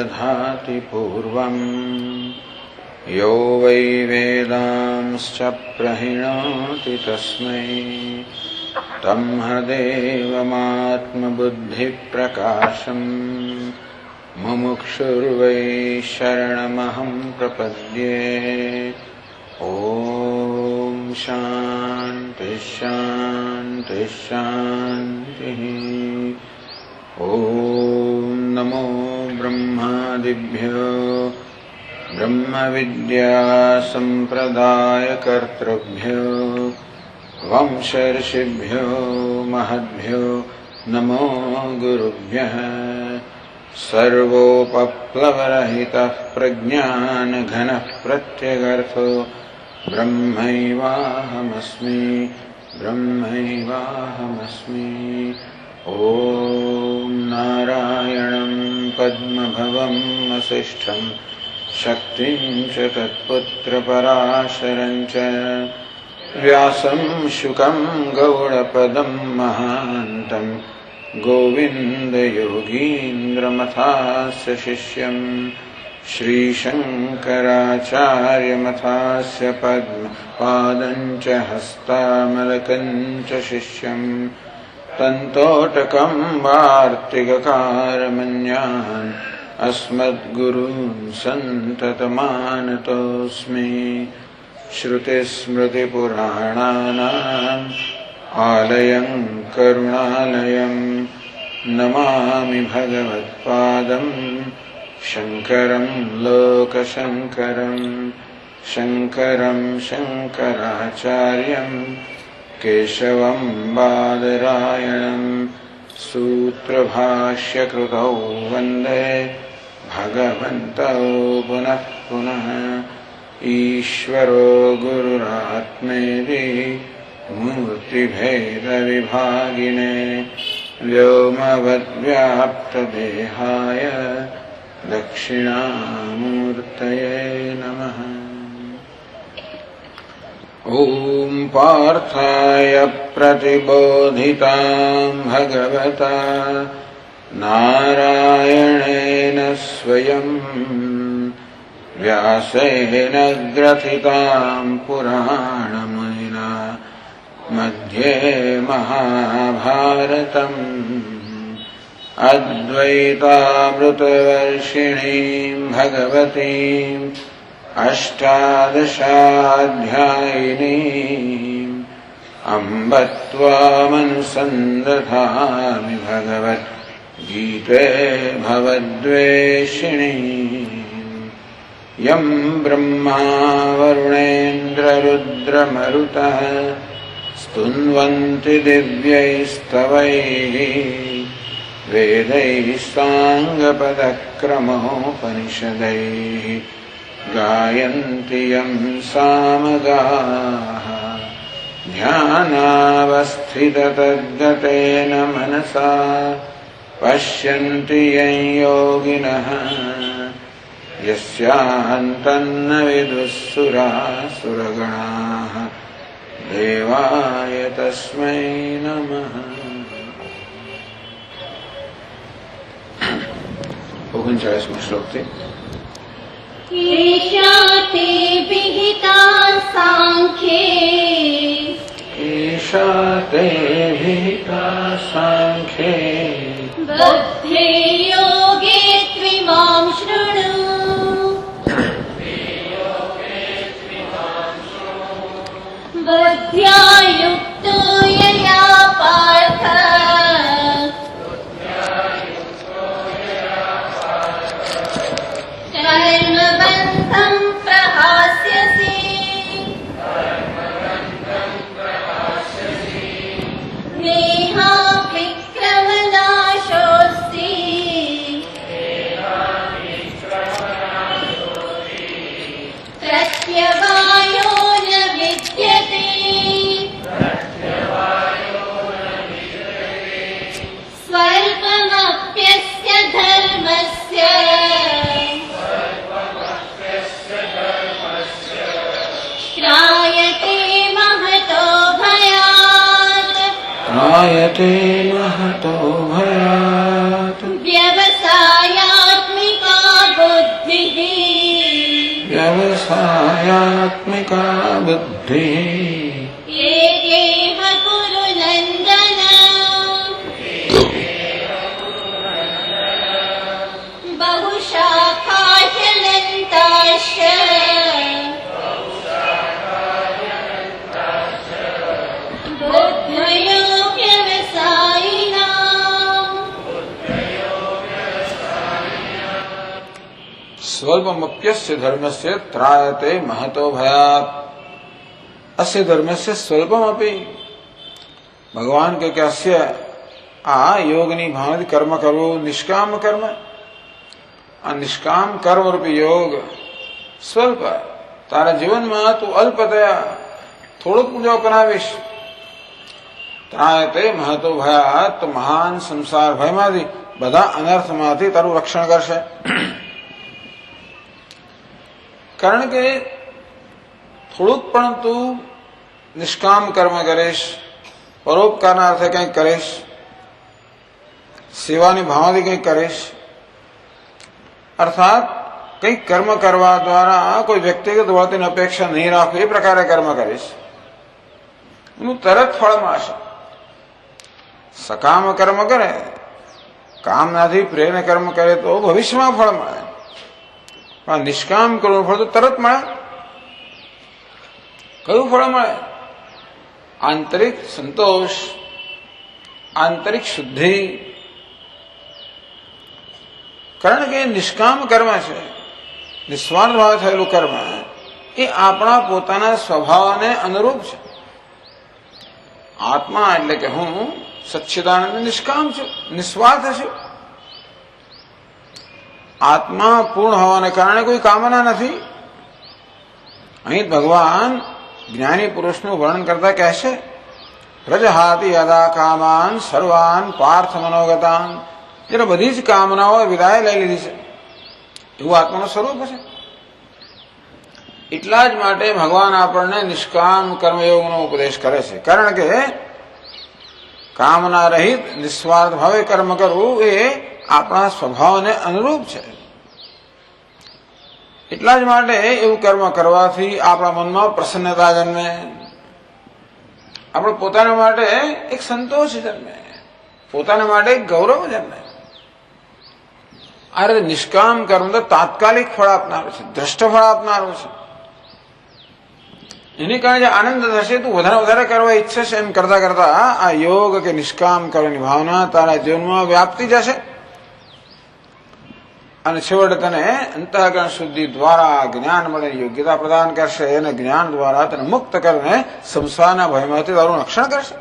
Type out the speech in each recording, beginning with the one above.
दधाति पूर्वम् यो वै वेदांश्च प्रणीणाति तस्मै तमहदेवमात्मबुद्धिप्रकाशम् मुमुक्षुर्वै शरणमहं प्रपद्ये। ॐ शान्ति शान्ति शान्तिः। ॐ नमो ब्रह्मादिभ्यो ब्रह्मविद्यासम्प्रदायकर्तृभ्यो वंशर्षिभ्यो महद्भ्यो नमो गुरुभ्यः। सर्वोपप्लवरहितः प्रज्ञानघनः प्रत्यगर्थो ब्रह्मैवाहमस्मि ब्रह्मैवाहमस्मि। ॐ नारायणं पद्मभवं वसिष्ठं शक्तिं च तत्पुत्रपराशरं च व्यासं शुकं गौडपदं महान्तं गोविन्दयोगीन्द्रमथास्य शिष्यं श्रीशङ्कराचार्यमथास्य पद्मपादं च हस्तामलकं च शिष्यं तन्तोटकं वार्तिककारमन्यान् अस्मद्गुरून् सन्ततमानतोऽस्मि। श्रुतिस्मृतिपुराणानाम् आलयं करुणालयं नमामि भगवत्पादं शङ्करं लोकशङ्करं। शङ्करं शङ्कराचार्यं केशवं बादरायणं सूत्रभाष्यकृतौ वन्दे भगवन्तौ पुनः पुनः। ईश्वरो गुरुरात्मेति मूर्तिभेदविभागिने व्योमवद्व्याप्तदेहाय दक्षिणामूर्तये नमः। ॐ पार्थाय प्रतिबोधितां भगवता नारायणेन स्वयं व्यासेन ग्रथितां पुराणमुनिना मध्ये महाभारतम् अद्वैतामृतवर्षिणीं भगवतीम् अष्टादशाध्यायिनीम् अम्ब त्वामनुसन्दधामि भगवद्गीते भवद्वेषिणीम्। यं ब्रह्मा वरुणेन्द्ररुद्रमरुतः स्तुन्वन्ति दिव्यैस्तवैः वेदैः साङ्गपदक्रमोपनिषदैः गायन्ति यं सामगाः। ध्यानावस्थिततद्गतेन मनसा पश्यन्ति यं योगिनः यस्यान्तन्न विदुःसुरासुरगणाः देवाय तस्मै नमः। 39 श्लोक थे। एषा ते विहिता सांख्ये एषा ते विहिता सांख्ये बुद्धे योगे त्विमां शृणु। बुद्ध्या युक्तो यया पार्थ कर्मबन्धं प्रहास्यसि। नेहाभिक्रमनाशोऽस्ति प्रत्यवायो न विद्यते। स्वल्पमप्यस्य धर्मस्य त्रायते महतो भयात्। त्रायते महतो भयात्। व्यवसायात्मिका व्यवसायात्मिका बुद्धि एकेह कुरु नन्दन बहुशाखाह्यनन्ताश्च बुद्धयो व्यवसायिनाम् स्वल्पमप्यस्य धर्मस्य त्रायते महतो भयात्। अस्य धर्मस्य स्वल्पमपि भगवान के अस्य आ योगनी भावना कर्म करो निष्काम कर्म आ निष्काम कर्म रूपी योग સ્વલ્પ તારા જીવનમાં તું અલ્પતયા થોડુંક જો અપનાવીશ ત્રાયતે મહતો ભયાત તો મહાન સંસાર ભયમાંથી બધા અનર્થમાંથી તારું રક્ષણ કરશે. કારણ કે થોડુંક પણ તું નિષ્કામ કર્મ કરીશ, પરોપકારના અર્થે કંઈક કરીશ, સેવાની ભાવનાથી કંઈક કરીશ, અર્થાત કંઈક કર્મ કરવા દ્વારા કોઈ વ્યક્તિગત વળતીની અપેક્ષા નહીં રાખવી એ પ્રકારે કર્મ કરીશ, એનું તરત ફળ મળશે. સકામ કર્મ કરે, કામનાથી પ્રેરણે કર્મ કરે તો ભવિષ્યમાં ફળ મળે, પણ નિષ્કામ કરવું ફળ તો તરત મળે. કયું ફળ મળે? આંતરિક સંતોષ, આંતરિક શુદ્ધિ. કારણ કે નિષ્કામ કર્મ છે, નિસ્વાર્થ ભાવે થયેલું કર્મ એ આપણા પોતાના સ્વભાવને અનુરૂપ છે. આત્મા એટલે કે હું સચ્ચિદાનંદ નિષ્કામ છું, નિસ્વાર્થ છું. આત્મા પૂર્ણ હોવાને કારણે કોઈ કામના નથી. અહીં ભગવાન જ્ઞાની પુરુષનું વર્ણન કરતા કહેશે, પ્રજહાતિ યદા કામાન સર્વાન પાર્થ મનોગતાન. જેને બધી જ કામનાઓ વિદાય લઈ લીધી છે એવું આત્માનું સ્વરૂપ છે. એટલા જ માટે ભગવાન આપણને નિષ્કામ કર્મયોગનો ઉપદેશ કરે છે. કારણ કે કામના રહિત નિસ્વાર્થ ભાવે કર્મ કરવું એ આપણા સ્વભાવને અનુરૂપ છે. એટલા જ માટે એવું કર્મ કરવાથી આપણા મનમાં પ્રસન્નતા જન્મે, આપણે પોતાના માટે એક સંતોષ જન્મે, પોતાના માટે એક ગૌરવ જન્મે. આ રીતે નિષ્કામ કર્મ તો તાત્કાલિક ફળ આપનારું છે, દ્રષ્ટ ફળ આપનારું છે. એની કારણે જે આનંદ થશે, તું વધારે વધારે કરવા ઈચ્છે છે, એમ કરતા કરતા આ યોગ કે નિષ્કામ કરવાની ભાવના તારા જીવનમાં વ્યાપતી જશે અને છેવટે તને અંતઃકરણ શુદ્ધિ દ્વારા જ્ઞાન મળે, યોગ્યતા પ્રદાન કરશે અને જ્ઞાન દ્વારા તને મુક્ત કરીને સંસારના ભયમાંથી તારું રક્ષણ કરશે.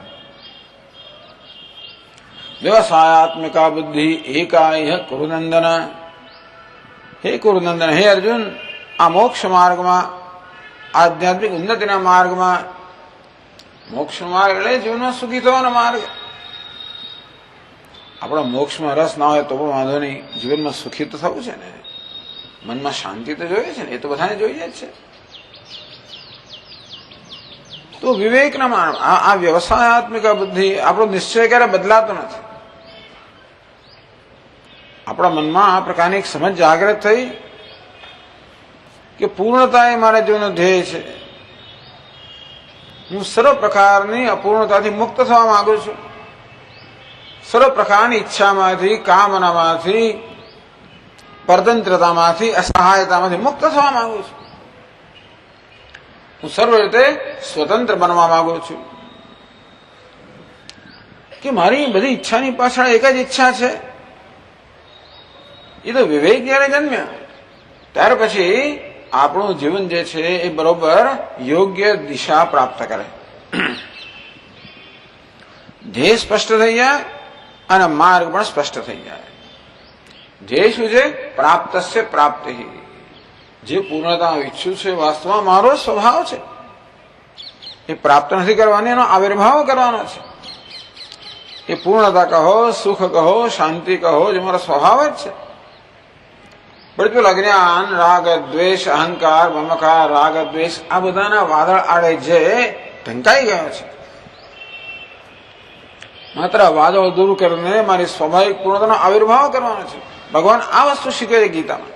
વ્યવસાયાત્મિકા બુદ્ધિ એકાય કુરુનંદન. હે કુરુનંદન, હે અર્જુન, આ મોક્ષ માર્ગમાં, આધ્યાત્મિક ઉન્નતિના માર્ગમાં, મોક્ષ માર્ગ એટલે જીવનમાં સુખી થવાનો માર્ગ. આપણો મોક્ષમાં રસ ના હોય તો પણ વાંધો નહીં, જીવનમાં સુખી તો થવું છે ને, મનમાં શાંતિ તો જોઈએ છે ને, એ તો બધાને જોઈએ જ છે. તો વિવેકના માર્ગ, આ વ્યવસાયાત્મિક બુદ્ધિ, આપણો નિશ્ચય ક્યારે બદલાતો નથી. આપણા મનમાં આ પ્રકારની એક સમજ જાગૃત થઈ કે પૂર્ણતા એ મારા જીવનનો ધ્યેય છે. હું સર્વ પ્રકારની અપૂર્ણતાથી મુક્ત થવા માંગુ છું. સર્વ પ્રકારની ઈચ્છામાંથી, કામનામાંથી, પરતંત્રતામાંથી, અસહાયતામાંથી મુક્ત થવા માંગુ છું. હું સર્વ રીતે સ્વતંત્ર બનવા માંગુ છું. કે મારી બધી ઈચ્છાની પાછળ એક જ ઈચ્છા છે. એ તો વિવેક જયારે જન્મ્યા ત્યાર પછી આપણું જીવન જે છે એ બરોબર યોગ્ય દિશા પ્રાપ્ત કરે. ધ્યેય સ્પષ્ટ થઈ જાય અને માર્ગ પણ સ્પષ્ટ થઈ જાય. ધ્યેય શું છે? પ્રાપ્તસ્ય પ્રાપ્તિ. જે પૂર્ણતા ઈચ્છું છે વાસ્તવમાં મારો સ્વભાવ છે. એ પ્રાપ્ત નથી કરવાની, એનો આવિર્ભાવ કરવાનો છે. એ પૂર્ણતા કહો, સુખ કહો, શાંતિ કહો, જે મારો સ્વભાવ જ છે. બિલકુલ અજ્ઞાન, રાગ દ્વેષ, અહંકાર, મમકાર, રાગ દ્વેષ આ બધાના વાદળ આડે જે ઢંકાઈ ગયો છે, માત્ર વાદળ દૂર કરીને મારી સ્વાભાવિક પૂર્ણતાનો આવિર્ભાવ કરવાનો છે. ભગવાન આ વસ્તુ શીખવે છે ગીતામાં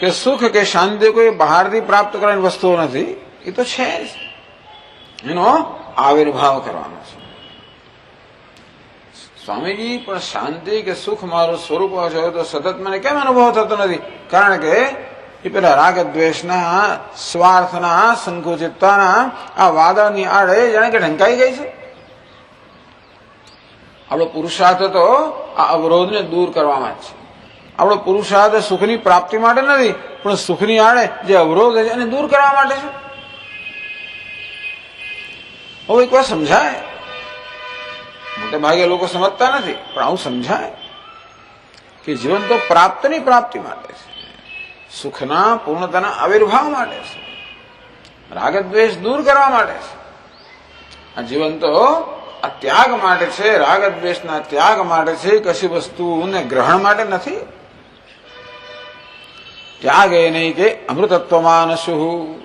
કે સુખ કે શાંતિ કોઈ બહારથી પ્રાપ્ત કરવાની વસ્તુઓ નથી, એ તો છે જ, એનો આવિર્ભાવ કરવાનો છે. સ્વામીજી, પણ શાંતિ કે સુખ મારું સ્વરૂપ છે તો સતત મને કેમ અનુભવ થતો નથી? કારણ કે એ પેલા રાગ દ્વેષના, સ્વાર્થના, સંકુચિતતાના આ વાદળની આડે જાણે કે ઢંકાઈ ગઈ છે. આપણો પુરુષાર્થ તો આ અવરોધને દૂર કરવામાં જ છે. આપણો પુરુષાર્થ સુખની પ્રાપ્તિ માટે નથી, પણ સુખની આડે જે અવરોધ છે એને દૂર કરવા માટે છે. હવે એક વાર સમજાય, મોટે ભાગે લોકો સમજતા નથી, પણ આવું સમજાય કે જીવન તો પ્રાપ્તની પ્રાપ્તિ માટે છે, સુખના પૂર્ણતાના આવિર્ભાવ માટે છે, રાગદ્વેષ દૂર કરવા માટે છે. આ જીવન તો આ ત્યાગ માટે છે, રાગદ્વેષના ત્યાગ માટે છે, કશી વસ્તુને ગ્રહણ માટે નથી. ત્યાગ એ નહીં કે અમૃતત્વમાં શું,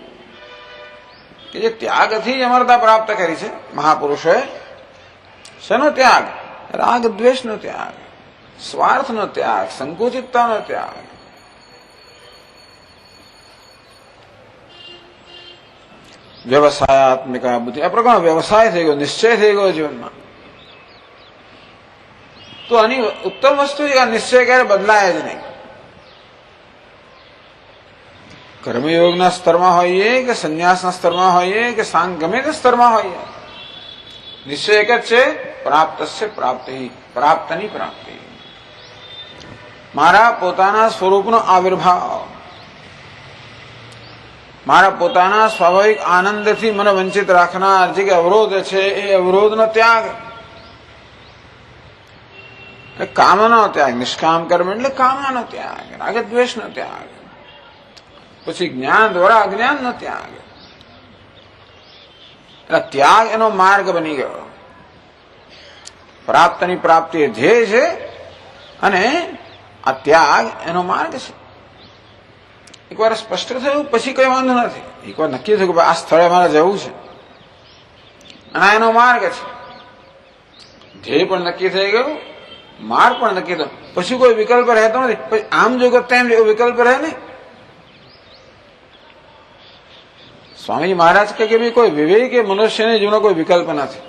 કે જે ત્યાગથી અમરતા પ્રાપ્ત કરી છે મહાપુરુષોએ. શેનો ત્યાગ? રાગ દ્વેષનો ત્યાગ, સ્વાર્થનો ત્યાગ, સંકુચિતતાનો ત્યાગ. વ્યવસાયાત્મિક બુદ્ધિ, આ પ્રકારનો વ્યવસાય થઈ ગયો, નિશ્ચય થઈ ગયો જીવનમાં. તો આની ઉત્તમ વસ્તુ છે આ નિશ્ચય ક્યારે બદલાય જ નહીં. કર્મયોગના સ્તરમાં હોઈએ કે સંન્યાસના સ્તરમાં હોઈએ કે સાંગ ગમે તે સ્તરમાં હોઈએ, નિશ્ચય એક જ છે, પ્રાપ્તસ્ય પ્રાપ્તિ, પ્રાપ્તની પ્રાપ્તિ. મારા પોતાના સ્વરૂપનો આવિર્ભાવ, મારા પોતાના સ્વાભાવિક આનંદથી મને વંચિત રાખનાર જે અવરોધ છે એ અવરોધનો ત્યાગ, કામનો ત્યાગ. નિષ્કામ કર્મ એટલે કામનો ત્યાગ, રાગદ્વેષનો ત્યાગ. પછી જ્ઞાન દ્વારા અજ્ઞાનનો ત્યાગ. એટલે ત્યાગ એનો માર્ગ બની ગયો. પ્રાપ્તની પ્રાપ્તિ એ ધ્યેય છે અને આ ત્યાગ એનો માર્ગ છે. એકવાર સ્પષ્ટ થયું પછી કઈ વાંધો નથી. એકવાર નક્કી થયું કે આ સ્થળે મારે જવું છે અને એનો માર્ગ છે, ધ્યેય પણ નક્કી થઈ ગયું, માર્ગ પણ નક્કી થયો, પછી કોઈ વિકલ્પ રહેતો નથી. પછી આમ જો તેમ એવો વિકલ્પ રહે નહીં. સ્વામીજી મહારાજ કે ભાઈ કોઈ વિવેકી મનુષ્યને જીવનો કોઈ વિકલ્પ નથી.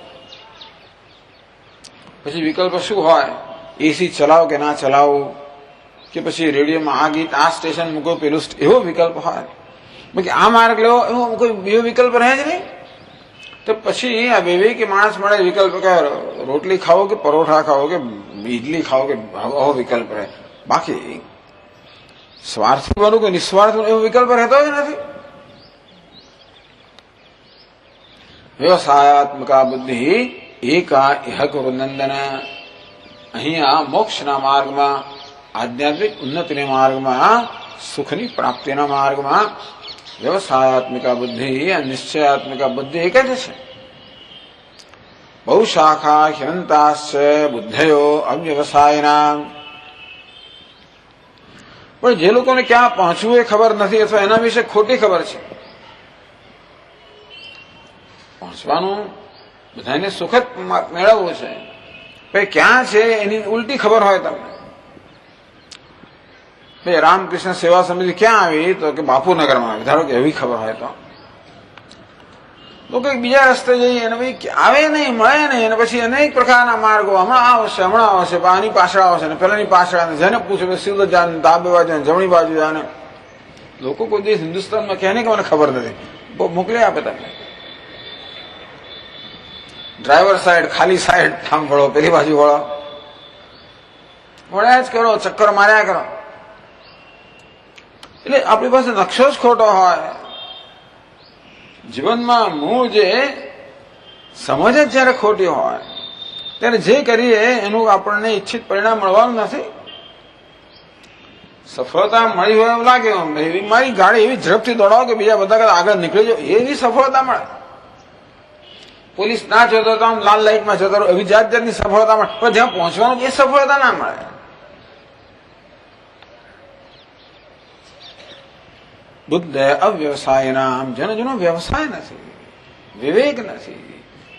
પછી વિકલ્પ શું હોય? એસી ચલાવો કે ના ચલાવો, કે પછી રેડિયોમાં આ ગીત આ સ્ટેશન મૂકો પેલું, એવો વિકલ્પ હોય. બાકી આ માર્ગ લેવો એવો કોઈ એવો વિકલ્પ રહે જ નહીં. તો પછી આ વિવેકી માણસ મળે વિકલ્પ કે રોટલી ખાવો કે પરોઠા ખાવો કે ઇડલી ખાવો કે આવો વિકલ્પ રહે. બાકી સ્વાર્થી બનવું કે નિસ્વાર્થ એવો વિકલ્પ રહેતો જ નથી. વ્યવસાયાત્મક બુદ્ધિ એકા ઇહ કુરુનંદન. અહીંયા મોક્ષના માર્ગમાં, આધ્યાત્મિક ઉન્નતિના માર્ગમાં, સુખની પ્રાપ્તિના માર્ગમાં વ્યવસાયાત્મિક બુદ્ધિ અને નિશ્ચયાત્મિક બુદ્ધિ એક જ છે. બહુ શાખા હિરંતાશ્ચ બુદ્ધયો અવ્યવસાયના. પણ જે લોકોને ક્યાં પહોંચવું એ ખબર નથી અથવા એના વિશે ખોટી ખબર છે. પહોંચવાનું બધાને સુખ જ મેળવવું છે, ભાઈ ક્યાં છે એની ઉલટી ખબર હોય તમને. ભાઈ રામકૃષ્ણ સેવા સમિતિ ક્યાં આવી? તો કે બાપુનગરમાં આવી. ધારો કે એવી ખબર હોય તો કંઈક બીજા રસ્તે જઈએ અને ભાઈ આવે નહીં, મળે નહીં, અને પછી અનેક પ્રકારના માર્ગો હમણાં આવશે આની પાછળ આવશે ને પેલાની પાછળ આવે. જેને પૂછે સીધો જાને, ડાબે બાજુ જમણી બાજુ જાને. લોકો કોઈ દિવસ હિન્દુસ્તાનમાં કહે ને કે મને ખબર નથી, બહુ મોકલી આપે તમને. ડ્રાઈવર સાઈડ, ખાલી સાઈડ આમ વળો, પેલી બાજુ વળો, વળ્યા જ કરો, ચક્કર માર્યા કરો. એટલે આપણી પાસે નકશો જ ખોટો હોય. જીવનમાં મૂળ જે સમજ જ જયારે ખોટી હોય ત્યારે જે કરીએ એનું આપણને ઈચ્છિત પરિણામ મળવાનું નથી. સફળતા મળી હોય એવું લાગે, મારી ગાડી એવી ઝડપથી દોડાવો કે બીજા બધા આગળ નીકળી જાવ, એવી સફળતા મળે. પોલીસ ના જતો તો આમ લાલ લાઈટમાં જતો રહો, એવી જાત જાતની સફળતા મળે. પણ જ્યાં પહોંચવાનું એ સફળતા ના મળે. બુદ્ધ અવ્યવસાયના. જેનો વ્યવસાય નથી, વિવેક નથી,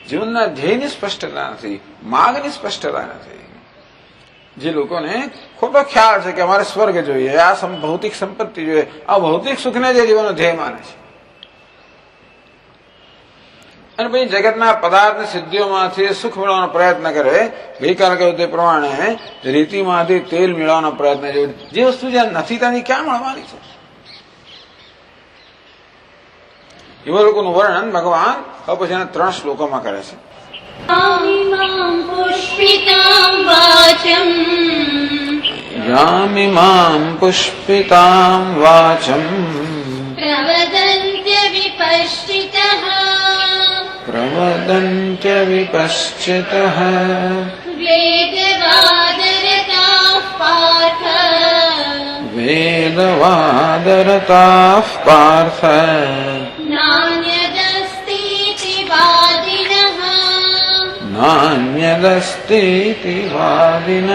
જીવનના ધ્યેયની સ્પષ્ટતા નથી, માર્ગની સ્પષ્ટતા નથી. જે લોકોને ખોટો ખ્યાલ છે કે અમારે સ્વર્ગ જોઈએ, આ ભૌતિક સંપત્તિ જોઈએ, આ ભૌતિક સુખને જે જીવનનો ધ્યેય માને છે અને પછી જગતના પદાર્થ સિદ્ધિઓમાંથી સુખ મેળવવાનો પ્રયત્ન કરે. ગઈકાલે કહ્યું તે પ્રમાણે રીતિમાંથી તેલ મેળવવાનો પ્રયત્ન કરે. જે વસ્તુ જ્યાં નથી ત્યાંથી ક્યાં મળવાની છે? એવા લોકોનું વર્ણન ભગવાન પછી એના 3 શ્લોકોમાં કરે છે. યામિમાં પુષ્પિતાં વાચમ યામિમાં પુષ્પિતાં વાચમ પ્રવદન્ત્ય વિપશ્ચિતઃ પ્રવદન્ત્ય વિપશ્ચિતઃ વેદવાદરતાઃ પાર્થ વેદવાદરતાઃ પાર્થ નાન્યદસ્તીતિ વાદિનઃ નાન્યદસ્તીતિ વાદિનઃ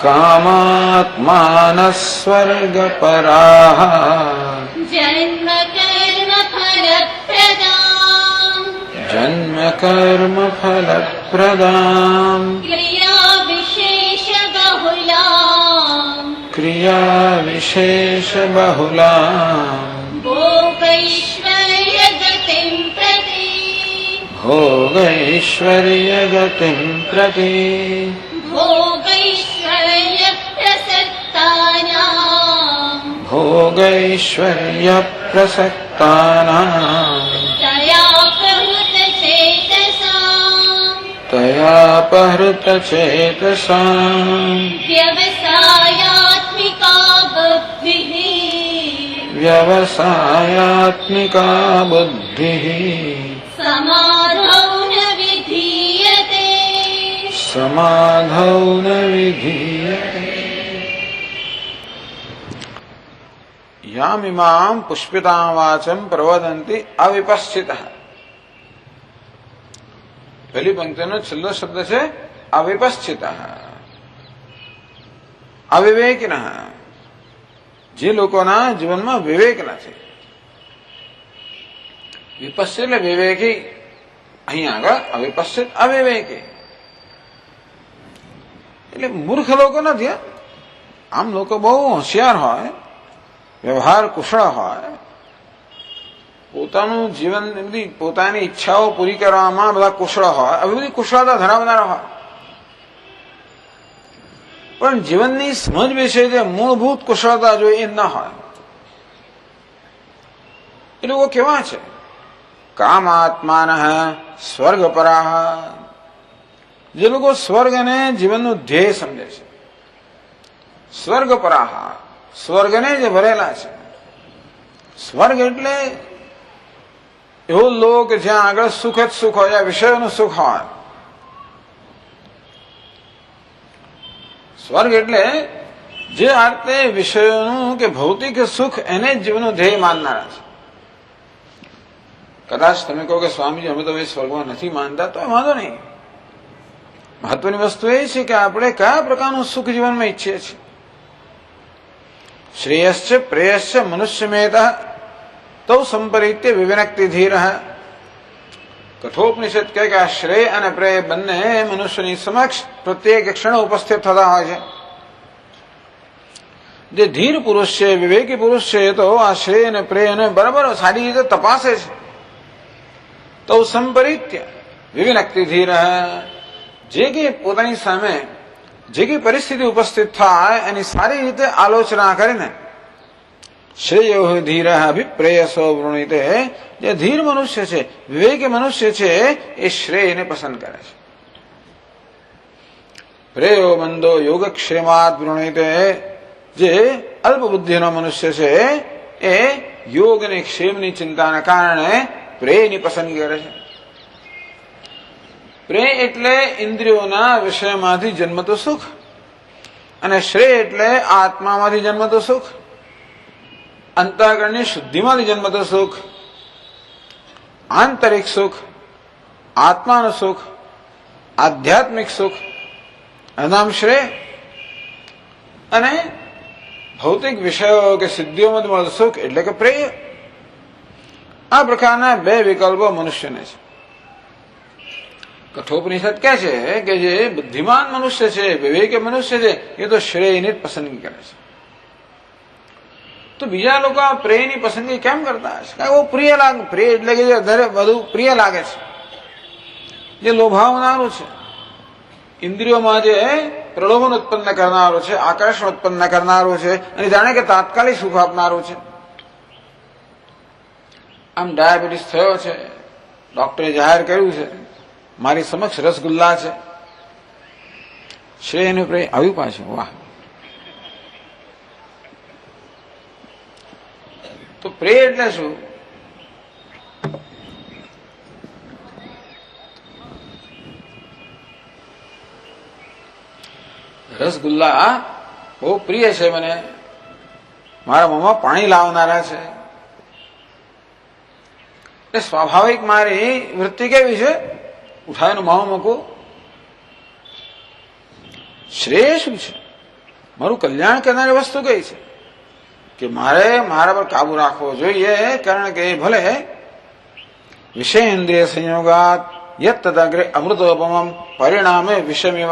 કામાત્માનઃ સ્વર્ગપરાઃ જન્મ કર્મ ફલપ્રદાં જન્મ કર્મ ફલપ્રદાં ક્રિયા વિશેષ બહુલાં ક્રિયા વિશેષ બહુલાં ભોગૈશ્વર્ય ગતિં પ્રતિ ભોગૈશ્વર્ય ગતિં પ્રતિ ભોગૈશ્વર્ય પ્રસક્તાનાં ભોગૈશ્વર્ય પ્રસક્તાનાં તયા પ્રહૃત ચેતસાં તયાપહૃત ચેતસાં વ્યવસાયાત્મિકા બુદ્ધિઃ વ્યવસાયાત્મિકા બુદ્ધિઃ સમાધૌ ન વિધીયતે સમાધૌ ન વિધીયતે. યામિમાં પુષ્પિતાં વાચમ પ્રવદન્તિ અવિપશ્ચિતઃ. પહેલી પંક્તિનો છેલ્લો શબ્દ છે અવિપશ્ચિતઃ. અવિવેકિનઃ, જે લોકોના જીવનમાં વિવેક નથી. વિપશ્ચિત એટલે વિવેકી, અહીં આગળ અવિપશ્ચિત અવિવેકી એટલે મૂર્ખ લોકો નથી. આમ લોકો બહુ હોશિયાર હોય, વ્યવહાર કુશળ હોય, પોતાનું જીવન બધી પોતાની ઈચ્છાઓ પૂરી કરવામાં બધા કુશળ હોય, આવી બધી કુશળતા ધરાવનારા હોય, પણ જીવનની સમજ વિશે જે મૂળભૂત કુશળતા જોઈએ એ ન હોય. એ લોકો કેવા છે? કામાત્માનઃ સ્વર્ગપરાઃ, જે લોકો સ્વર્ગ અને જીવનનું ધ્યેય સમજે છે. સ્વર્ગપરાઃ, સ્વર્ગને જે ભરેલા છે. સ્વર્ગ એટલે એવો લોક જ્યાં આગળ સુખ જ સુખ હોય, વિષયોનું સુખ હોય. સ્વર્ગ એટલે જે અર્થે વિષયોનું કે ભૌતિક સુખ એને જ જીવનનું ધ્યેય માનનારા છે. કદાચ તમે કહો કે સ્વામીજી અમે તો સ્વર્ગમાં નથી માનતા, તો વાંધો નહીં. મહત્વની વસ્તુ એ છે કે આપણે કયા પ્રકારનું સુખ જીવનમાં ઈચ્છીએ છીએ. શ્રેયશ્ચ પ્રેયશ્ચ મનુષ્યમેતઃ તૌ સંપરીત્ય વિવિનક્તિ ધીરઃ. કઠોપનિષદ કહે કે આ શ્રેય અને પ્રેય બંને મનુષ્યની સમક્ષ પ્રત્યેક ક્ષણે ઉપસ્થિત થતા હોય છે. જે ધીર પુરુષ છે, વિવેકી પુરુષ છે, તો આ શ્રેય અને પ્રેયને બરાબર સારી રીતે તપાસે છે. તૌ સંપરીત્ય વિવિનક્તિ ધીરઃ, જે કંઈ પોતાની સામે જે કંઈ પરિસ્થિતિ ઉપસ્થિત થાય એની સારી રીતે આલોચના કરીને શ્રેયો ધીર અભિપ્રેયસો વૃણીતે, જે ધીર મનુષ્ય છે, વિવેકી મનુષ્ય છે, એ શ્રેયને પસંદ કરે છે. પ્રેયો મંદો યોગક્ષેમાત વૃણીતે, જે અલ્પ બુદ્ધિનો મનુષ્ય છે એ યોગ અને ક્ષેમની ચિંતાના કારણે પ્રેયની પસંદગી કરે છે. પ્રેય એટલે ઇન્દ્રિયોના વિષયમાંથી જન્મતું સુખ, અને શ્રેય એટલે આત્મામાંથી જન્મતું સુખ, અંતઃકરણની શુદ્ધિમાંથી જન્મતું સુખ, આંતરિક સુખ, આત્માનું સુખ, આધ્યાત્મિક સુખ, નામ શ્રેય. અને ભૌતિક વિષયો કે સિદ્ધિઓમાં મળતું સુખ એટલે કે પ્રેય. આ પ્રકારના બે વિકલ્પો મનુષ્યને છે. કઠોપનિષદ કહે છે કે જે બુદ્ધિમાન મનુષ્ય છે, વિવેકી મનુષ્ય છે, એ તો શ્રેયની જ પસંદગી કરે છે. તો બીજા લોકો આ પ્રેયની પસંદગી કેમ કરતા હશે? કારણ કે પ્રિય લાગે, પ્રેય એટલે કે જે બધું પ્રિય લાગે છે, જે લોભાવનારું છે, ઇન્દ્રિયોમાં જે પ્રલોભન ઉત્પન્ન કરનારું છે, આકર્ષણ ઉત્પન્ન કરનારું છે, અને જાણે કે તાત્કાલિક સુખ આપનારું છે. આમ ડાયાબિટીસ થયો છે, ડોક્ટરે જાહેર કર્યું છે મારી સમક્ષ રસગુલ્લા છે, શ્રેયનું પ્રેય આવ્યું પાછું. વાહ! તો પ્રેય એટલે શું? રસગુલ્લા બહુ પ્રિય છે મને, મારા મોંમાં પાણી લાવનારા છે. એ સ્વાભાવિક મારી વૃત્તિ કેવી છે? ઉઠાવીને મોંમાં મૂકું. શ્રેય શું છે? મારું કલ્યાણ કરનારી વસ્તુ કઈ છે કે મારે મારા પર કાબુ રાખવો જોઈએ? કારણ કે ભલે વિષયેન્દ્રિય સંયોગાત યત તદગ્રે અમૃતોપમમ પરિણામે વિષમેવ.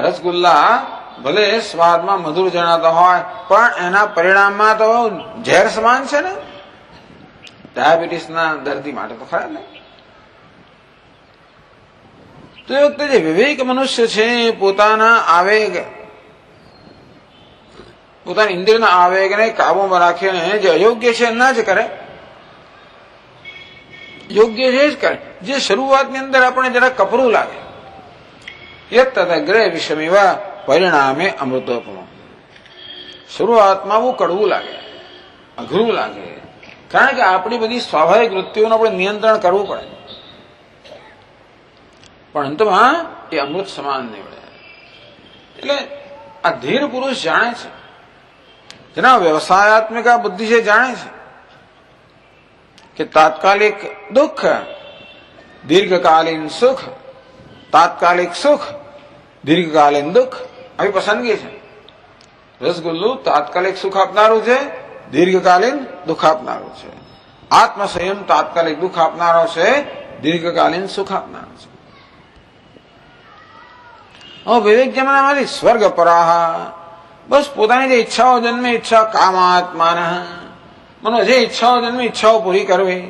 રસગુલ્લા ભલે સ્વાદમાં મધુર જણાતો હોય, પણ એના પરિણામમાં તો ઝેર સમાન છે ને. ડાયાબિટીસના દર્દી માટે તો ખરા ને. તો એ વખતે જે વિવેક મનુષ્ય છે પોતાના આવેગ, પોતાની ઇન્દ્રિયના આવેગને કાબુમાં રાખીને જે અયોગ્ય છે ના જ કરે, યોગ્ય છે જ કરે. જે શરૂઆતની અંદર આપણે જરા કપરું લાગે, યત્તદગ્રે વિષમેવ પરિણામે અમૃતોપમ. શરૂઆતમાં બહુ કડવું લાગે, અઘરું લાગે, કારણ કે આપણી બધી સ્વાભાવિક વૃત્તિઓનું આપણે નિયંત્રણ કરવું પડે, પણ અંતમાં એ અમૃત સમાન નીવડે. એટલે આ ધીર પુરુષ જાણે છે, જેના વ્યવસાયાત્મિક બુદ્ધિ છે, જાણે છે કે તાત્કાલિક દુઃખ, દીર્ઘકાલીન સુખ, તાત્કાલિક સુખ, દીર્ઘકાલીન દુઃખ, આવી પસંદગી છે. રસગુલ્લું તાત્કાલિક સુખ આપનારું છે, દીર્ઘકાલીન દુઃખ આપનારું છે. આત્મસંયમ તાત્કાલિક દુઃખ આપનારો છે, દીર્ઘકાલીન સુખ આપનારો છે. વિવેક જમાનામાંથી સ્વર્ગ પરાહ, બસ પોતાની જે ઈચ્છાઓ જન્મે, ઈચ્છા કામાત્માન, મને જે ઈચ્છાઓ જન્મે ઈચ્છાઓ પૂરી કરવી.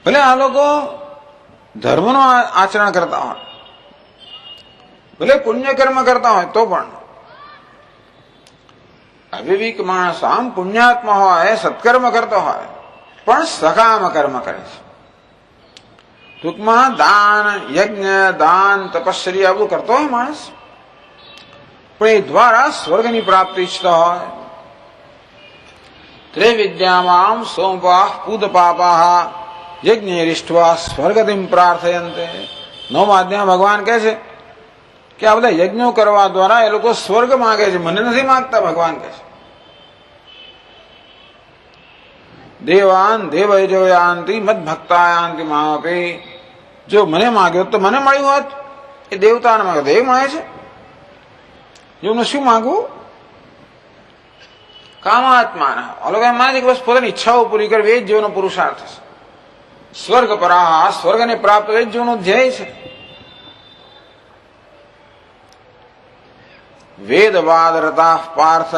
ભલે આ લોકો ધર્મનું આચરણ કરતા હોય, ભલે પુણ્યકર્મ કરતા હોય, તો પણ અવિવેક માણસ આમ પુણ્યાત્મા હોય, સત્કર્મ કરતો હોય, પણ સકામ કર્મ કરે છે. ટૂંકમાં દાન, યજ્ઞ, દાન, તપશ્ચર્યા બધું કરતો હોય માણસ, પણ એ દ્વારા સ્વર્ગની પ્રાપ્તિ ઈચ્છતો હોય. ત્રિવિદ્યામામ સોમપાહ પૂત પાપાહ યજ્ઞેરિષ્ઠવા સ્વર્ગતિમ પ્રાર્થયંતે. 9મા અધ્યાયમાં ભગવાન કહે છે કે આ બધા યજ્ઞો કરવા દ્વારા એ લોકો સ્વર્ગ માંગે છે, મને નથી માંગતા. ભગવાન કહે છે દેવાન દેવજો યાંતિ મદ ભક્તા યાંતિ માપે. જો મને માંગ્યો તો મને મળ્યું હોત, એ દેવતાને માંગે દેવ મળે છે. જેમને શું માંગવું? કામાત્માના. અલગ એમ માને છે કે બસ પોતાની ઈચ્છાઓ પૂરી કરવી એ જ જીવનનો પુરુષાર્થ છે. સ્વર્ગ પરાહ, સ્વર્ગને પ્રાપ્ત એ જ જીવનનું ધ્યેય છે. વેદવાદ રતા પાર્થ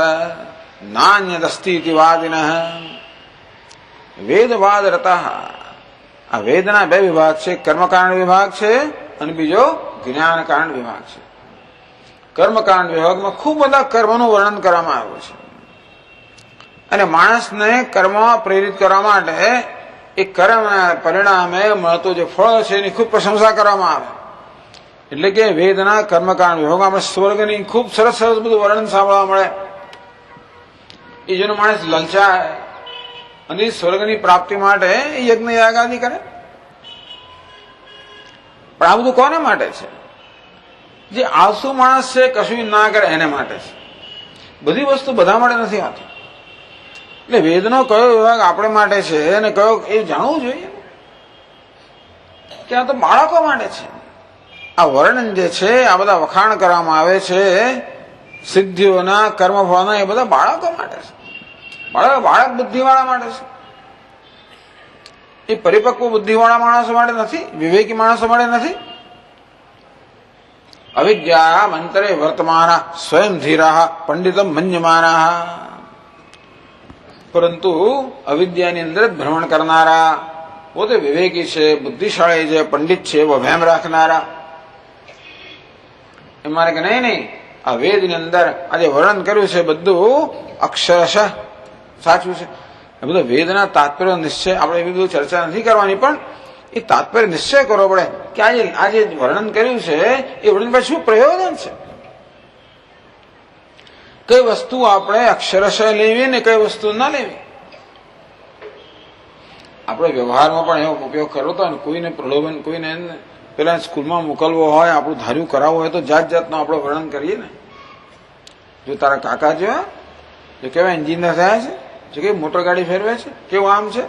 નાન્યદસ્તી વાદિન. વેદવાદ રતા, આ વેદના બે વિભાગ છે, કર્મકાંડ વિભાગ છે અને બીજો જ્ઞાનકાંડ વિભાગ છે. કર્મકાંડ વિભાગમાં ખૂબ બધા કર્મનું વર્ણન કરવામાં આવ્યું છે, અને માણસને કર્મમાં પ્રેરિત કરવા માટે એ કર્મના પરિણામે મળતું જે ફળ છે એની ખૂબ પ્રશંસા કરવામાં આવે. એટલે કે વેદના કર્મકાંડ વિભાગમાં આપણે સ્વર્ગની ખૂબ સરસ સરસ બધું વર્ણન સાંભળવા મળે. એ જેનો માણસ લલચાય અને સ્વર્ગની પ્રાપ્તિ માટે યજ્ઞ યાગાદિ કરે. પણ આ બધું કોને માટે છે? જે આળસુ માણસ છે, કશું ના કરે એને માટે છે. બધી વસ્તુ બધા માટે નથી હોતી. એટલે વેદનો કયો વિભાગ આપણે માટે છે અને કયો, એ જાણવું જોઈએ કે આ તો બાળકો માટે છે. આ વર્ણન જે છે, આ બધા વખાણ કરવામાં આવે છે સિદ્ધિઓના, કર્મફળના, એ બધા બાળકો માટે છે. બાળક બુદ્ધિવાળા માટે છે. એ પરિપક્વ બુદ્ધિવાળા માણસો માટે નથી, વિવેકી માણસો માટે નથી. અવિદ્યા મંતરે વર્તમાના સ્વયં ધીરા પંડિતમ મન્યમાના. પરંતુ અવિદ્યાની અંદર જ ભ્રમણ કરનારા, પોતે વિવેકી છે, બુદ્ધિશાળી છે, પંડિત છે, એવો વહેમ રાખનારા એ મારે કે નહીં, આ વેદની અંદર આજે વર્ણન કર્યું છે બધું અક્ષરશઃ સાચું છે. એ બધું વેદના તાત્પર્ય નિશ્ચય આપણે એવી બધું ચર્ચા નથી કરવાની, પણ એ તાત્પર્ય નિશ્ચય કરવો પડે કે આજે વર્ણન કર્યું છે એ વર્ણન પછી શું પ્રયોજન છે. કઈ વસ્તુ આપણે અક્ષરશઃ લેવી ને કઈ વસ્તુ ના લેવી. આપણે વ્યવહારમાં પણ એવો ઉપયોગ કરવો તો કોઈને પ્રલોભન, કોઈને પેલા સ્કૂલમાં મોકલવો હોય, આપણું ધાર્યું કરાવવું હોય તો જાત જાતનું આપણે વર્ણન કરીએ ને. જો તારા કાકા જેવા જો કેવા એન્જિનિયર થયા છે, જો કેવી મોટર ગાડી ફેરવે છે, કેવું આમ છે,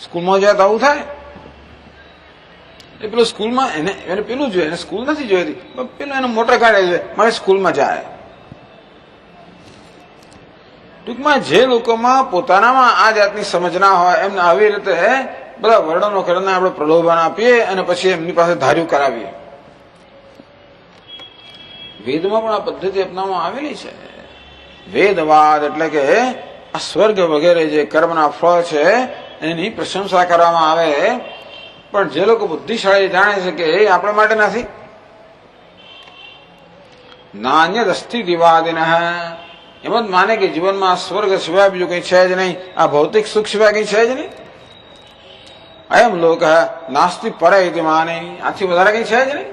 સ્કૂલમાં જાય તો આવું થાય. એ પેલું સ્કૂલમાં એને પેલું જોઈએ, એને સ્કૂલ નથી જોઈતી, પેલું એને મોટર ગાડી જોઈએ, મારે સ્કૂલમાં જાય. ટૂંકમાં જે લોકોમાં પોતાનામાં આ જાતની સમજ ના હોય એમને આવી રીતે બધા વર્ણનો કરીને આપણે પ્રલોભન આપીએ અને પછી એમની પાસે ધાર્યું કરાવીએ. વેદમાં પણ આ પદ્ધતિ અપનાવવામાં આવેલી છે. વેદવાદ એટલે કે આ સ્વર્ગ વગેરે જે કર્મના ફળ છે એની પ્રશંસા કરવામાં આવે, પણ જે લોકો બુદ્ધિશાળી જાણે છે કે એ આપણા માટે નથી. નાન્યદ અસ્તિ દિવાદિન, એમ જ માને કે જીવનમાં સ્વર્ગ સિવાય બીજું કઈ છે જ નહીં, આ ભૌતિક સુખ સિવાય કઈ છે જ નહીં. અયમ લોક નાસ્તિ પરે ઇતિ માને, આથી વધારે કઈ છે જ નહીં.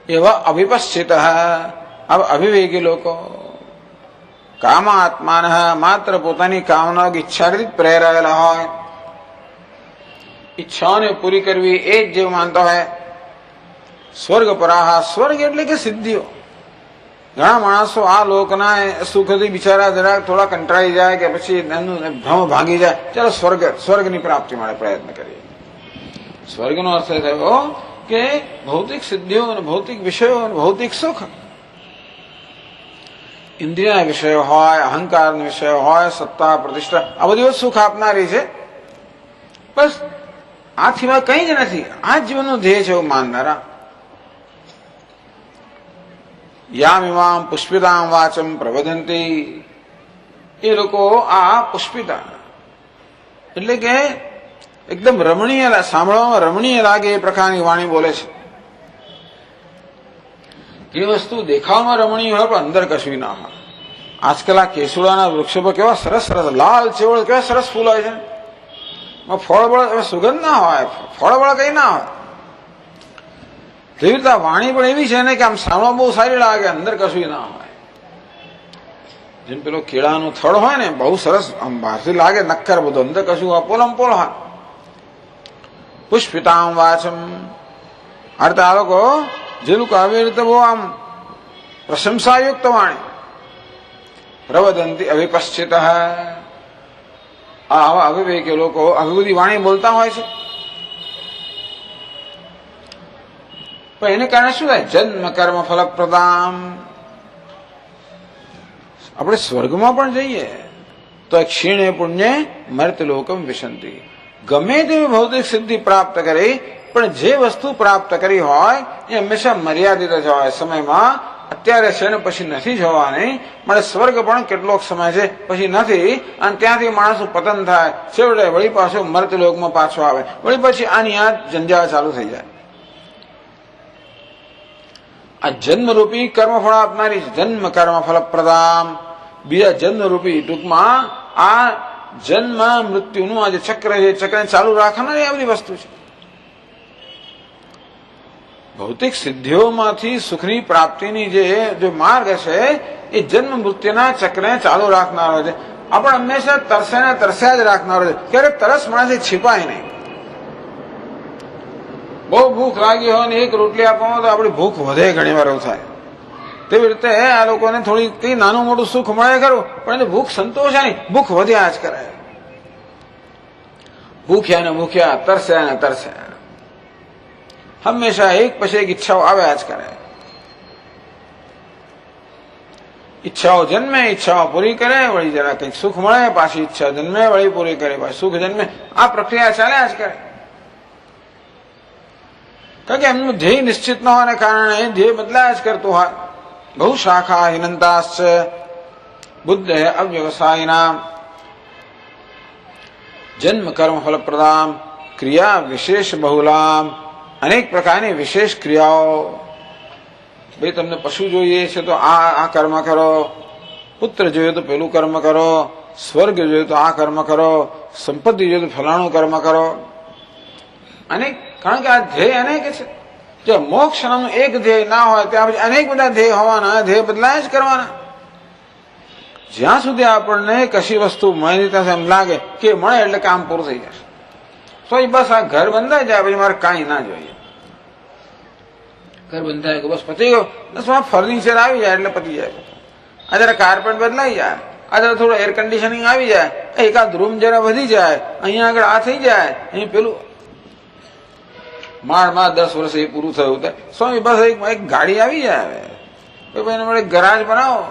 એવા અવિપશ્ચિત અવિવેકી લોકો કામાત્માન માત્ર પોતાની કામના ઈચ્છાથી પ્રેરાયેલા હોય, ઈચ્છાઓને પૂરી કરવી એ જ જેવું માનતા હોય. સ્વર્ગ પરાહ, સ્વર્ગ એટલે કે સિદ્ધિઓ. ઘણા માણસો આ લોકના સુખથી બિચારા જરાક થોડા કંટાળી જાય કે પછી એમનું ભ્રમ ભાગી જાય, ચાલો સ્વર્ગની પ્રાપ્તિ માટે પ્રયત્ન કરીએ. સ્વર્ગનો અર્થ થયો કે ભૌતિક સિદ્ધિઓ અને ભૌતિક વિષયો અને ભૌતિક સુખ. ઇન્દ્રિય વિષયો હોય, અહંકાર વિષયો હોય, સત્તા પ્રતિષ્ઠા, આ બધું સુખ આપનારી છે. બસ આ સિવાય કંઈ જ નથી. આ જીવનનું ધ્યેય છે એવું માનનારા. યામિમામ પુષ્પિતામ વાચમ પ્રવદંતી, એ લોકો આ પુષ્પિતા એટલે કે એકદમ રમણીય, સાંભળવામાં રમણીય લાગે એ પ્રકારની વાણી બોલે છે. એ વસ્તુ દેખાવમાં રમણીય હોય પણ અંદર કશું ના હોય. આજકાલ આ કેસુડાના વૃક્ષો પર કેવા સરસ સરસ લાલ ચેવળ કેવા સરસ ફૂલ હોય છે. ફળ બળ સુગંધ ના હોય, ફળ બળ કઈ ના હોય. જેવી રીતે વાણી પણ એવી છે ને કે આમ સાંભળવા બહુ સારી લાગે, અંદર કશું ના હોય. જેમ પેલો કેળાનું થડ હોય ને, બહુ સરસ આમ બહારથી લાગે નક્કર બધું, અંદર કશું પોલમ પોલ હોય. પુષ્પિતામ વાચમ અર્થ આ લોકો જે લોકો આવી રીતે બહુ આમ પ્રશંસાયુક્ત વાણી, પ્રવદંતી અવિપશ્ચિત, આવા અવિવેકી લોકો આવી બધી વાણી બોલતા હોય છે. પણ એને કારણે શું થાય? જન્મ કર્મ ફલપ્રદામ. આપણે સ્વર્ગમાં પણ જઈએ તો ક્ષીણે પુણ્ય મર્ત્યલોકમ વિશંતિ. ગમે તેવી ભૌતિક સિદ્ધિ પ્રાપ્ત કરી, પણ જે વસ્તુ પ્રાપ્ત કરી હોય એ હંમેશા મર્યાદિત જ હોય સમયમાં. અત્યારે છે ને પછી નથી જવાની. મળે સ્વર્ગ પણ કેટલોક સમય છે પછી નથી, અને ત્યાંથી માણસનું પતન થાય, છેવટે વળી પાછો મર્ત્યલોકમાં પાછો આવે, વળી પછી આની આ જંજાળ ચાલુ થઈ જાય. આ જન્મરૂપી કર્મફળ આપનારી જન્મ કર્મ ફલપ્રદામ, બીજા જન્મરૂપી ટૂંકમાં આ જન્મ મૃત્યુનું આ જે ચક્ર છે, ચક્રને ચાલુ રાખનારી આ બધી વસ્તુ છે. ભૌતિક સિદ્ધિઓમાંથી સુખની પ્રાપ્તિની જે માર્ગ છે એ જન્મ મૃત્યુના ચક્રને ચાલુ રાખનારો છે. આપણે હંમેશા તરસે ને તરસ્યા જ રાખનારો છે. ક્યારેક તરસ માણસે છીપાય નહીં. બહુ ભૂખ લાગી હોય ને એક રોટલી આપવામાં તો આપણી ભૂખ વધે, ઘણી વાર એવું થાય. તેવી રીતે આ લોકોને થોડી કઈ નાનું મોટું સુખ મળે ખરું, પણ એને ભૂખ સંતોષ નહીં, ભૂખ વધ્યા જ કરે. ભૂખ્યા ને ભૂખ્યા, તરસ્યા ને તરસ્યા, હંમેશા એક પછી એક ઈચ્છાઓ આવ્યા જ કરે. ઈચ્છાઓ જન્મે, ઈચ્છાઓ પૂરી કરે, વળી જરા કંઈક સુખ મળે, પાછી ઈચ્છા જન્મે, વળી પૂરી કરે, પાછી સુખ જન્મે. આ પ્રક્રિયા ચાલ્યા જ કરે. કારણ કે એમનું ધ્યેય નિશ્ચિત ન હોવાને કારણે ધ્યેય બદલાયા જ કરતું હોય. બહુ શાખા હિનંતાશ્ચ બુદ્ધે અવ્યવસાયિના જન્મ કર્મ ફલપ્રદામ ક્રિયા વિશેષ બહુલામ. અનેક પ્રકારની વિશેષ ક્રિયાઓ. ભાઈ તમને પશુ જોઈએ છે તો આ કર્મ કરો, પુત્ર જોઈએ તો પેલું કર્મ કરો, સ્વર્ગ જોઈએ તો આ કર્મ કરો, સંપત્તિ જોઈએ તો ફલાણું કર્મ કરો. અનેક, કારણ કે આ ધ્યેય અનેક છે. જો મોક્ષ નામનું એક ધ્યેય ના હોય ત્યાં પછી અનેક બધા ધ્યેય હોવાના, ધ્યેય બદલાય જ કરવાના. જ્યાં સુધી આપણને કશી વસ્તુ મળી ત્યાં એમ લાગે કે મળે એટલે કામ પૂરું થઈ જશે, તો બસ આ ઘર બંધાઈ જાય પછી મારે કાંઈ ના જોઈએ. ઘર બંધાય કે બસ પતી ગયો, બસ ફર્નિચર આવી જાય એટલે પતી જાય. આ જરા કાર્પેટ બદલાઈ જાય, આ જરા થોડું એર કન્ડિશનિંગ આવી જાય, એકાદ રૂમ જરા વધી જાય, અહીંયા આગળ આ થઈ જાય, અહીં પેલું માળમાં 10 વર્ષ એ પૂરું થયું. સ્વામી બસ એક ગાડી આવી જાય, હવે એને મળે ગરાજ બનાવો.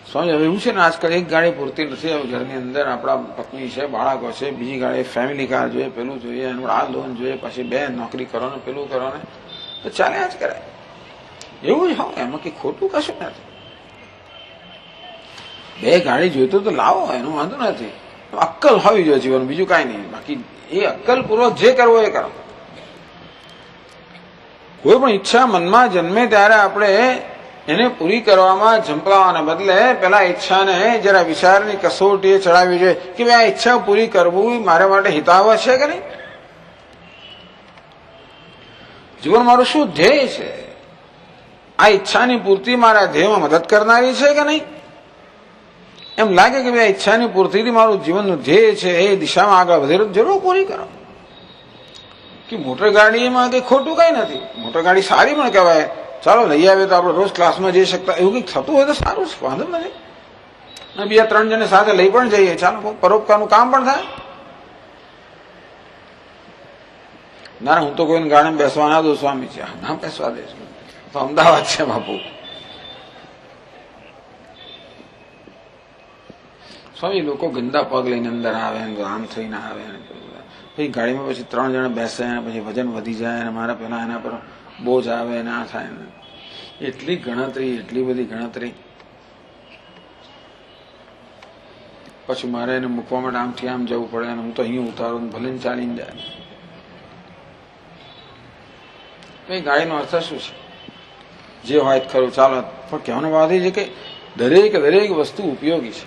સ્વામી હવે એવું છે ને આજકાલ એક ગાડી પૂરતી નથી. હવે ઘરની અંદર આપણા પત્ની છે, બાળકો છે, બીજી ગાડી ફેમિલી કાર જોઈએ, પેલું જોઈએ, આ લોન જોઈએ, પછી બે નોકરી કરો ને પેલું કરો ને, તો ચાલ્યા જ કરાય. એવું જ હોય, એમાં કઈ ખોટું કશું નથી. બે ગાડી જોઈતું તો લાવો, એનો વાંધો નથી. અક્કલ હોવી જોઈએ જીવન, બીજું કાંઈ નહીં. બાકી એ અક્કલ પૂર્વક જે કરવો એ કરો. કોઈ પણ ઈચ્છા મનમાં જન્મે ત્યારે આપણે એને પૂરી કરવામાં ઝંપલાવાના બદલે પેલા ઈચ્છાને જરા વિચારની કસોટીએ ચડાવવી જોઈએ કે ભાઈ આ ઈચ્છા પૂરી કરવું મારા માટે હિતાવહ છે કે નહીં. જીવન મારું શું ધ્યેય છે, આ ઈચ્છાની પૂર્તિ મારા ધ્યેયમાં મદદ કરનારી છે કે નહીં. એમ લાગે કે ભાઈ આ ઈચ્છાની પૂર્તિથી મારું જીવનનું ધ્યેય છે, એ દિશામાં આગળ વધે જરૂર પૂરી કરો. કે મોટર ગાડીમાં કઈ ખોટું કઈ નથી, મોટર ગાડી સારી પણ કહેવાય. ચાલો લઈ આવે તો આપણે રોજ ક્લાસમાં જઈ શકતા, એવું કંઈક થતું હોય તો સારું છે, વાંધો નથી. અને બીજા 3 જણને સાથે લઈ પણ જઈએ, ચાલો પરોપકારનું કામ પણ થાય. ના હું તો કોઈને ગાડીમાં બેસવા ના દઉં સ્વામી છે, ના બેસવા દઈશ, તો અમદાવાદ છે બાપુ. સ્વામી લોકો ગંદા પગ લઈને અંદર આવે, આમ થઈને આવે, પછી ગાડીમાં પછી 3 જણા બેસે, પછી વજન વધી જાય, અને મારા પેલા એના પર બોજ આવે ને આ થાય ને, એટલી ગણતરી, એટલી બધી ગણતરી. પછી મારે એને મૂકવા માટે આમથી આમ જવું પડે, અને હું તો અહીં ઉતારું, ભલે ચાલીને જાય. એ ગાડીનો અર્થ શું છે? જે હોય ખરું ચાલો, પણ કહેવાનો વાત એ છે કે દરેક વસ્તુ ઉપયોગી છે.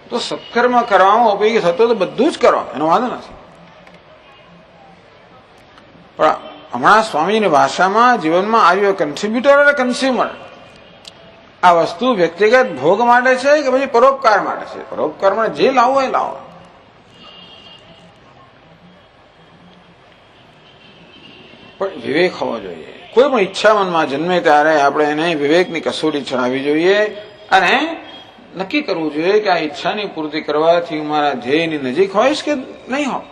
તો સત્કર્મ કરવામાં ઉપયોગી થતો તો બધું જ કરો, એનો વાંધો નથી. પણ હમણાં સ્વામીની ભાષામાં જીવનમાં આવ્યો કન્ટ્રીબ્યુટર અને કન્ઝ્યુમર. આ વસ્તુ વ્યક્તિગત ભોગ માટે છે કે પછી પરોપકાર માટે છે? પરોપકાર માટે જે લાવો એ લાવો. પણ વિવેક હોવો જોઈએ. કોઈ પણ ઈચ્છા મનમાં જન્મે ત્યારે આપણે એને વિવેકની કસોટી ચડાવવી જોઈએ અને નક્કી કરવું જોઈએ કે આ ઈચ્છાની પૂર્તિ કરવાથી હું મારા ધ્યેયની નજીક હોઈશ કે નહીં હોઉં.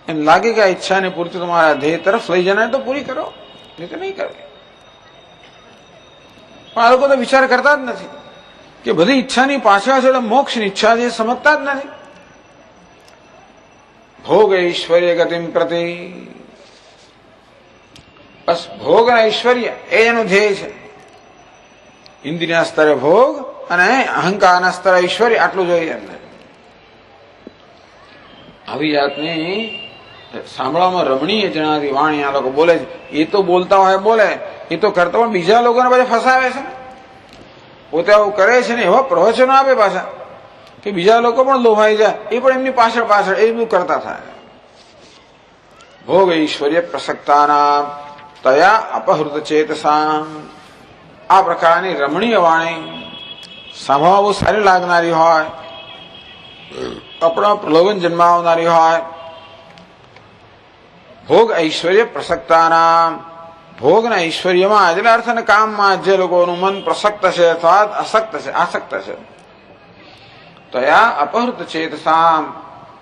એમ લાગે કે આ ઈચ્છાની પૂર્તિ તમારા ધ્યેય તરફ લઈ જનાર તો પૂરી કરો, નહીં તો નહીં કરવી. પણ આ લોકો તો વિચાર કરતા જ નથી કે બધી ઈચ્છાની પાછળ મોક્ષની ઈચ્છા છે, સમજતા જ નથી. ભોગ ઐશ્વર્ય ગતિમ પ્રતિ, બસ ભોગ અને ઐશ્વર્ય એ એનું ધ્યેય છે. ઇન્દ્રિયના સ્તરે ભોગ અને અહંકારના સ્તરે ઐશ્વર્ય, આટલું જોઈએ એમને. આવી જાતની સાંભળવામાં રમણીય જણાતી વાણી આ લોકો બોલે છે. એ તો બોલતા હોય બોલે, એ તો કરતા પણ બીજા લોકોને પાછા ફસાવે છે ને. પોતે આવું કરે છે ને એવા પ્રવચનો આપે પાછા કે બીજા લોકો પણ લોભાઈ જાય, એ પણ એમની પાછળ એ બધું કરતા થાય. ભોગ ઐશ્વર્ય પ્રસક્તાના તયા અપહૃત ચેતસા, આ પ્રકારની રમણીય વાણી સાંભળવા બહુ સારી લાગનારી હોય, આપણા પ્રલોભન જન્માવનારી હોય. ભોગ ઐશ્વર્ય પ્રસક્તાના, ભોગ ના ઐશ્વર્યમાં એટલે અર્થ અને કામમાં જે લોકોનું મન પ્રસક્ત છે અથવા આસક્ત છે તયા અપહૃત ચેતસા,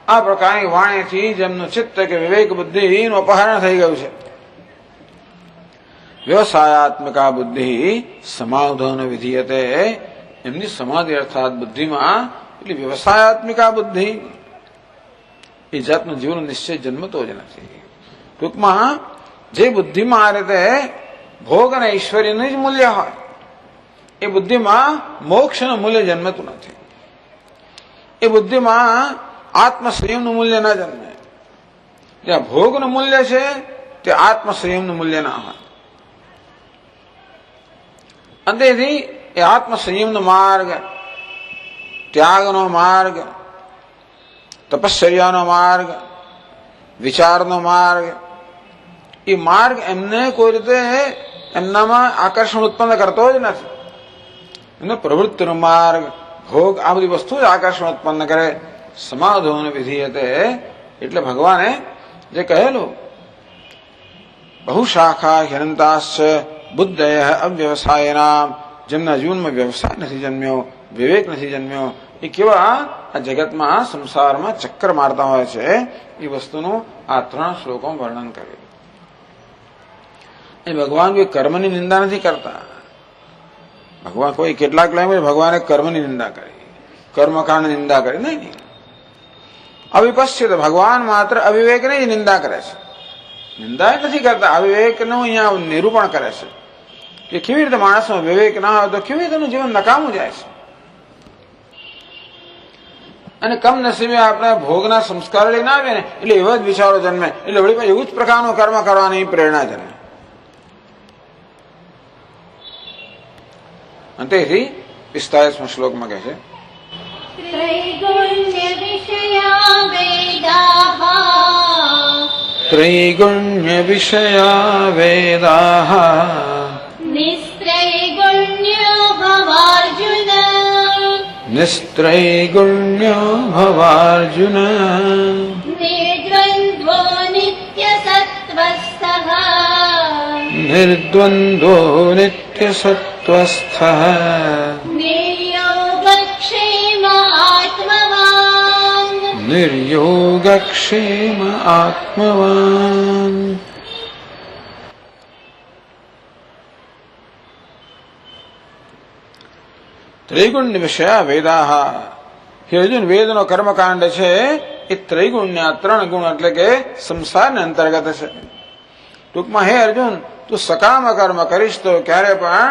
આ પ્રકારની વાણીથી જેમનું ચિત્ત કે વિવેક બુદ્ધિનું અપહરણ થઈ ગયું છે. વ્યવસાયાત્મિકા બુદ્ધિ સમાધાન વિધીયતે, એમની સમાધિ અર્થાત બુદ્ધિમાં એટલે વ્યવસાયાત્મિકા બુદ્ધિ એ જાતનો જીવન નિશ્ચય જન્મતો જ નથી. ટૂંકમાં જે બુદ્ધિમાં આ રીતે ભોગ અને ઐશ્વર્યનું જ મૂલ્ય હોય એ બુદ્ધિમાં મોક્ષનું મૂલ્ય જન્મતું નથી. એ બુદ્ધિમાં આત્મસંયમનું મૂલ્ય ન જન્મે. જ્યાં ભોગનું મૂલ્ય છે તે આત્મસંયમનું મૂલ્ય ના હોય. અંતેથી એ આત્મસંયમનો માર્ગ, ત્યાગનો માર્ગ, તપશ્ચર્યાનો માર્ગ, વિચારનો માર્ગ, એ માર્ગ એમને કોઈ રીતે એમનામાં આકર્ષણ ઉત્પન્ન કરતો જ નથી. એનો પ્રવૃત્તિનો માર્ગ, ભોગ, આ બધી વસ્તુ જ આકર્ષણ ઉત્પન્ન કરે. સમાધાન વિધીયતે એટલે ભગવાને જે કહેલું બહુ શાખા હિરંતાશ્ચ બુદ્ધય અવ્યવસાયના, જેમના જીવનમાં વ્યવસાય નથી જન્મ્યો, વિવેક નથી જન્મ્યો, એ કેવા આ જગતમાં સંસારમાં ચક્કર મારતા હોય છે એ વસ્તુનું આ 3 શ્લોકોમાં વર્ણન કર્યું. એ ભગવાન કોઈ કર્મની નિંદા નથી કરતા. ભગવાન કોઈ કેટલાક લાઈન ભગવાને કર્મની નિંદા કરી, કર્મકાંડ નિંદા કરી નહીં. અવિપશ્ચિત ભગવાન માત્ર અવિવેકની જ નિંદા કરે છે, નિંદા નથી કરતા. અવિવેકનું અહીંયા નિરૂપણ કરે છે કે કેવી રીતે માણસમાં વિવેક ના હોય તો કેવી રીતે એનું જીવન નકામું જાય છે. અને કમનસીબે આપણે ભોગના સંસ્કાર લઈને આવીએ ને એટલે એવા જ વિચારો જન્મે, એટલે વળી પાછું એવું જ પ્રકારનું કર્મ કરવાની પ્રેરણા જન્મે. અને તેથી 45મા શ્લોકમાં કહે છે ત્રૈગુણ્ય વિષયા વેદાઃ ત્રૈગુણ્ય વિષયા વેદાઃ નિસ્ત્રૈગુણ્યો ભવાર્જુન નિસ્ત્રૈગુણ્યો ભવાર્જુન નિર્દ્વંદ્વો નિત્યસત્વસ્થઃ નિર્યોગક્ષેમ આત્મવાન. ત્રૈગુણ્ય વિષયા વેદાઃ. હે અર્જુન, વેદનો કર્મકાંડ છે એ ત્રૈગુણ્ય 3 ગુણ એટલે કે સંસારને અંતર્ગત છે. ટૂંકમાં હે અર્જુન, તું સકામ કર્મ કરીશ તો ક્યારે પણ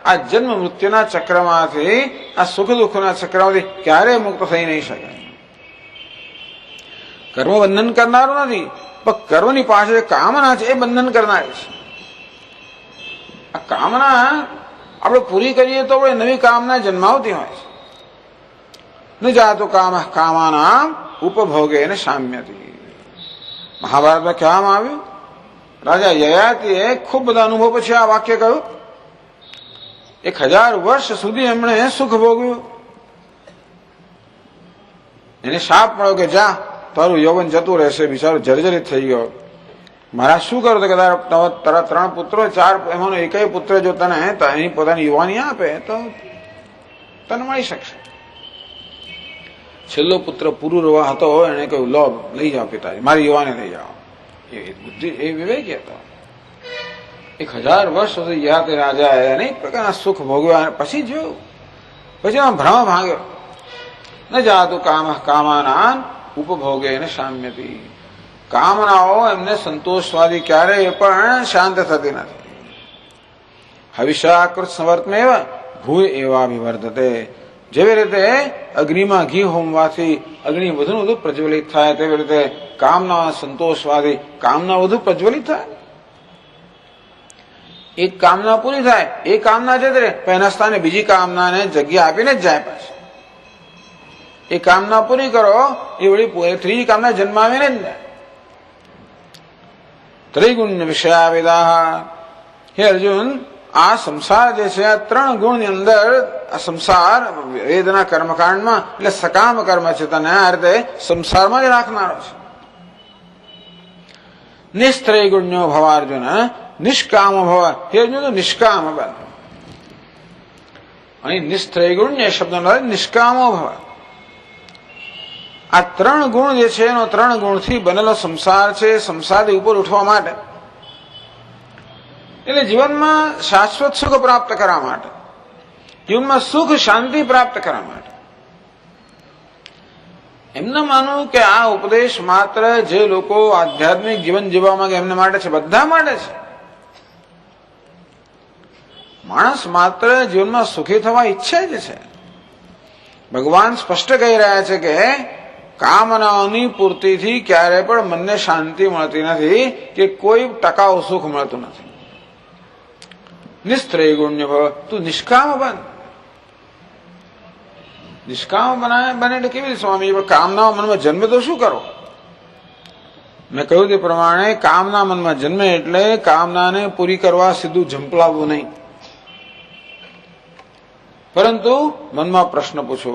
આ જન્મ મૃત્યુના ચક્રમાંથી, આ સુખ દુઃખના ચક્રમાંથી ક્યારેય મુક્ત થઈ નહીં શકે. કર્મ બંધન કરનારું નથી, પણ કર્મની પાછળ કામના છે એ બંધન કરનારી છે. આ કામના આપણે પૂરી કરીએ તો આપણે નવી કામના જન્માવતી હોય છે. ન જાતો કામ કામાના ઉપભોગે ને સામ્યતી. મહાભારતમાં કહેવામાં આવ્યું, રાજા યયાતિએ ખૂબ બધા અનુભવ પછી આ વાક્ય કહ્યું. 1000 વર્ષ સુધી એમણે સુખ ભોગવ્યું. એને શાપ મળ્યો કે જા, તારું યૌવન જતું રહેશે. બિચારો જર્જરિત થઈ ગયો. મારા શું કરું તો કે તારા 3 પુત્રો, 4, એમાંનો એકય પુત્ર જો તને એની પોતાની યુવાની આપે તો તને મળી શકશે. છેલ્લો પુત્ર પુરુરવા હતો, એને કહ્યું લો લઈ જાઓ પિતાજી, મારી યુવાને લઈ જાઓ. એ બુદ્ધિ, એ વિવેકી હતો. 1000 વર્ષ સુધી યાદ રાજાએ અનેક પ્રકારના સુખ ભોગવ્યા. પછી જોયું, પછી આમ ભ્રમ ભાંગ્યો. ન જાતું કામ કામાના ઉપભોગે ને સામ્યતી. કામનાઓ એમને સંતોષવાદી ક્યારેય પણ શાંત થતી નથી. હવિષાકૃત સંવર્તમેવ ભૂય એવા વિવર્ધતે. જેવી રીતે અગ્નિમાં ઘી હોમવાથી અગ્નિ વધુ વધુ પ્રજ્વલિત થાય, તેવી રીતે કામના સંતોષવાદી કામના વધુ પ્રજ્વલિત થાય. એક કામના પૂરી થાય, એ કામના જતી રહે, એના સ્થાને બીજી કામનાને જગ્યા આપીને જ જાય. પાછી એ કામના પૂરી કરો એ વળી ત્રીજી કામના જન્માવીને જ જાય. ત્રૈગુણ્ય વિષયા વેદાઃ. હે અર્જુન, આ સંસાર જે છે આ 3 ગુણની અંદર આ સંસાર વેદના કર્મકાંડમાં એટલે સકામ કર્મ છે, તને આ રીતે સંસારમાં જ રાખનારો છે. નિસ્ત્રૈગુણ્યો ભવાર્જુન નિષ્કામ ભવ. હે અર્જુન, નિષ્કામ બન. અહીં નિસ્ત્રૈગુણ્ય શબ્દ નિષ્કામો ભવ. આ 3 ગુણ જે છે એનો 3 ગુણથી બનેલો સંસાર છે. સંસારથી ઉપર ઉઠવા માટે એટલે જીવનમાં શાશ્વત સુખ પ્રાપ્ત કરવા માટે, જીવનમાં સુખ શાંતિ પ્રાપ્ત કરવા માટે એમને માનવું કે આ ઉપદેશ માત્ર જે લોકો આધ્યાત્મિક જીવન જીવવા માંગે એમના માટે છે, બધા માટે છે. માણસ માત્ર જીવનમાં સુખી થવા ઈચ્છે જ છે. ભગવાન સ્પષ્ટ કહી રહ્યા છે કે કામનાઓની પૂર્તિથી ક્યારે પણ મનને શાંતિ મળતી નથી કે કોઈ ટકાઉ સુખ મળતું નથી. નિસ્ત્રય ગુણ્ય ભવ, તું નિષ્કામ બન. નિષ્કામ બને એટલે કેવી રીતે સ્વામી? કામના મનમાં જન્મે તો શું કરો? મેં કહ્યું તે પ્રમાણે કામના મનમાં જન્મે એટલે કામનાને પૂરી કરવા સીધું ઝંપલાવવું નહીં, પરંતુ મનમાં પ્રશ્ન પૂછો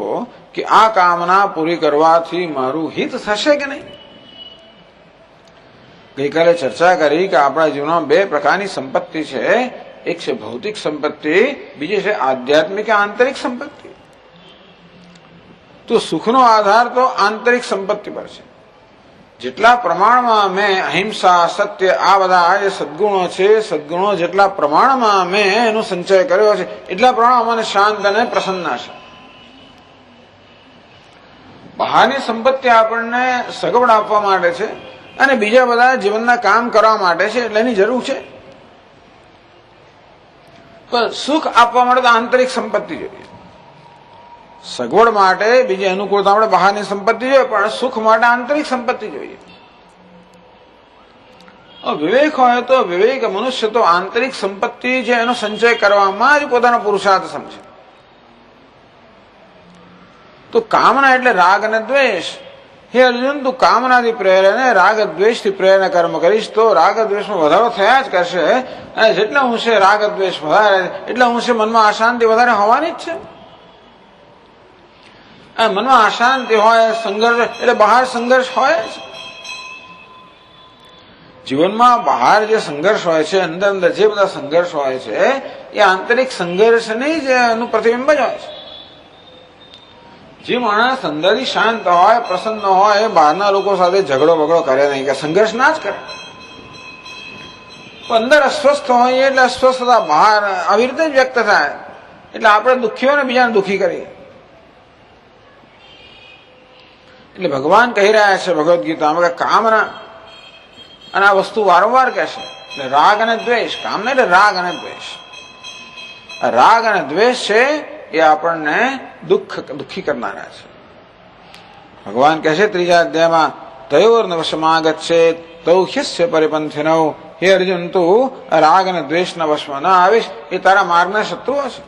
કે આ કામના પૂરી કરવાથી મારું હિત થશે કે નહીં. ગઈકાલે ચર્ચા કરી કે આપણા જીવનમાં બે પ્રકારની સંપત્તિ છે. એક છે ભૌતિક સંપત્તિ, બીજી છે આધ્યાત્મિક આંતરિક સંપત્તિ. તો સુખનો આધાર તો આંતરિક સંપત્તિ પર છે. જેટલા પ્રમાણમાં મેં અહિંસા, સત્ય, આ બધા જે સદગુણો છે, સદગુણો જેટલા પ્રમાણમાં મેં એનો સંચય કર્યો છે એટલા પ્રમાણમાં મને શાંત અને પ્રસન્ન છે. બહારની સંપત્તિ આપણને સગવડ આપવા માટે છે અને બીજા બધા જીવનના કામ કરવા માટે છે, એટલે એની જરૂર છે. પણ સુખ આપવા માટે તો આંતરિક સંપત્તિ જોઈએ. સગવડ માટે બીજી અનુકૂળતા આપણે બહારની સંપત્તિ જોઈએ, પણ સુખ માટે આંતરિક સંપત્તિ જોઈએ. વિવેક હોય તો વિવેક મનુષ્ય તો આંતરિક સંપત્તિ છે એનો સંચય કરવામાં જ પોતાનો પુરુષાર્થ સમજે. તો કામના એટલે રાગ અને દ્વેષ. હે અર્જુન, તું કામનાથી પ્રેરણે રાગ દ્વેષથી પ્રેરણા કર્મ કરીશ તો રાગ દ્વેષમાં વધારો થયા જ કરશે. અને જેટલા અંશે રાગ દ્વેષ વધારે એટલા અંશે મનમાં અશાંતિ વધારે હોવાની જ છે. મનમાં અશાંતિ હોય, સંઘર્ષ એટલે બહાર સંઘર્ષ હોય જ. જીવનમાં બહાર જે સંઘર્ષ હોય છે, અંદર અંદર જે બધા સંઘર્ષ હોય છે એ આંતરિક સંઘર્ષની જ એનું પ્રતિબિંબ જ હોય છે. જે માણસ અંદરથી શાંત હોય, પ્રસન્ન હોય, બહારના લોકો સાથે ઝઘડો બગડો કરે નહીં, કે સંઘર્ષ ના જ કરે. અંદર અસ્વસ્થ હોય એટલે અસ્વસ્થતા બહાર આવી રીતે જ વ્યક્ત થાય. એટલે આપણે દુઃખીઓને બીજાને દુઃખી કરીએ. એટલે ભગવાન કહી રહ્યા છે ભગવદ્ ગીતામાં કે કામના, અને આ વસ્તુ વારંવાર કહેશે, એટલે રાગ અને દ્વેષ. કામના એટલે રાગ અને દ્વેષ. રાગ અને દ્વેષ છે એ આપણને દુઃખી કરનારા છે. ભગવાન કહે છે ત્રીજા અધ્યાયમાં, તયોર્ન વશમાગત છે તૌહ્યસ્ય પરિપંથિનો. હે અર્જુન, તું રાગ અને દ્વેષના વશમાં ના આવીશ, એ તારા માર્ગના શત્રુઓ છે.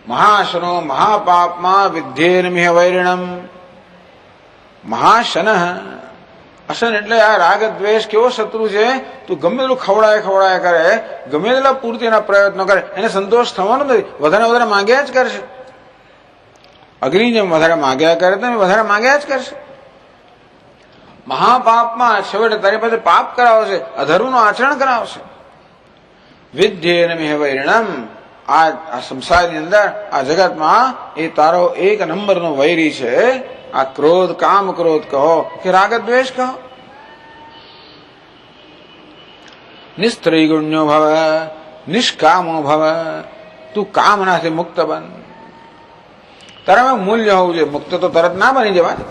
મહાશનો મહાપાપમાં વિદ્યેર્મિહ વૈરિણમ. મહાશન, અશન એટલે આ રાગ દ્વેષ કેવો શત્રુ છે? તું ગમે એટલું ખવડાય કરે, ગમે એટલા પૂર્તિના પ્રયત્નો કરે, એને સંતોષ થવાનો નથી. વધારે માંગ્યા જ કરશે. અગ્નિ જેમ વધારે માંગ્યા કરે તો વધારે માંગ્યા જ કરશે. મહાપાપમાં છેવટે તારી પાસે પાપ કરાવશે, અધર્મનું આચરણ કરાવશે. વિદ્યેર્મિહ વૈરિણમ. આ સંસારની અંદર, આ જગતમાં એ તારો એક નંબરનો વૈરી છે. આ ક્રોધ, કામ ક્રોધ કહો કે રાગ દ્વેષ કહો. નિસ્ત્રૈગુણ્યો ભવ નિષ્કામો ભવ. તું કામનાથી મુક્ત બન. તારામાં મૂલ્ય હોવું જોઈએ. મુક્ત તો તરત ના બની જવાય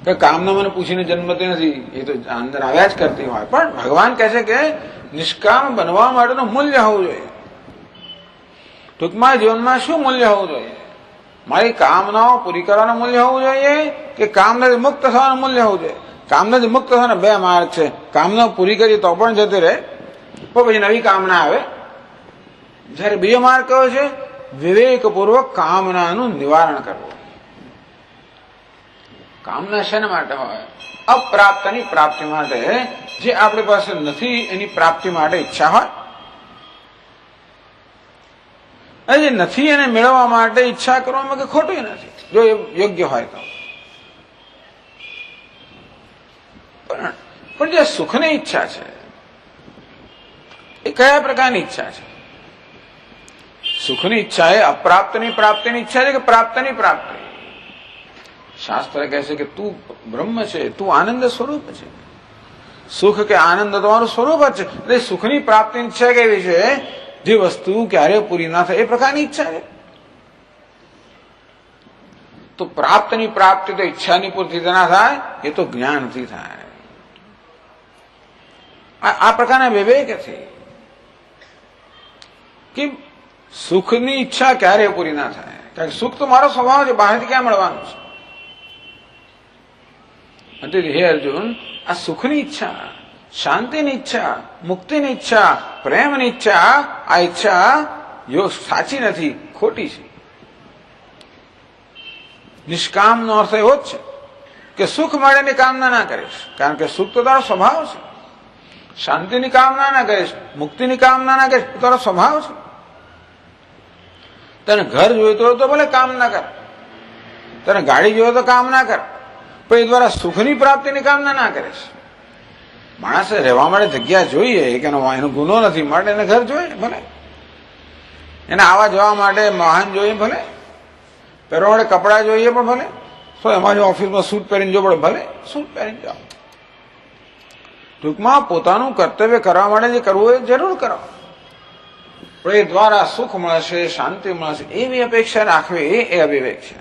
કે કામના મને પૂછીને જન્મતી નથી, એ તો અંદર આવ્યા જ કરતી હોય. પણ ભગવાન કહે છે કે નિષ્કામ બનવા માટેનું મૂલ્ય હોવું જોઈએ. ટૂંકમાં જીવનમાં શું મૂલ્ય હોવું જોઈએ? મારી કામનાઓ પૂરી કરવાનું મૂલ્ય હોવું જોઈએ કે કામનાથી મુક્ત થવાનું મૂલ્ય હોવું જોઈએ? કામનાથી મુક્ત થવાના બે માર્ગ છે. કામના પૂરી કરી તો પણ જતી રહે, તો પછી નવી કામના આવે. જયારે બીજો માર્ગ કયો છે? વિવેકપૂર્વક કામનાનું નિવારણ કરવું. કામના શેના માટે હોય? અપ્રાપ્તની પ્રાપ્તિ માટે. જે આપણી પાસે નથી એની પ્રાપ્તિ માટે ઈચ્છા હોય. અને જે નથી એને મેળવવા માટે ઈચ્છા કરવામાં કે ખોટું નથી, જો એ યોગ્ય હોય તો. પણ જે સુખની ઈચ્છા છે એ કયા પ્રકારની ઈચ્છા છે? સુખની ઈચ્છા એ અપ્રાપ્તની પ્રાપ્તિની ઈચ્છા છે કે પ્રાપ્તની પ્રાપ્તિ? શાસ્ત્ર કહે છે કે તું બ્રહ્મ છે, તું આનંદ સ્વરૂપ છે. સુખ કે આનંદ તમારું સ્વરૂપ જ છે. એટલે સુખની પ્રાપ્તિની ઈચ્છા કેવી છે? જે વસ્તુ ક્યારે પૂરી ના થાય એ પ્રકારની ઈચ્છા છે. તો પ્રાપ્તની પ્રાપ્તિ તો ઈચ્છાની પૂર્તિ ના થાય, એ તો જ્ઞાનથી થાય. આ પ્રકારના વિવેકથી કે સુખની ઈચ્છા ક્યારે પૂરી ના થાય, કારણ કે સુખ તો મારો સ્વભાવ છે, બહારથી ક્યાં મળવાનું છે. એટલે હે અર્જુન, આ સુખની ઈચ્છા, શાંતિની ઈચ્છા, મુક્તિની ઈચ્છા, પ્રેમની ઈચ્છા, આ ઈચ્છા સાચી નથી, ખોટી છે. નિષ્કામનો અર્થ એવો જ છે કે સુખ મળેની કામના ના કરીશ, કારણ કે સુખ તો તારો સ્વભાવ છે. શાંતિની કામના ના કરીશ, મુક્તિની કામના ના કરીશ, તારો સ્વભાવ છે. તને ઘર જોઈતું હોય તો ભલે કામ ના કર, તને ગાડી જોઈએ તો કામ ના કર, પણ એ દ્વારા સુખની પ્રાપ્તિની કામના ના કરીશ. માણસે રહેવા માટે જગ્યા જોઈએ કે એનો ગુનો નથી, માટે એને ઘર જોઈએ ભલે, એને આવા જવા માટે વાહન જોઈએ ભલે, પહેરવા માટે કપડાં જોઈએ પણ ભલે, તો એમાં જો ઓફિસમાં સૂટ પહેરીને જો પડે ભલે સૂટ પહેરીને જાઓ. ટૂંકમાં પોતાનું કર્તવ્ય કરવા માટે જે કરવું એ જરૂર કરો, પણ એ દ્વારા સુખ મળશે, શાંતિ મળશે એવી અપેક્ષા રાખવી એ અવિવેક છે.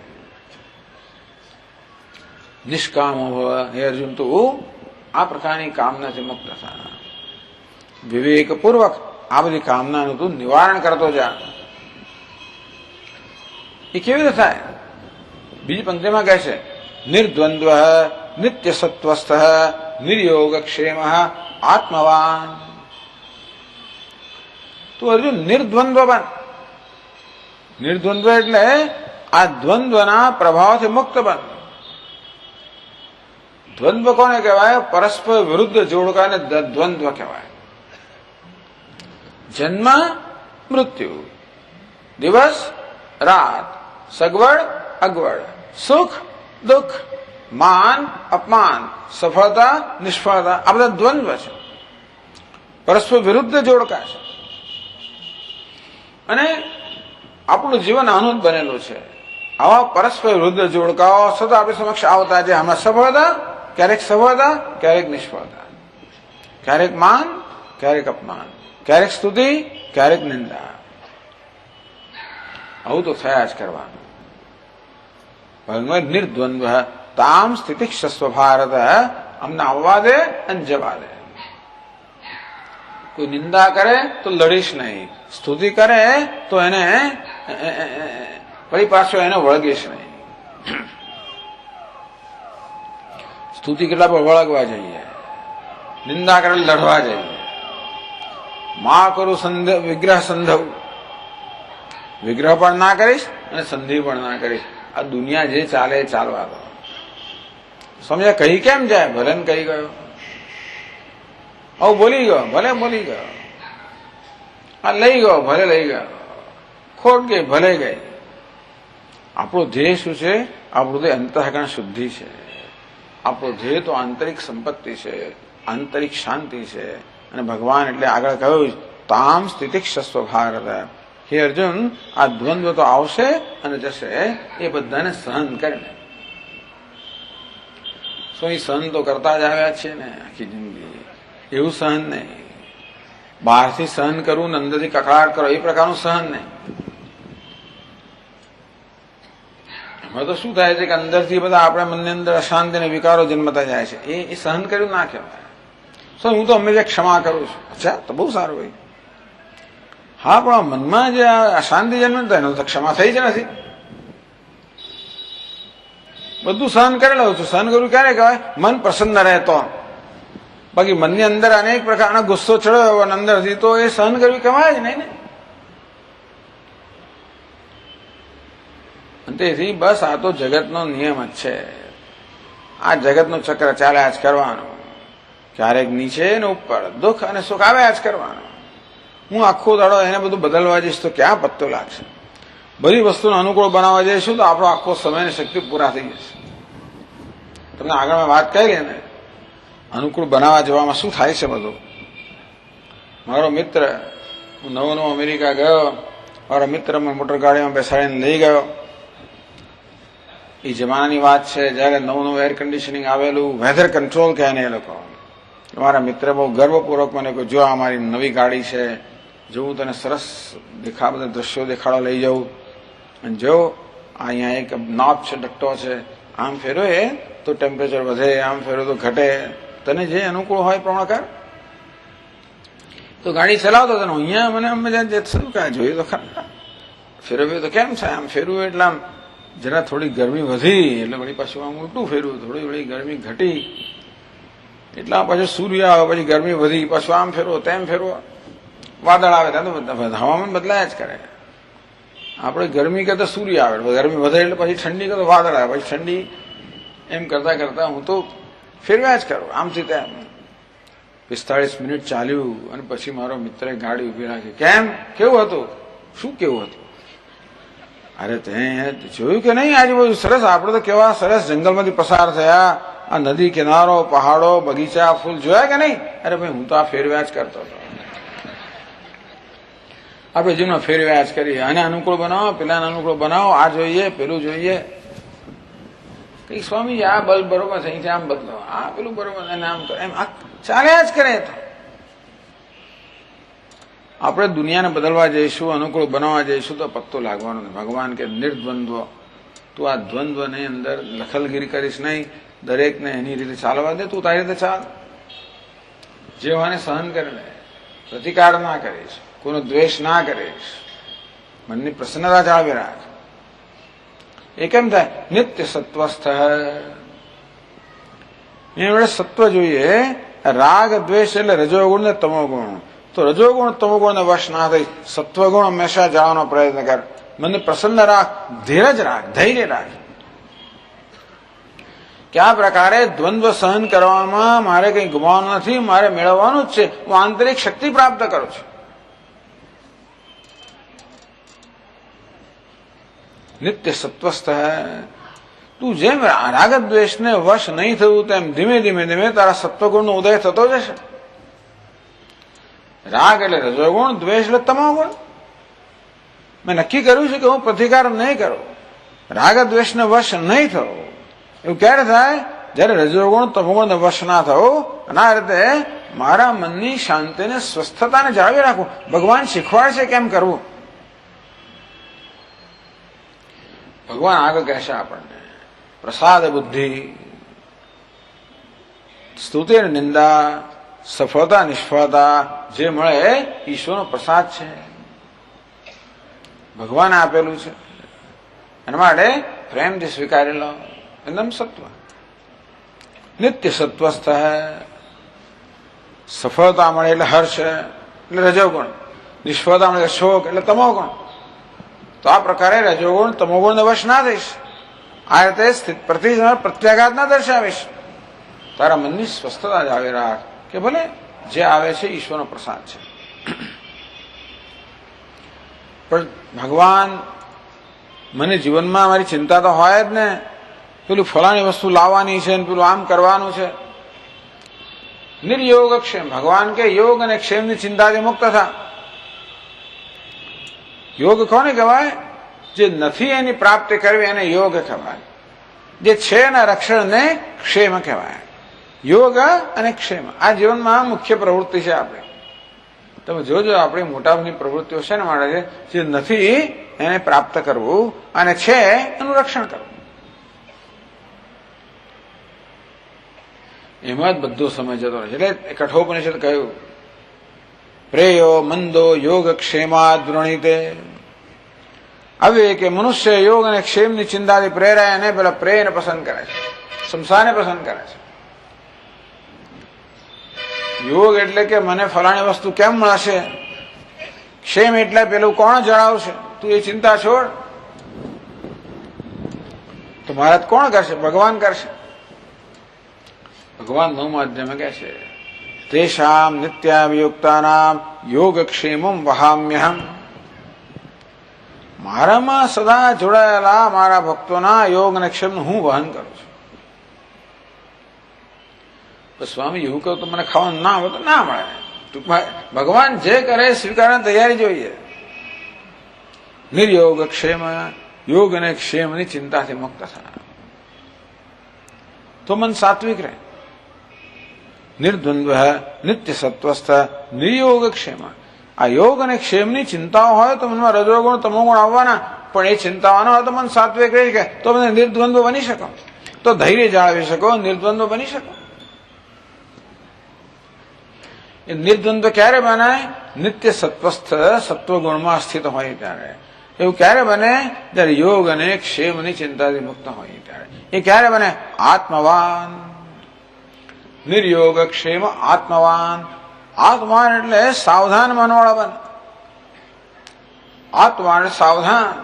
નિષ્કામ હોવા હે અર્જુન, તું આ પ્રકારની કામનાથી મુક્ત થા. વિવેકપૂર્વક આ બધી કામનાનું તું નિવારણ કરતો જા. એ કેવી રીતે થાય? બીજી પંક્તિમાં કહે છે, નિર્દ્વંદ્વ નિત્ય સત્વસ્થ નિર્યોગક્ષેમ આત્મવાન. તું અર્જુન નિર્દ્વંદ્વ બન. નિર્દ્વંદ્વ એટલે આ દ્વંદ્વના પ્રભાવથી મુક્ત બન. દ્વંદ્વ કોને કહેવાય? પરસ્પર વિરુદ્ધ જોડકાને દ્વંદ્વ કહેવાય. જન્મ મૃત્યુ, દિવસ રાત, સગવડ અગવડ, સુખ દુઃખ, માન અપમાન, સફળતા નિષ્ફળતા, આ બધા દ્વંદ્વ છે, પરસ્પર વિરુદ્ધ જોડકા છે. અને આપણું જીવન આનું જ બનેલું છે. આવા પરસ્પર વિરુદ્ધ જોડકાઓ સતત આપણી સમક્ષ આવતા છે. આમાં સફળતા, ક્યારેક સફળતા, ક્યારેક નિષ્ફળતા, ક્યારેક માન, ક્યારેક અપમાન, ક્યારેક સ્તુતિ, ક્યારેક નિંદા. આવું તો થયા જ કરવાનું. ભગવાન નિર્દ્વંદ્વ તામ સ્થિતિક્ષસ્વ ભારત, અમને આવવા દે અને જવા દે. કોઈ નિંદા કરે તો લડીશ નહીં, સ્તુતિ કરે તો એને ફરી પાછો એને વળગીશ નહીં. સ્તુતિ કેટલા પર વળગવા જઈએ, નિંદા કરે લડવા જઈએ. મા કરું વિગ્રહ સંધવ, વિગ્રહ પણ ના કરીશ અને સંધિ પણ ના કરીશ. આ દુનિયા જે ચાલે એ ચાલવા દો. સમજ્યા? કહી કેમ જાય? ભલે ને કહી ગયો, આવું બોલી ગયો, ભલે બોલી ગયો. આ લઈ ગયો, ભલે લઈ ગયો. ખોટ ગઈ, ભલે ગઈ. આપણો ધ્યેય શું છે? આપણું ધ્યેય અંતઃકરણ શુદ્ધિ છે. આપણો ધ્યેય તો આંતરિક સંપત્તિ છે, આંતરિક શાંતિ છે. અને ભગવાન એટલે આગળ કહ્યું તામ સ્થિતિક્ષસ્વ ભારત. હે અર્જુન, આ દ્વંદ્વ તો આવશે અને જશે, એ બધાને સહન કરીને. શું એ સહન તો કરતા જ આવ્યા છે ને આખી જિંદગી. એવું સહન નહીં. બહારથી સહન કરવું ને અંદરથી કકળાટ કરો એ પ્રકારનું સહન નહીં. એમાં તો શું થાય છે કે અંદરથી બધા આપણા મનની અંદર અશાંતિ અને વિકારો જન્મતા જાય છે. એ સહન કર્યું ના કહેવાય. હું તો હંમેશા ક્ષમા કરું છું. અચ્છા, તો બહુ સારું ભાઈ. હા, પણ મનમાં જે અશાંતિ જન્મ થાય એનો તો ક્ષમા થઈ જ નથી. બધું સહન કરી લઉં છું. સહન કરવું ક્યારે કહેવાય? મન પ્રસન્ન રહે તો. બાકી મનની અંદર અનેક પ્રકારના ગુસ્સો ચડ્યો અને અંદરથી, તો એ સહન કરવી કહેવાય જ નહીં ને. તેથી બસ આ તો જગતનો નિયમ જ છે. આ જગતનું ચક્ર ચાલ્યા જ કરવાનું. ક્યારેક નીચે ને ઉપર, દુઃખ અને સુખ આવ્યા જ કરવાનું. હું આખો દાડો એને બધું બદલવા જઈશ તો ક્યાં પત્તો લાગશે? બધી વસ્તુને અનુકૂળ બનાવવા જઈશું તો આપણો આખો સમય અને શક્તિ પૂરા થઈ જશે. તમને આગળ મેં વાત કરી ને, અનુકૂળ બનાવવા જવામાં શું થાય છે બધું. મારો મિત્ર, હું નવો અમેરિકા ગયો, મારો મિત્ર મને મોટર ગાડીમાં બેસાડીને લઈ ગયો. એ જમાનાની વાત છે જ્યારે નવું એર કન્ડિશનિંગ આવેલું, વેધર કંટ્રોલ કહે ને એ લોકો, મારા મિત્ર બહુ ગર્વપૂર્વક મને કહ્યું, જો આ મારી નવી ગાડી છે, જો હું તને સરસ બધા દ્રશ્યો દેખાડો લઈ જાઉં, અને જો અહીંયા એક નોબ છે, ડટ્ટો છે, આમ ફેરો એ તો ટેમ્પરેચર વધે, આમ ફેરો તો ઘટે, તને જે અનુકૂળ હોય પ્રમાણે કર. તો ગાડી ચલાવતો હતો, અહીંયા મને મજા શું કાંઈ જોયું તો ખરા, ફેરવ્યું તો કેમ છે, આમ ફેરવું એટલે આમ જરા થોડી ગરમી વધી એટલે વળી પાછું આમ ઉલટું ફેરવું, થોડી વળી ગરમી ઘટી એટલા પછી સૂર્ય આવે, પછી ગરમી વધી, પાછું આમ ફેરવો તેમ ફેરવો, વાદળ આવે ત્યાં તો હવામાન બદલાયા જ કરે. આપણે ગરમી કરતા સૂર્ય આવે, ગરમી વધે એટલે પછી ઠંડી કરતા વાદળ આવે, પછી ઠંડી, એમ કરતા કરતા હું તો ફેરવ્યા જ કરું આમથી તેમ. 45 મિનિટ ચાલ્યું અને પછી મારો મિત્રે ગાડી ઉભી રાખી. કેમ, કેવું હતું, શું કેવું હતું? અરે તે જોયું કે નહીં આજુબાજુ સરસ, આપણે તો કેવા સરસ જંગલમાંથી પસાર થયા, આ નદી કિનારો, પહાડો, બગીચા, ફૂલ જોયા કે નહીં? અરે ભાઈ હું તો આ ફેરવ્યા જ કરતો હતો. આપણે જીવનમાં ફેરવ્યા જ કરીએ, આને અનુકૂળ બનાવો, પેલાને અનુકૂળ બનાવો, આ જોઈએ, પેલું જોઈએ. કઈ સ્વામી આ બલ્બ બરોબર છે, અહીંથી આમ બદલો, આ પેલું બરોબર, એને આમ કરો, એમ આ ચાલ્યા જ કરે. આપણે દુનિયાને બદલવા જઈશું, અનુકૂળ બનાવવા જઈશું તો પત્તો લાગવાનો નથી. ભગવાન કે નિર્દ્વંદ્વ, તું આ દ્વંદ્વની અંદર દખલગીરી કરીશ નહીં, દરેકને એની રીતે ચાલવા દે, તું તારી રીતે ચાલ. જેવાને સહન કરી લે, પ્રતિકાર ના કરીશ, કોઈનો દ્વેષ ના કરીશ, મનની પ્રસન્નતા જાળવી રાખ. એ કેમ થાય? નિત્ય સત્વસ્થ. એની વડે સત્વ જોઈએ. રાગ દ્વેષ એટલે રજોગુણ ને તમોગુણ. તો રજોગુણ તમોગુણ ને વશ ના થઈ સત્વગુણ હંમેશા જવાનો પ્રયત્ન કર. મને પ્રસન્ન રાખ, ધીરજ રાખ, ધૈર્ય રાખ. કયા પ્રકારે દ્વંદ્વ સહન કરવામાં મારે કંઈ ગુમાવવાનું નથી, મારે મેળવવાનું જ છે. હું આંતરિક શક્તિ પ્રાપ્ત કરું છું. નિત્ય સત્વસ્થ. તું જેમ રાગ દ્વેષને વશ નહીં થયું તેમ ધીમે ધીમે ધીમે તારા સત્વગુણનો ઉદય થતો જશે. રાગ એટલે રજોગુણ, દ્વેષ એટલે તમોગુણ. મેં નક્કી કર્યું છે કે હું પ્રતિકાર નહીં કરું, રાગ દ્વેષને વશ નહીં થવું. એવું ક્યારે થાય? જયારે રજોગુણ તમોગુણને વશ ના થવું, અને આ રીતે મારા મનની શાંતિને, સ્વસ્થતાને જાળવી રાખવું. ભગવાન શીખવાડશે કેમ કરવું. ભગવાન આગળ કહેશે આપણને, પ્રસાદ બુદ્ધિ, સ્તુતિ અને નિંદા, સફળતા નિષ્ફળતા જે મળે એ ઈશ્વરનો પ્રસાદ છે, ભગવાને આપેલું છે. એના માટે પ્રેમથી સ્વીકારી લો. એકદમ સત્વ. નિત્ય સત્વસ્થ. સફળતા મળે એટલે હર્ષ, એટલે રજોગુણ. નિષ્ફળતા મળે શોક, એટલે તમોગુણ. તો આ પ્રકારે રજોગુણ તમોગુણને વશ ના થઈશ. આ રીતે સ્થિત પ્રત્યાઘાત ના દર્શાવીશ. તારા મનની સ્વસ્થતા જાળવી રાખ કે ભલે જે આવે છે ઈશ્વરનો પ્રસાદ છે. પણ ભગવાન, મને જીવનમાં મારી ચિંતા તો હોય જ ને, પેલું ફલાણી વસ્તુ લાવવાની છે ને પેલું આમ કરવાનું છે. નિર્યોગ ક્ષેમ. ભગવાન કે યોગ અને ક્ષેમની ચિંતાથી મુક્ત થા. યોગ કોને કહેવાય? જે નથી એની પ્રાપ્તિ કરવી એને યોગ કહેવાય. જે છે એના રક્ષણને ક્ષેમ કહેવાય. યોગ અને ક્ષેમ આ જીવનમાં મુખ્ય પ્રવૃત્તિ છે. આપણે તમે જોજો, આપણી મોટાભાગની પ્રવૃત્તિઓ છે ને માટે જે નથી એને પ્રાપ્ત કરવું અને છે એનું રક્ષણ કરવું. એમાં જ બધો સમય જતો રહે છે. એટલે કઠોપનિષદ કહ્યું, પ્રેયો મંદો યોગ ક્ષેમાદ વૃણીતે. હવે કે મનુષ્ય યોગ અને ક્ષેમની ચિંતાથી પ્રેરાય અને પેલા પ્રેયને પસંદ કરે છે, સંસારને પસંદ કરે છે. યોગ એટલે કે મને ફલાણી વસ્તુ કેમ મળશે, ક્ષેમ એટલે પેલું કોણ જણાવશે. તું એ ચિંતા છોડ. તો મહારાજ કોણ કરશે? ભગવાન કરશે. ભગવાન નો માધ્યમે કહે છે, તેષામ નિત્યાભિયુક્તાનામ યોગક્ષેમમ વહામ્યહમ. મારામાં સદા જોડાયેલા મારા ભક્તોના યોગ અને ક્ષેમનું હું વહન કરું છું. સ્વામી એવું કહું તો મને ખાવાનું ના આવે તો ના મળે. ટૂંકમાં ભગવાન જે કરે સ્વીકારવાની તૈયારી જોઈએ. નિર્યોગ ક્ષેમ, યોગ અને ક્ષેમની ચિંતાથી મુક્ત થાય તો મન સાત્વિક રહે. નિર્દ્વંદ્વ નિત્ય સત્વસ્થ નિર્યોગ ક્ષેમ. આ યોગ અને ક્ષેમની ચિંતાઓ હોય તો મનમાં રજોગુણ તમોગુણ આવવાના, પણ એ ચિંતાઓ ન હોય તો મન સાત્વિક રહી શકે, તો મને નિર્દ્વંદ્વ બની શકો, તો ધૈર્ય જાળવી શકો, નિર્દ્વંદ્વ બની શકો. એ નિર્દ્વંદ્વ ક્યારે બનાય? નિત્ય સત્વસ્થ સત્વગુણમાં સ્થિત હોય ત્યારે. એવું ક્યારે બને? જ્યારે યોગ અને ક્ષેમની ચિંતાથી મુક્ત હોય ત્યારે. એ ક્યારે બને? આત્મવાન. નિર્યોગ ક્ષેમ આત્મવાન. આત્મવાન એટલે સાવધાન મનવાળા બને. આત્મવાન એટલે સાવધાન.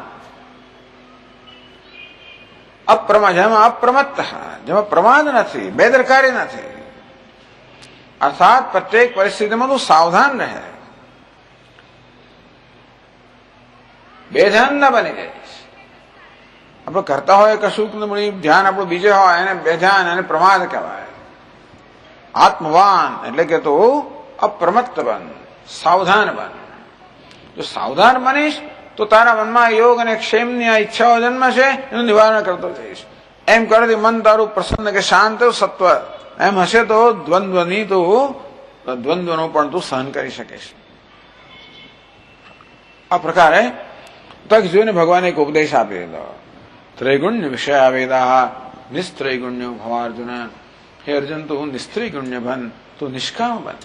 જેમાં અપ્રમત્ત, જેમાં પ્રમાદ નથી, બેદરકારી નથી. અર્થાત પ્રત્યેક પરિસ્થિતિમાં તું સાવધાન રહે, બેધ્યાન ના બની જઈશ. આપણે કરતા હોય કશું ધ્યાન આપણું બીજે હોય એને બેધ્યાન અને પ્રમાદ કહેવાય. આત્મવાન એટલે કે તું અપ્રમત્ત બન, સાવધાન બન. જો સાવધાન બનીશ તો તારા મનમાં યોગ અને ક્ષેમની આ ઈચ્છાઓ જન્મ છે એનું નિવારણ કરતો જઈશ. એમ કરવાથી મન તારું પ્રસન્ન કે શાંત સત્વ એમ હશે તો દ્વંદ્વનું પણ તું સહન કરી શકીશ. આ પ્રકારે તક જોઈને ભગવાને એક ઉપદેશ આપી દીધો. ત્રૈગુણ્ય વિષયા વેદા નિસ્ત્રૈગુણ્યો ભવાર્જુન. હે અર્જુન, તું નિસ્ત્રૈગુણ્ય બન, તું નિષ્કામ બન.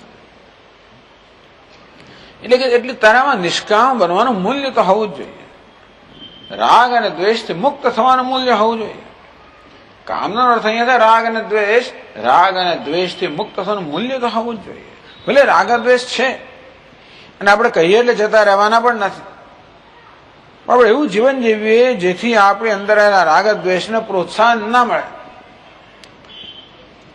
એટલે કે એટલી તારામાં નિષ્કામ બનવાનું મૂલ્ય તો હોવું જ જોઈએ. રાગ અને દ્વેષથી મુક્ત થવાનું મૂલ્ય હોવું જોઈએ. કામનો અર્થ અહીંયા થાય રાગ અને દ્વેષથી મુક્ત થવાનું મૂલ્ય તો હોવું જ જોઈએ. ભલે રાગ દ્વેષ છે અને આપણે કહીએ એટલે જતા રહેવાના પણ નથી, પણ આપણે એવું જીવન જીવીએ જેથી આપણી અંદર રાગ દ્વેષને પ્રોત્સાહન ના મળે.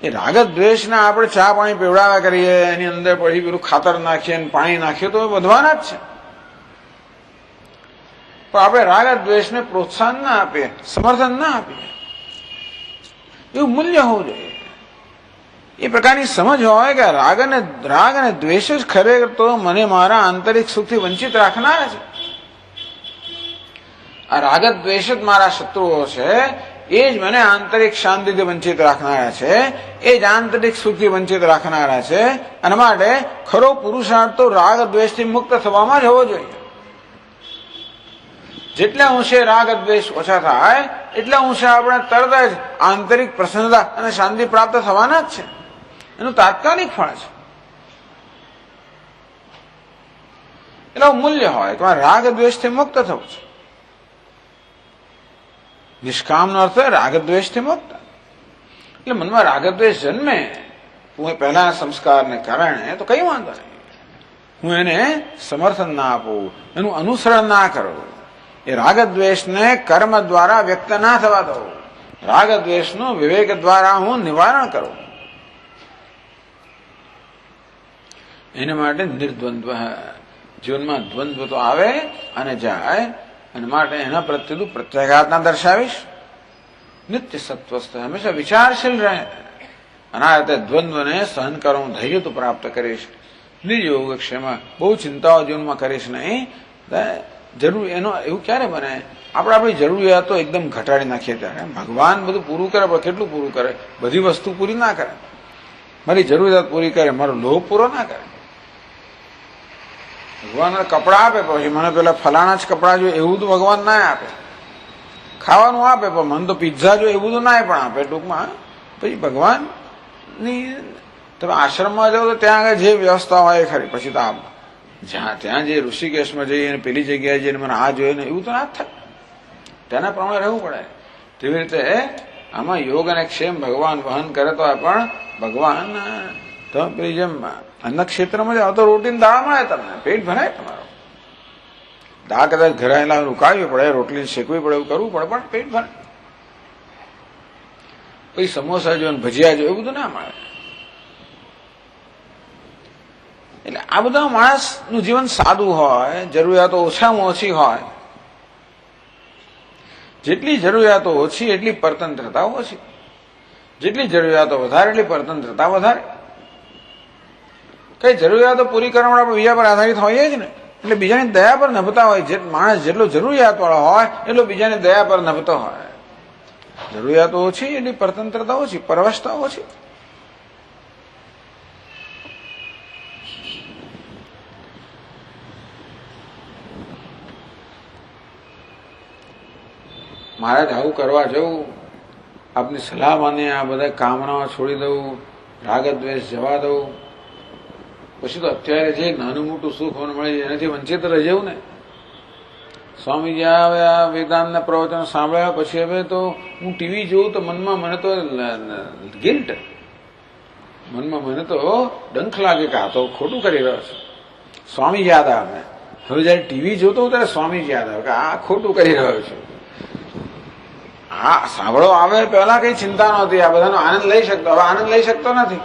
એ રાગ દ્વેષના આપણે ચા પાણી પીવડાવ્યા કરીએ, એની અંદર પછી પેલું ખાતર નાખીએ અને પાણી નાખીએ તો વધવાના જ છે. પણ આપણે રાગ દ્વેષને પ્રોત્સાહન ના આપીએ, સમર્થન ના આપીએ, એવું મૂલ્ય હોવું જોઈએ. એ પ્રકારની સમજ હોય કે રાગ અને દ્વેષ જ ખરેખર તો મને મારા આંતરિક સુખથી વંચિત રાખનારા છે. આ રાગ દ્વેષ જ મારા શત્રુઓ છે, એ જ મને આંતરિક શાંતિથી વંચિત રાખનારા છે, એ જ આંતરિક સુખથી વંચિત રાખનારા છે. અને માટે ખરો પુરુષાર્થ તો રાગ દ્વેષથી મુક્ત થવામાં જ હોવો જોઈએ. જેટલા અંશે રાગ દ્વેષ ઓછા થાય એટલા અંશે આપણે તરત જ આંતરિક પ્રસન્નતા અને શાંતિ પ્રાપ્ત થવાના જ છે. એનું તાત્કાલિક ફળ છે. એટલે મૂલ્ય હોય કે રાગ દ્વેષથી મુક્ત થવું છે. નિષ્કામનો અર્થ રાગ દ્વેષથી મુક્ત. એટલે મનમાં રાગ દ્વેષ જન્મે પહેલા સંસ્કારને કારણે તો કઈ વાંધો નહીં. હું એને સમર્થન ના આપું, એનું અનુસરણ ના કરું. એ રાગ દ્વેષને કર્મ દ્વારા વ્યક્ત ના થવા દઉં. રાગ દ્વેષનું વિવેક દ્વારા હું નિવારણ કરું. એના માટે નિર્દ્વંદ્વ. જીવનમાં દ્વંદ્વ તો આવે અને જાય, અને માટે એના પ્રત્યે તું પ્રત્યાઘાત ના દર્શાવીશ. નિત્ય સત્વસ્થ, હંમેશા વિચારશીલ રહે. અને આ રીતે દ્વંદ્વને સહન કરવાનું ધૈર્ય તું પ્રાપ્ત કરીશ. નિર્યોગ ક્ષેમ, બહુ ચિંતાઓ જીવનમાં કરીશ નહીં. જરૂર એનો એવું ક્યારે બને? આપણી જરૂરિયાતો એકદમ ઘટાડી નાખીએ ત્યારે. ભગવાન બધું પૂરું કરે, પણ કેટલું પૂરું કરે? બધી વસ્તુ પૂરી ના કરે. મારી જરૂરિયાત પૂરી કરે, મારો લોભ પૂરો ના કરે. ભગવાન કપડા આપે, પછી મને પેલા ફલાણા જ કપડા જોઈએ એવું તો ભગવાન ના આપે. ખાવાનું આપે, પણ મને તો પિઝા જોઈએ એવું તો ના પણ આપે. ટૂંકમાં પછી ભગવાનની તમે આશ્રમમાં જાઓ તો ત્યાં આગળ જે વ્યવસ્થા હોય એ ખરી. પછી તો ત્યાં જે ઋષિકેશમાં જઈએ પેલી જગ્યાએ જઈને મને આ જોઈએ ને એવું તો ના જ થાય. તેના પ્રમાણે રહેવું પડે. તેવી રીતે આમાં યોગ અને ક્ષેમ ભગવાન વહન કરે તો પણ ભગવાન તમે પેલી જેમ અન્ન ક્ષેત્રમાં જાઓ તો રોટીને દાળ મળે, તમને પેટ ભરાય તમારો. દાળ કદાચ ઘરાયેલા ઉકાળવી પડે, રોટલી શેકવી પડે, એવું કરવું પડે, પણ પેટ ભરાય. પછી સમોસા જો ભજીયા જો એવું બધું ના મળે. એટલે આ બધા માણસનું જીવન સાદું હોય, જરૂરિયાતો ઓછામાં ઓછી હોય. જેટલી જરૂરિયાતો ઓછી એટલી પરતંત્રતા ઓછી, જેટલી જરૂરિયાતો વધારે એટલી પરતંત્રતા વધારે. કઈ જરૂરિયાતો પૂરી કરવા માટે બીજા પર આધારિત હોઈએ જ ને. એટલે બીજાની દયા પર નભતા હોય. જે માણસ જેટલો જરૂરિયાત વાળો હોય એટલો બીજાની દયા પર નભતો હોય. જરૂરિયાતો ઓછી એટલી પરતંત્રતા ઓછી, પરવશતા ઓછી. મહારાજ આવું કરવા જવું, આપની સલાહ માને આ બધા કામનાઓ છોડી દઉં, રાગ દ્વેષ જવા દઉં, પછી તો અત્યારે જે નાનું મોટું સુખ મને મળે એનાથી વંચિત રહી જવું ને. સ્વામીજી આવે આ વેદાંતના પ્રવચન સાંભળ્યા પછી હવે તો હું ટીવી જોઉં તો મનમાં મને તો ગિલ્ટ, મનમાં મને તો ડંખ લાગે કે આ તો ખોટું કરી રહ્યો છે. સ્વામી યાદ આવે. હવે જયારે ટીવી જોતો હોઉં ત્યારે સ્વામી યાદ આવે કે આ ખોટું કરી રહ્યો છે. હા, સાંભળો આવે પહેલા કઈ ચિંતા નહોતી, આ બધાનો આનંદ લઈ શકતો, હવે આનંદ લઈ શકતો નથી.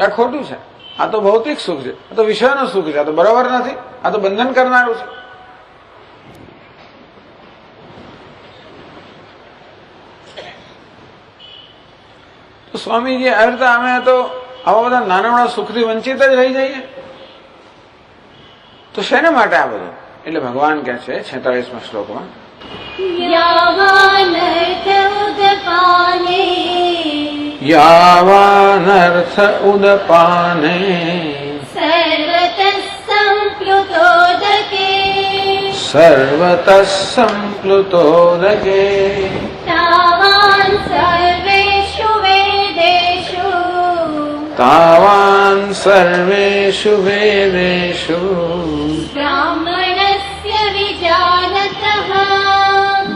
આ ખોટું છે, આ તો ભૌતિક સુખ છે, આ તો વિષયનું સુખ છે, આ તો બરાબર નથી, આ તો બંધન કરનારું છે. તો સ્વામીજી આવી રીતે અમે તો આવા બધા નાના નાના સુખથી વંચિત જ રહી જઈએ. તો શેના માટે આ બધું? એટલે ભગવાન કહે છે 46મા શ્લોકમાં, યાવાનર્થ ઉદપાને સર્વતઃ સંપ્લુતોદકે તાવાન સર્વેષુ વેદેષુ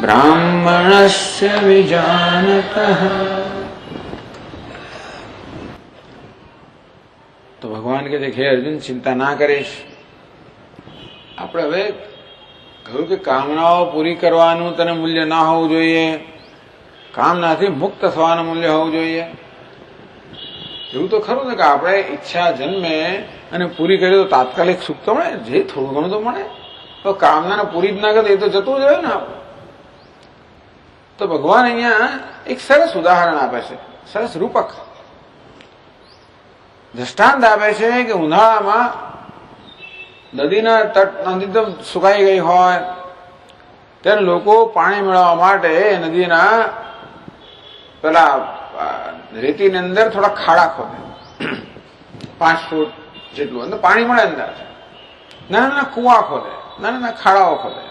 બ્રાહ્મણસ્ય વિજાનતઃ. તો ભગવાન કહે છે, હે અર્જુન, ચિંતા ના કરીશ. આપણે હવે કહ્યું કે કામનાઓ પૂરી કરવાનું તને મૂલ્ય ના હોવું જોઈએ, કામનાથી મુક્ત થવાનું મૂલ્ય હોવું જોઈએ. એવું તો ખરું ને કે આપણે ઈચ્છા જન્મે અને પૂરી કરીએ તો તાત્કાલિક સુખ તો મળે, જે થોડું ઘણું તો મળે. તો કામનાને પૂરી જ ના કરે એ તો જતું જ હોય ને. તો ભગવાન અહીંયા એક સરસ ઉદાહરણ આપે છે, સરસ રૂપક દ્રષ્ટાંત આપે છે કે ઉનાળામાં નદીના તટ, નદી તો સુકાઈ ગઈ હોય ત્યારે લોકો પાણી મેળવવા માટે નદીના પેલા રેતીની અંદર થોડા ખાડા ખોદે, 5 ફૂટ જેટલું અંદર પાણી મળે. અંદર નાના નાના કુવા ખોદે, નાના નાના ખાડાઓ ખોદે.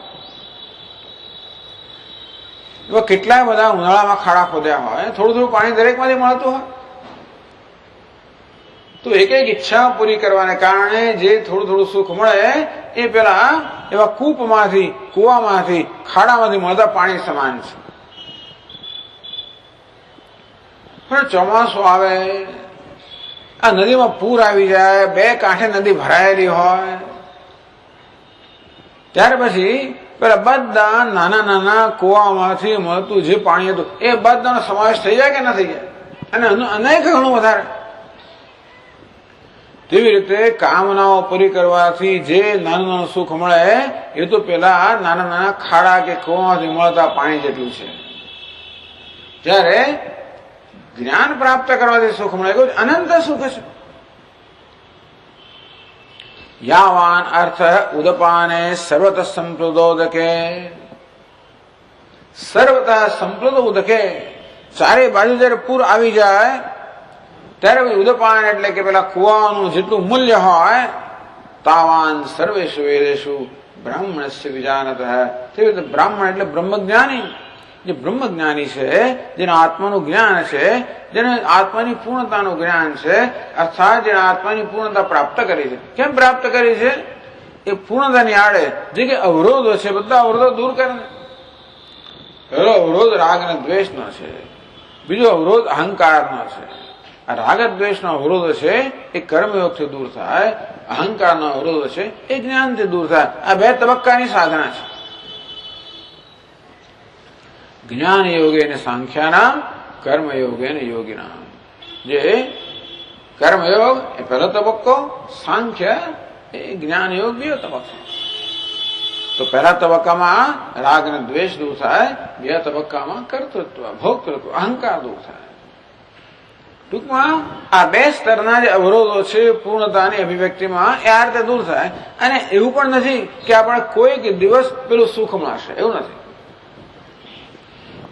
એવા કેટલાય બધા ઉનાળામાં ખાડા ખોદ્યા હોય, થોડું થોડું પાણી દરેકમાંથી મળતું હોય. તો એક એક ઈચ્છા પૂરી કરવાને કારણે જે થોડું થોડું સુખ મળે એ પેલા એવા કૂપમાંથી, કુવામાંથી, ખાડામાંથી મળતા પાણી સમાન છે. પણ ચોમાસું આવે, આ નદીમાં પૂર આવી જાય, 2 કાંઠે નદી ભરાયેલી હોય, ત્યાર પછી પેલા બધા નાના નાના કુવામાંથી મળતું જે પાણી હતું એ બધાનો સમાવેશ થઈ જાય કે ના થઈ જાય, અને અનેક ઘણું વધારે. તેવી રીતે કામનાઓ પૂરી કરવાથી જે નાનું નાનું સુખ મળે એ તો પેલા નાના નાના ખાડા કે કુવામાંથી મળતા પાણી જેટલું છે. જ્યારે જ્ઞાન પ્રાપ્ત કરવાથી સુખ મળે અનંત સુખ છે. યાવાન અર્થ ઉદપાને સર્વતઃ સંપ્લુતોદકે, સર્વતઃ સંપ્લુત ઉદકે, ચારે બાજુ જયારે પૂર આવી જાય ત્યારે ઉદપાન એટલે કે પેલા કુવાનું જેટલું મૂલ્ય હોય, તાવાન સર્વેષુ વેદેષુ બ્રાહ્મણસ્ય વિજાનતઃ. તે રીતે બ્રાહ્મણ એટલે બ્રહ્મજ્ઞાની, જે બ્રહ્મજ્ઞાની છે, જેના આત્માનું જ્ઞાન છે, જેને આત્માની પૂર્ણતાનું જ્ઞાન છે, અર્થાત જેને આત્માની પૂર્ણતા પ્રાપ્ત કરી છે. કેમ પ્રાપ્ત કરી છે? એ પૂર્ણતાની આડે જે કે અવરોધો છે બધા અવરોધો દૂર કરે. પહેલો અવરોધ રાગ અને દ્વેષનો છે, બીજો અવરોધ અહંકારનો છે. આ રાગ દ્વેષનો અવરોધ છે એ કર્મયોગથી દૂર થાય, અહંકારનો અવરોધ છે એ જ્ઞાનથી દૂર થાય. આ 2 તબક્કાની સાધના છે. જ્ઞાન યોગે ને સાંખ્યાનામ, કર્મયોગે ને યોગીનામ. જે કર્મયોગ એ પહેલો તબક્કો, સાંખ્ય એ જ્ઞાન યોગ બીજો તબક્કો. તો પહેલા તબક્કામાં રાગ અને દ્વેષ દૂર થાય, બીજા તબક્કામાં કર્તૃત્વ, ભોક્તૃત્વ, અહંકાર દૂર થાય. ટૂંકમાં આ 2 સ્તરના જે અવરોધો છે પૂર્ણતાની અભિવ્યક્તિમાં એ આ રીતે દૂર થાય. અને એવું પણ નથી કે આપણે કોઈક દિવસ પેલું સુખ મળશે, એવું નથી.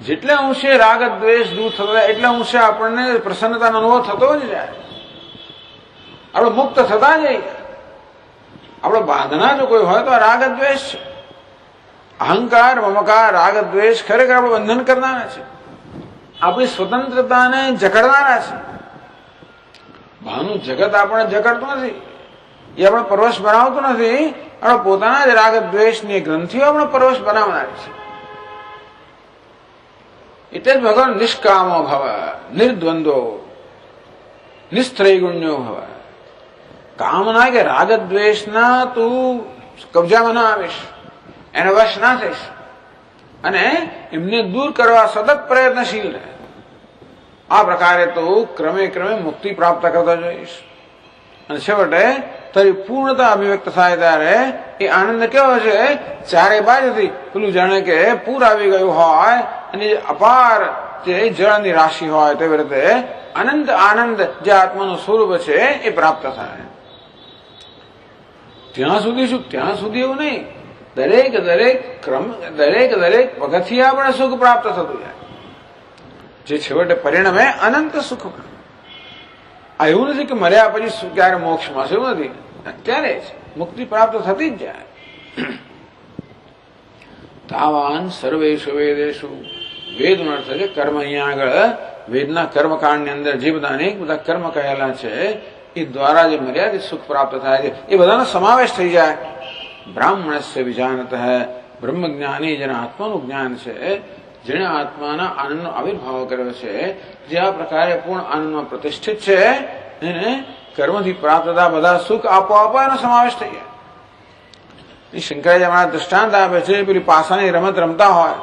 જેટલે અંશે રાગ દ્વેષ દૂર થતા એટલે અંશે આપણને પ્રસન્નતાનો અનુભવ થતો જ જાય. આપણે મુક્ત થતા જઈએ. આપણે બાંધના જો કોઈ હોય તો રાગ દ્વેષ છે. અહંકાર, મમકાર, રાગ, દ્વેષ ખરેખર આપણે બંધન કરનારા છે, આપણી સ્વતંત્રતાને જકડનારા છે. બહારનું જગત આપણે જકડતું નથી, એ આપણે પરવશ બનાવતું નથી, આપણે પોતાના જ રાગ દ્વેષની ગ્રંથિઓ આપણે પરવશ બનાવનારી છે. એટલે જ ભગવાન નિષ્કામો ભવ, નિર્દ્વંદ્વો, નિસ્ત્રૈગુણ્યો ભવ. કામના કે રાગ દ્વેષના તું કબજામાં ના આવીશ, એને વશ ના થઈશ, અને એમને દૂર કરવા સતત પ્રયત્નશીલ રહે. આ પ્રકારે તું ક્રમે ક્રમે મુક્તિ પ્રાપ્ત કરતો જઈશ, અને છેવટે તારી પૂર્ણતા અભિવ્યક્ત થાય ત્યારે એ આનંદ કેવો છે, ચારે બાજુથી પેલું જાણે કે પૂર આવી ગયું હોય અને અપાર જે જળની રાશિ હોય તેવી રીતે અનંત આનંદ જે આત્માનું સ્વરૂપ છે એ પ્રાપ્ત થાય. ત્યાં સુધી શું, ત્યાં સુધી એવું નહીં, દરેક દરેક ક્રમ, દરેક દરેક પગથિયે આપણે સુખ પ્રાપ્ત થતું જાય, જે છેવટે પરિણમે અનંત સુખ. આ એવું નથી કે મર્યા પછી ક્યારે મોક્ષમાં, એવું નથી, અત્યારે જ મુક્તિ પ્રાપ્ત થતી જ જાય. તાવાન સર્વેષુ વેદેષુ, વેદનો અર્થ છે કર્મ. અહીંયા આગળ વેદના કર્મકાંડની અંદર જે બધા અનેક બધા કર્મ કહેલા છે એ દ્વારા જે મર્યાદિત સુખ પ્રાપ્ત થાય છે એ બધાનો સમાવેશ થઈ જાય. બ્રાહ્મણસ્ય વિજાનત હૈ, બ્રહ્મજ્ઞાની જેના આત્માનું જ્ઞાન છે, જેણે આત્માના આનંદનો આવિર્ભાવ કર્યો છે, જે આ પ્રકારે પૂર્ણ આનંદમાં પ્રતિષ્ઠિત છે, એને કર્મથી પ્રાપ્ત થતા બધા સુખ આપોઆપ એનો સમાવેશ થઈ જાય. શંકરાચાર્ય હમણાં દૃષ્ટાંત આપે છે, પેલી પાસાની રમત રમતા હોય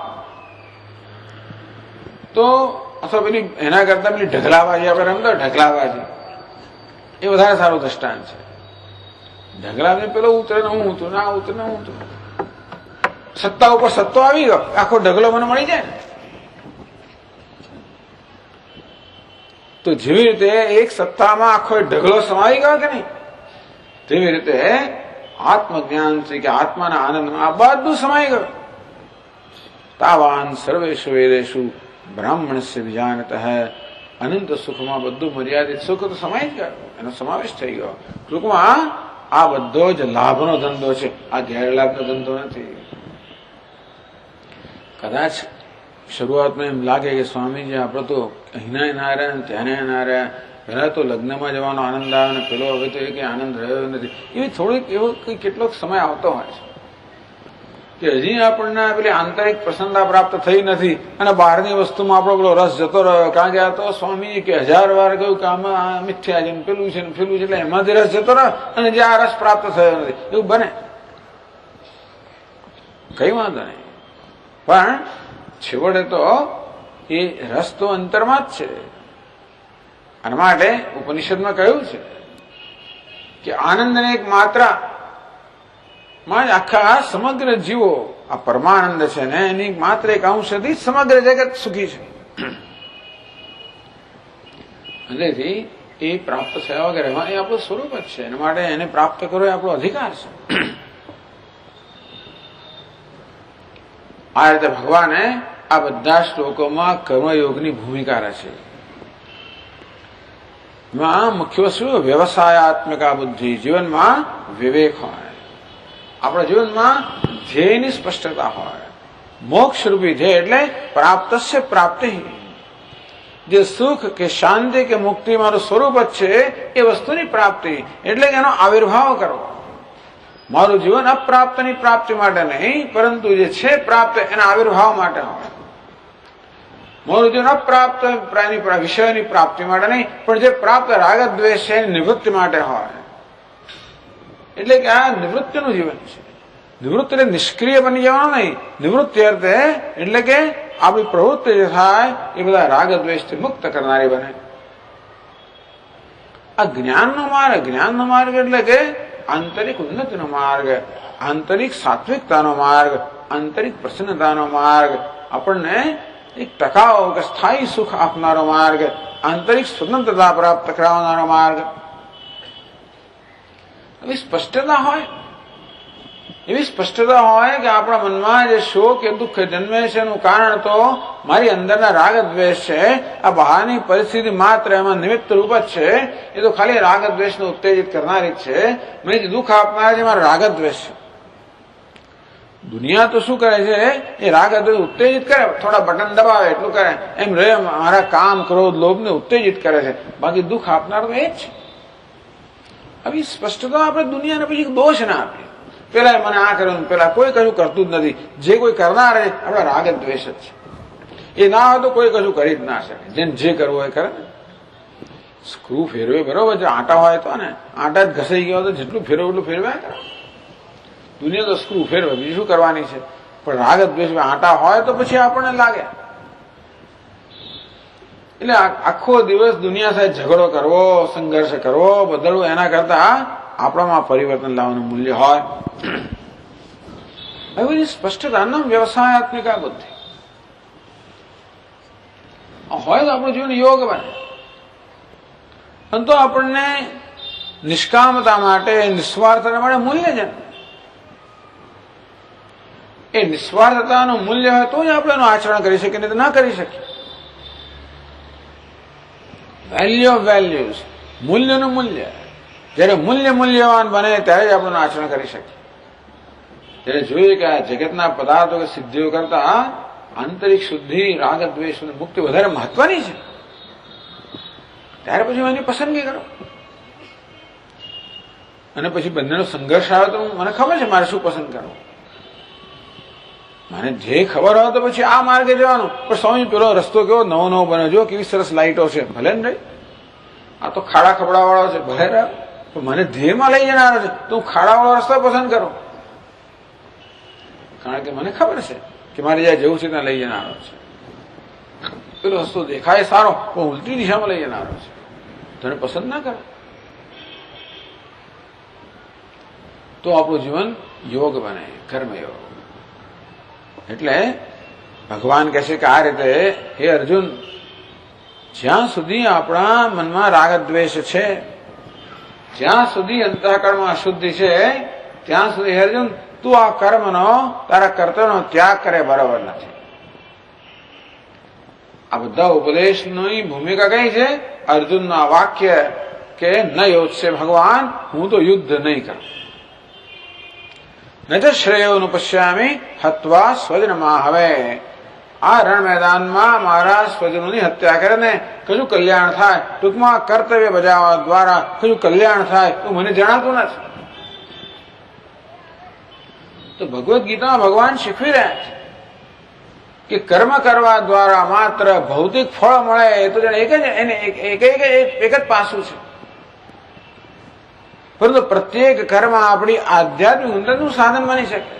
તો, અથવા પેલી એના કરતા પેલી ઢગલાબાજી આપણે રમતા હોય, ઢગલાબાજી એ વધારે સારું દૃષ્ટાંત છે. ઢગલા પેલો ઉતરે ને હું ઉતરું, ના ઉતરે ને હું ઉતરું, સત્તા ઉપર સત્તો આવી ગયો, આખો ઢગલો મને મળી જાય. તો જેવી રીતે એક સત્તામાં આખો ઢગલો સમાવી ગયો કે નહીં, તેવી રીતે આત્મજ્ઞાન છે કે આત્માના આનંદમાં આ બધું સમાઈ ગયું. તાવાન સર્વેષુ વેદેષુ બ્રાહ્મણસ્ય વિજાનત હૈ, અનંત સુખમાં બધું મર્યાદિત સુખ તો સમાઈ જ ગયો, એનો સમાવેશ થઈ ગયો. ટૂંકમાં આ બધો જ લાભનો ધંધો છે, આ ગેરલાભનો ધંધો નથી. કદાચ શરૂઆતમાં એમ લાગે કે સ્વામીજી આપણે તો અહીંના ના રહ્યા, ત્યાંના ના રહ્યા, પહેલા તો લગ્નમાં જવાનો આનંદ આવે ને પેલો હવે તો એ કઈ આનંદ રહ્યો નથી. એવી થોડીક એવો કેટલોક સમય આવતો હોય છે કે હજી આપણને પેલી આંતરિક પ્રસન્નતા પ્રાપ્ત થઈ નથી, અને બહારની વસ્તુમાં આપણો પેલો રસ જતો રહ્યો. કારણ કે આ તો સ્વામીજી કે 1000 વાર કહ્યું કે આમાં મિથ્યા છે, પેલું છે ને પેલું છે, એટલે એમાંથી રસ જતો રહ્યો અને જે આ રસ પ્રાપ્ત થયો નથી. એવું બને, કઈ વાંધો નહીં, પણ છેવટે તો એ રસ તો અંતરમાં જ છે. અને માટે ઉપનિષદમાં કહ્યું છે કે આનંદને એક માત્રા માં જ આખા સમગ્ર જીવો, આ પરમાનંદ છે ને એની માત્ર એક અંશથી સમગ્ર જગત સુખી છે. અંદરથી એ પ્રાપ્ત થયા વગર એમાં એ આપણું સ્વરૂપ જ છે, એના માટે એને પ્રાપ્ત કરવો એ આપણો અધિકાર છે. આ રીતે ભગવાને આ બધા શ્લોકોમાં કર્મયોગની ભૂમિકા રચી. એમાં મુખ્ય શું, વ્યવસાયાત્મકા બુદ્ધિ, જીવનમાં વિવેક હોય, આપણા જીવનમાં ધ્યેયની સ્પષ્ટતા હોય. મોક્ષરૂપી ધ્યેય એટલે પ્રાપ્તસ્ય પ્રાપ્તિ, જે સુખ કે શાંતિ કે મુક્તિ મારું સ્વરૂપ જ છે એ વસ્તુની પ્રાપ્તિ, એટલે કે એનો આવિર્ભાવ કરવો. મારું જીવન અપ્રાપ્તની પ્રાપ્તિ માટે નહીં, પરંતુ જે છે પ્રાપ્ત એના આવિર્ભાવ માટે હોય. મારું જીવન અપ્રાપ્ત વિષયની પ્રાપ્તિ માટે નહીં, પણ જે પ્રાપ્ત રાગ દ્વેષ છે એની નિવૃત્તિ માટે હોય. એટલે કે આ નિવૃત્તિનું જીવન છે. નિવૃત્તિ એટલે નિષ્ક્રિય બની જવાનું નહીં, નિવૃત્તિ અર્થે એટલે કે આપણી પ્રવૃત્તિ જે થાય એ બધા રાગ દ્વેષથી મુક્ત કરનારી બને. આ જ્ઞાનનો માર્ગ, જ્ઞાનનો માર્ગ એટલે કે આંતરિક ઉન્નતિનો માર્ગ, આંતરિક સાત્વિકતાનો માર્ગ, આંતરિક પ્રસન્નતાનો માર્ગ, આપણને એક ટકાઉ કે સ્થાયી સુખ આપનારો માર્ગ, આંતરિક સ્વતંત્રતા પ્રાપ્ત કરાવનારો માર્ગ. એવી સ્પષ્ટતા હોય, એવી સ્પષ્ટતા હોય કે આપણા મનમાં જે શોક કે દુઃખ જન્મે છે એનું કારણ તો મારી અંદરના રાગ દ્વેષ છે. આ બહારની પરિસ્થિતિ માત્ર એમાં નિમિત્ત રૂપ જ છે, એ તો ખાલી રાગ દ્વેષને ઉત્તેજિત કરનારી જ છે. મને જે દુઃખ આપનાર છે મારા રાગ દ્વેષ છે. દુનિયા તો શું કરે છે, એ રાગ દ્વેષ ઉત્તેજિત કરે, થોડા બટન દબાવે એટલું કરે, એમ રે મારા કામ ક્રોધ લોભને ઉત્તેજિત કરે છે, બાકી દુઃખ આપનાર તો એ જ છે. આવી સ્પષ્ટતા આપણે દુનિયાને પછી દોષ ના આપીએ, પેલા મને આ કર્યું, પેલા કોઈ કશું કરતું જ નથી. જે કોઈ કરનાર આપણા રાગ દ્વેષ જ છે. એ ના હોય તો કોઈ કશું કરી જ ના શકે. જેને જે કરવું હોય કરે. સ્ક્રૂ ફેરવે બરોબર છે, આટા હોય તો ને આટા જ ઘસાઈ ગયો તો જેટલું ફેરવે એટલું ફેરવ્યા કરે. દુનિયા તો સ્ક્રૂ ફેરવે, બીજું શું કરવાની છે. પણ રાગ દ્વેષ આટા હોય તો પછી આપણને લાગે. એટલે આખો દિવસ દુનિયા સાથે ઝઘડો કરવો, સંઘર્ષ કરવો, બદલવું, એના કરતા આપણામાં પરિવર્તન લાવવાનું મૂલ્ય હોય. હવે સ્પષ્ટતા નામ વ્યવસાયાત્મિકા બુદ્ધિ હોય તો આપણું જીવન યોગ બને. તો આપણને નિષ્કામતા માટે, નિસ્વાર્થતા માટે મૂલ્ય છે. એ નિસ્વાર્થતાનું મૂલ્ય હોય તો જ આપણે એનું આચરણ કરી શકીએ, નહીં તો ના કરી શકીએ. વેલ્યુ ઓફ વેલ્યુઝ, મૂલ્યનું મૂલ્ય. જયારે મૂલ્યવાન બને ત્યારે જ આપણું આચરણ કરી શકીએ. ત્યારે જોઈએ કે આ જગતના પદાર્થો કે સિદ્ધિઓ કરતા આંતરિક શુદ્ધિ, રાગ દ્વેષ મુક્તિ વધારે મહત્વની છે. ત્યારે પછી એની પસંદગી કરો. અને પછી બંનેનો સંઘર્ષ આવે તો મને ખબર છે મારે શું પસંદ કરવું. મને જે ખબર હોય તો પછી આ માર્ગે જવાનું. પણ સ્વામી પેલો રસ્તો કેવો નવો બને, જો કેવી સરસ લાઈટો છે, ભલે ને રહી. આ તો ખાડા ખબડા વાળો છે, ભલે રહ્યો. પણ મને ધ્યેયમાં લઈ જનારો છે તો હું ખાડા વાળો રસ્તો પસંદ કરું. કારણ કે મને ખબર છે કે મારે જ્યાં જવું છે ત્યાં લઈ જનારો છે. પેલો રસ્તો દેખાય સારો પણ ઉલટી દિશામાં લઈ જનારો છે, તને પસંદ ના કરે. તો આપણું જીવન યોગ બને, કર્મયોગ. એટલે ભગવાન કહે છે કે આ રીતે હે અર્જુન, જ્યાં સુધી આપણા મનમાં રાગ દ્વેષ છે, જ્યાં સુધી અંતઃકરણમાં અશુદ્ધિ છે, ત્યાં સુધી હે અર્જુન તું આ કર્મનો, તારા કર્તવ્યનો ત્યાગ કરે બરાબર નથી. આ બધા ઉપદેશની ભૂમિકા કઈ છે? અર્જુનનું આ વાક્ય કે ન યોજશે ભગવાન, હું તો યુદ્ધ નહીં કરું. ન તો શ્રેયોનું પશ્યામી હત્વા સ્વજનમાં. હવે આ રણ મેદાનમાં મારા સ્વજનોની હત્યા કરે ને કયું કલ્યાણ થાય, ટૂંકમાં કર્તવ્ય બજાવવા દ્વારા કયું કલ્યાણ થાય તો મને જણાતું નથી. તો ભગવદ્ ગીતામાં ભગવાન શીખવી રહ્યા છે કે કર્મ કરવા દ્વારા માત્ર ભૌતિક ફળ મળે એ તો એક જ પાસું છે. પરંતુ પ્રત્યેક કર્મ આપણી આધ્યાત્મિક ઉન્નતિનું સાધન બની શકે.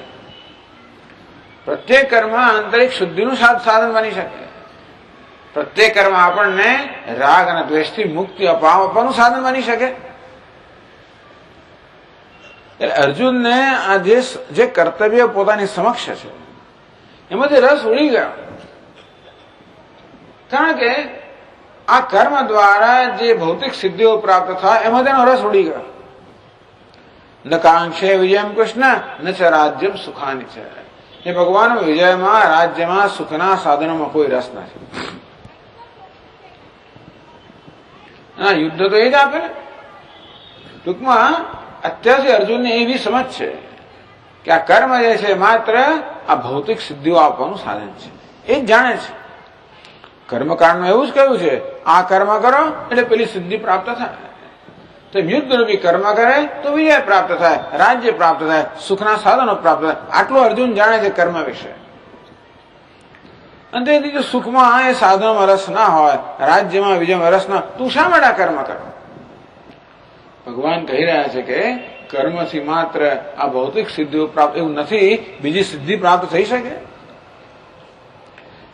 પ્રત્યેક કર્મ આંતરિક શુદ્ધિનું સાધન બની શકે. પ્રત્યેક કર્મ આપણને રાગ અને દ્વેષથી મુક્તિ અપાવવાનું સાધન બની શકે. એટલે અર્જુનને આ જે કર્તવ્ય પોતાની સમક્ષ છે એમાંથી રસ ઉડી ગયો. કારણ કે આ કર્મ દ્વારા જે ભૌતિક સિદ્ધિઓ પ્રાપ્ત થાય એમાં તેનો રસ ઉડી ગયો. ન કાંક્ષે વિજયમ કૃષ્ણ ન ચ રાજ્યમ સુખાની છે. એ ભગવાન વિજયમાં, રાજ્યમાં, સુખના સાધનોમાં કોઈ રસ નથી. યુદ્ધ તો એ જ આપે ને. ટૂંકમાં અત્યારથી અર્જુનને એવી સમજ છે કે આ કર્મ જે છે માત્ર આ ભૌતિક સિદ્ધિઓ આપવાનું સાધન છે. એ જ જાણે છે. કર્મકાંડમાં એવું જ કહ્યું છે, આ કર્મ કરો એટલે પેલી સિદ્ધિ પ્રાપ્ત થાય. તો યુદ્ધ રૂપી કર્મ કરે તો વિજય પ્રાપ્ત થાય, રાજ્ય પ્રાપ્ત થાય, સુખના સાધનો પ્રાપ્ત થાય. આટલું અર્જુન જાણે છે કર્મ વિશે. અને તેથી જો સુખમાં એ સાધનોમાં રસ ના હોય, રાજ્યમાં વિજયમાં રસ ના, તું શા માટે કર્મ કરો? ભગવાન કહી રહ્યા છે કે કર્મથી માત્ર આ ભૌતિક સિદ્ધિઓ પ્રાપ્ત એવું નથી, બીજી સિદ્ધિ પ્રાપ્ત થઈ શકે.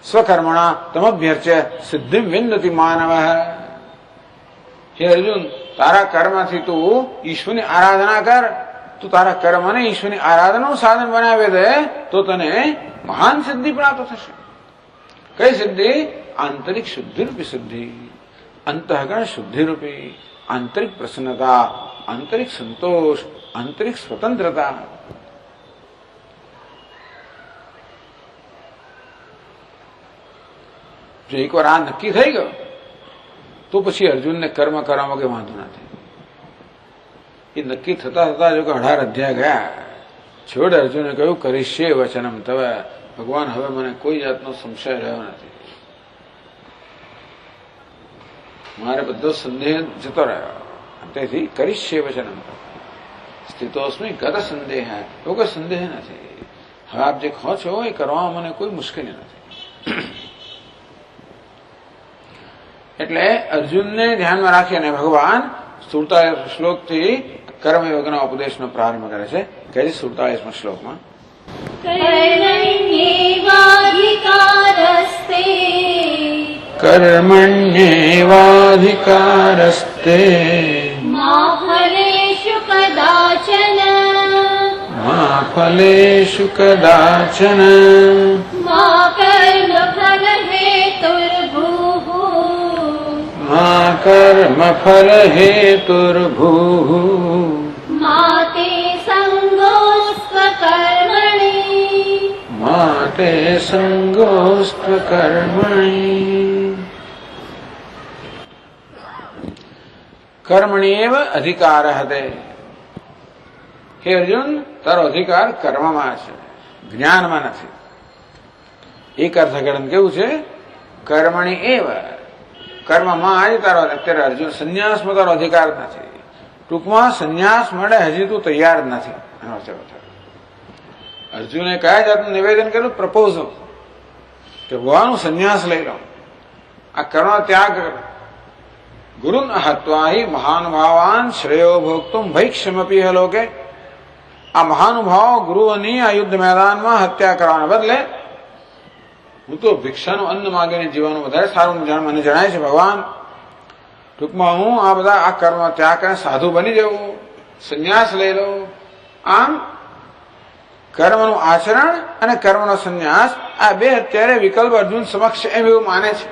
સ્વકર્મણા તમભ્યર્ચ્ય સિદ્ધિ વિન્દતિ માનવ. હે અર્જુન, તારા કર્મથી તું ઈશ્વરની આરાધના કર. તું તારા કર્મને ઈશ્વરની આરાધનાનું સાધન બનાવી દે તો તને મહાન સિદ્ધિ પ્રાપ્ત થશે. કઈ સિદ્ધિ? આંતરિક શુદ્ધિ રૂપી સિદ્ધિ, અંતઃકરણ શુદ્ધિ રૂપી આંતરિક પ્રસન્નતા, આંતરિક સંતોષ, આંતરિક સ્વતંત્રતા. જો એકવાર આ નક્કી થઈ ગયો તો પછી અર્જુનને કર્મ કરવામાં કઈ વાંધો નથી. એ નક્કી થતા થતા જો કે 18 અધ્યાય ગયા છોડ અર્જુને કહ્યું કરીશ્યે વચનમ તવે, ભગવાન હવે મને કોઈ જાતનો સંશય રહ્યો નથી, મારે બધો સંદેહ જતો રહ્યો, તેથી કરીશ્યે વચનમ સ્થિતોસ્મી ગત સંદેહ, એવો કોઈ સંદેહ નથી. હવે આપ જે કહો છો એ કરવામાં મને કોઈ મુશ્કેલી નથી. એટલે અર્જુનને ધ્યાનમાં રાખી અને ભગવાન 47 શ્લોકથી કર્મ યોગના ઉપદેશનો પ્રારંભ કરે છે. કે 47મા શ્લોકમાં કર્મણ્યેવાધિકારસ્તે મા ફલેષુ કદાચન મા કર્મફલ હેતુર્ભૂઃ માતે સંગોસ્ત્વકર્મણિ. કર્મણ્યેવ અધિકાર હતે. હે અર્જુન, તારો અધિકાર કર્મમાં છે, જ્ઞાનમાં નથી. એક અર્થઘટન કેવું છે? કર્મણી એવ, કર્મમાં જ તારો, અત્યારે અર્જુન સંન્યાસમાં તારો અધિકાર નથી. ટૂંકમાં સંન્યાસ મળે હજી તું તૈયાર જ નથી. અર્જુને કયા જાતનું નિવેદન કર્યું? પ્રપોઝલ કે ભગવાન સંન્યાસ લઈ લો, આ કર્મ ત્યાગ કર. ગુરુન હત્વા હિ મહાનુભાવાન શ્રેયો ભોગતુમ ભૈક્ષમપી હલોકે. આ મહાનુભાવ ગુરુઓની આ યુદ્ધ મેદાનમાં હત્યા કરવાને બદલે હું તો ભિક્ષાનું અન્ન માગીને જીવવાનું વધારે સારું મને જણાય છે ભગવાન. ટૂંકમાં હું આ બધા આ કર્મ ત્યાગ કરીને સાધુ બની જવું, સંન્યાસ લઈ લઉં. આમ કર્મનું આચરણ અને કર્મનો સંન્યાસ, આ બે અત્યારે વિકલ્પ અર્જુન સમક્ષ એમ એવું માને છે.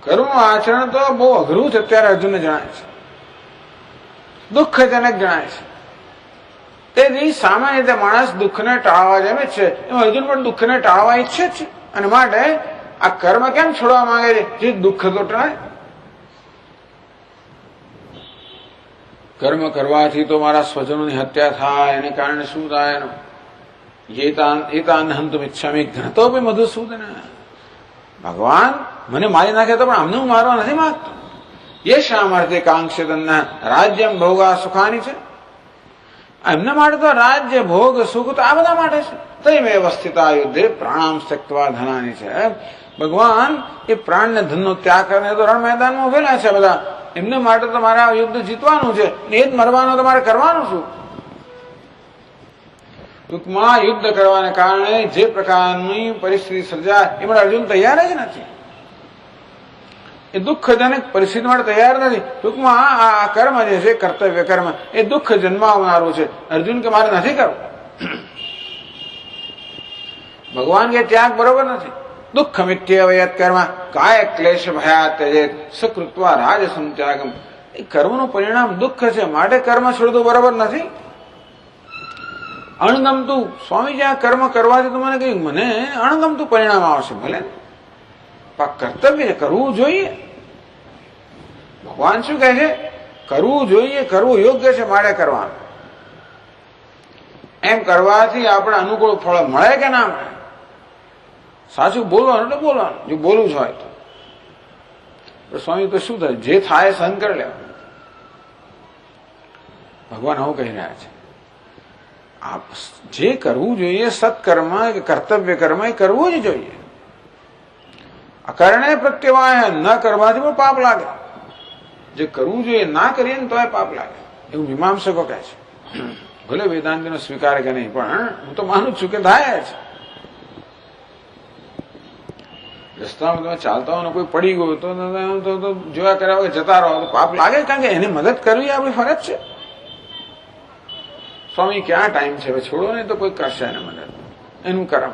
કર્મનું આચરણ તો બહુ અઘરું છે અત્યારે અર્જુનને જણાય છે, દુઃખજનક જણાય છે. તેથી સામાન્ય રીતે માણસ દુઃખને ટાળવા જેમ જ છે, એમ અર્જુન પણ દુઃખને ટાળવા ઈચ્છે છે. અને માટે આ કર્મ કેમ છોડવા માંગે છે? જે દુઃખ તો ટળાય. કર્મ કરવાથી તો મારા સ્વજનોની હત્યા થાય, એને કારણે શું થાય? એતાન હંતુમ ઇચ્છામિ ઘ્નતોપી મધુસૂદન. ભગવાન મને મારી નાખે તો પણ અમને હું મારવા નથી માંગતો. એ શા માટે કાંક્ષિતન્ના રાજ્યમ ભોગા સુખાની છે. એમને માટે તો રાજ્ય ભોગ સુખ તો આ બધા માટે છે. તૈમે અવસ્થિતા યુદ્ધે પ્રાણામ ત્યક્ત્વા ધનાની છે. ભગવાન એ પ્રાણને ધનનો ત્યાગ કરીને તો રણ મેદાનમાં ઉભેલા છે બધા. એમને માટે તો મારે આ યુદ્ધ જીતવાનું છે, એ જ મરવાનું તમારે કરવાનું શું? ટૂંકમાં યુદ્ધ કરવાને કારણે જે પ્રકારની પરિસ્થિતિ સર્જાય એમાં અર્જુન તૈયાર જ નથી. એ દુઃખજનક પરિસ્થિતિ માટે તૈયાર નથી. ટૂંકમાં આ કર્મ જે છે, કર્તવ્ય કર્મ, એ દુઃખ જન્માવનારું છે. અર્જુન કે મારે નથી કરવું. ભગવાન કે ત્યાગ બરોબર નથી. દુઃખ મિત્યવયત કર્મ કાય ક્લેશ ભયા ત્યજેત સકૃત્વા રાજસમ ત્યાગમ. એ કર્મનું પરિણામ દુઃખ છે, માટે કર્મ છોડવું બરોબર નથી. અણગમતું સ્વામી જ્યાં કર્મ કરવાથી તો મને કહ્યું મને અણગમતું પરિણામ આવશે, ભલે કર્તવ્ય કરવું જોઈએ. ભગવાન શું કહે છે? કરવું જોઈએ, કરવું યોગ્ય છે, માટે કરવાનું. એમ કરવાથી આપણે અનુકૂળ ફળ મળે કે ના મળે? સાચું બોલવાનું એટલે બોલવાનું, જો બોલવું જ હોય તો. સ્વામી તો શું થાય? જે થાય સહન કરી લેવાનું. ભગવાન આવું કહી રહ્યા છે. જે કરવું જોઈએ સત્કર્મ કે કર્તવ્ય કર્મ એ કરવું જ જોઈએ. અકારણે પ્રત્યવાય ન કરવાથી પણ પાપ લાગે. જે કરવું જોઈએ ના કરીએ ને તો એ પાપ લાગે, એવું મીમાંસકો કહે છે. ભલે વેદાંતિનો સ્વીકાર કે નહીં, પણ હું તો માનું છું કે થાય છે. રસ્તામાં તમે ચાલતા હોય કોઈ પડી ગયું તો જોયા કર્યા વગર જતા રહો તો પાપ લાગે, કારણ કે એને મદદ કરવી આપણી ફરજ છે. સ્વામી ક્યાં ટાઈમ છે, છોડો ને તો કોઈ કરશે એને મદદ, એનું કર્મ.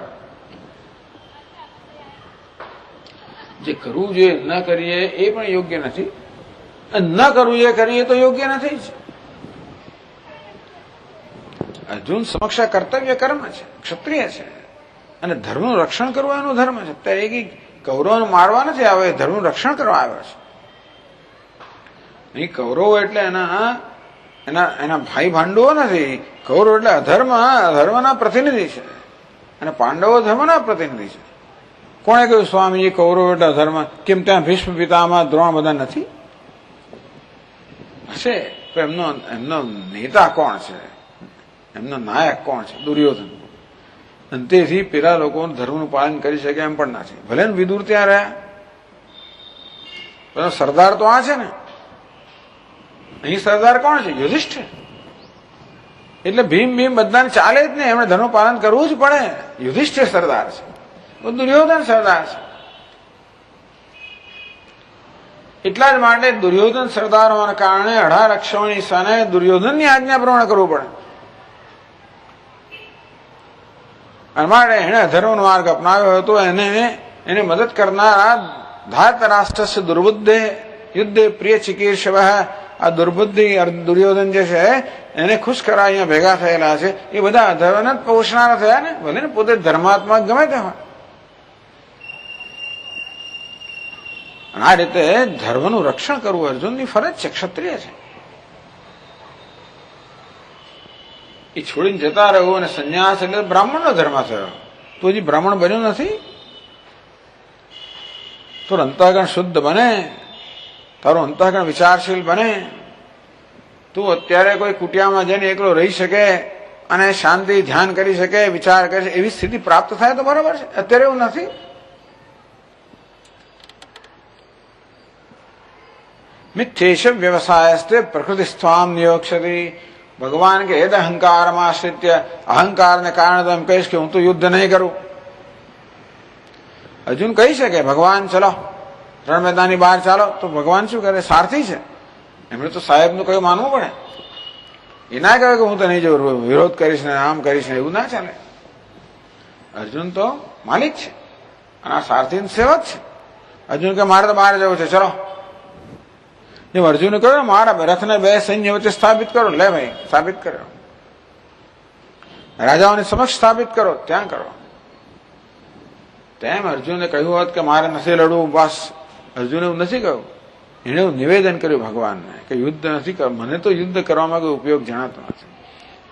જે કરવું જોઈએ ન કરીએ એ પણ યોગ્ય નથી, ન કરવું એ કરીએ તો યોગ્ય નથી જ. અર્જુન સમક્ષ કર્તવ્ય કર્મ છે, ક્ષત્રિય છે, અને ધર્મનું રક્ષણ કરવું એનું ધર્મ છે. અત્યારે એક કૌરવને મારવા નથી આવે, ધર્મનું રક્ષણ કરવા આવ્યો છે. અહીં કૌરવો એટલે એના એના ભાઈ ભાંડવો નથી. કૌરવ એટલે અધર્મના પ્રતિનિધિ છે અને પાંડવો ધર્મના પ્રતિનિધિ છે. કોણે કહ્યું સ્વામીજી કૌરવ એટલે અધર્મ? કેમ ત્યાં ભીષ્મ પિતામહ દ્રોણ બધા નથી? હશે, એમનો નેતા કોણ છે, એમનો નાયક કોણ છે? દુર્યોધન. અને તેથી પેલા લોકો ધર્મનું પાલન કરી શકે એમ પણ નથી. ભલે ને વિદુર ત્યાં રહ્યા, પણ સરદાર તો આ છે ને. અહીં સરદાર કોણ છે? યુધિષ્ઠિર. એટલે ભીમ બધાને ચાલે જ નહીં, એમણે ધર્મ પાલન કરવું જ પડે. યુધિષ્ઠિર સરદાર છે, દુર્યોધન સરદાર છે. એટલા જ માટે દુર્યોધન સરદાર હોવાના કારણે 18 અક્ષોની સાને દુર્યોધનની આજ્ઞા પ્રમાણે કરવું પડે. અને માટે એને અધર્મનો માર્ગ અપનાવ્યો હતો. એને મદદ કરનારા ધાર્તરાષ્ટ્ર દુર્બુદ્ધે યુદ્ધે પ્રિય ચિકીર્ષવ, આ દુર્બુદ્ધિ દુર્યોધન જે છે એને ખુશ કરવા અહીંયા ભેગા થયેલા છે. એ બધા અધર્મને જ પોષનારા થયા ને. ભલે ને પોતે ધર્માત્મા ગમે તે હોય. આ રીતે ધર્મનું રક્ષણ કરવું અર્જુનની ફરજ છે, ક્ષત્રિય છે. એ છોડીને જતા રહ્યું અને સંન્યાસ એટલે બ્રાહ્મણનો ધર્મ થયો. તો હજી બ્રાહ્મણ બન્યો નથી. તો અંતઃકરણ શુદ્ધ બને, તારું અંતઃકરણ વિચારશીલ બને. તું અત્યારે કોઈ કુટિયામાં જઈને એકલો રહી શકે અને શાંતિ ધ્યાન કરી શકે, વિચાર કરી શકે, એવી સ્થિતિ પ્રાપ્ત થાય તો બરાબર છે. અત્યારે એવું નથી. મિથ્યેશ વ્યવસાયસ્તે પ્રકૃતિ સ્વામ નિયોક્ષતિ. ભગવાન કે યદ અહંકારમાં આશ્રિત્ય, અહંકારને કારણે તો એમ કહીશ કે હું તો યુદ્ધ નહીં કરું. અર્જુન કહી શકે ભગવાન ચલો રણ મેદાનની બહાર ચાલો, તો ભગવાન શું કરે? સારથી છે, એમણે તો સાહેબનું કયું માનવું પડે. એ ના કહે કે હું તો નહીં જઉં, વિરોધ કરીશ ને આમ કરીશ ને, એવું ના ચાલે. અર્જુન તો માલિક છે અને આ સારથી સેવક છે. અર્જુન કે મારે તો બહાર જવું છે, ચલો. જેમ અર્જુને કહ્યું મારા રથને 2 સૈન્ય વચ્ચે સ્થાપિત કરો, લે ભાઈ સ્થાપિત કરો. રાજાઓની સમક્ષ સ્થાપિત કરો, ત્યાં કરો. તેમ અર્જુને કહ્યું હોત કે મારે નથી લડવું, બસ. અર્જુને એવું નથી કહ્યું. એણે એવું નિવેદન કર્યું ભગવાનને કે યુદ્ધ નથી કરવું, મને તો યુદ્ધ કરવામાં કોઈ ઉપયોગ જણાતો નથી.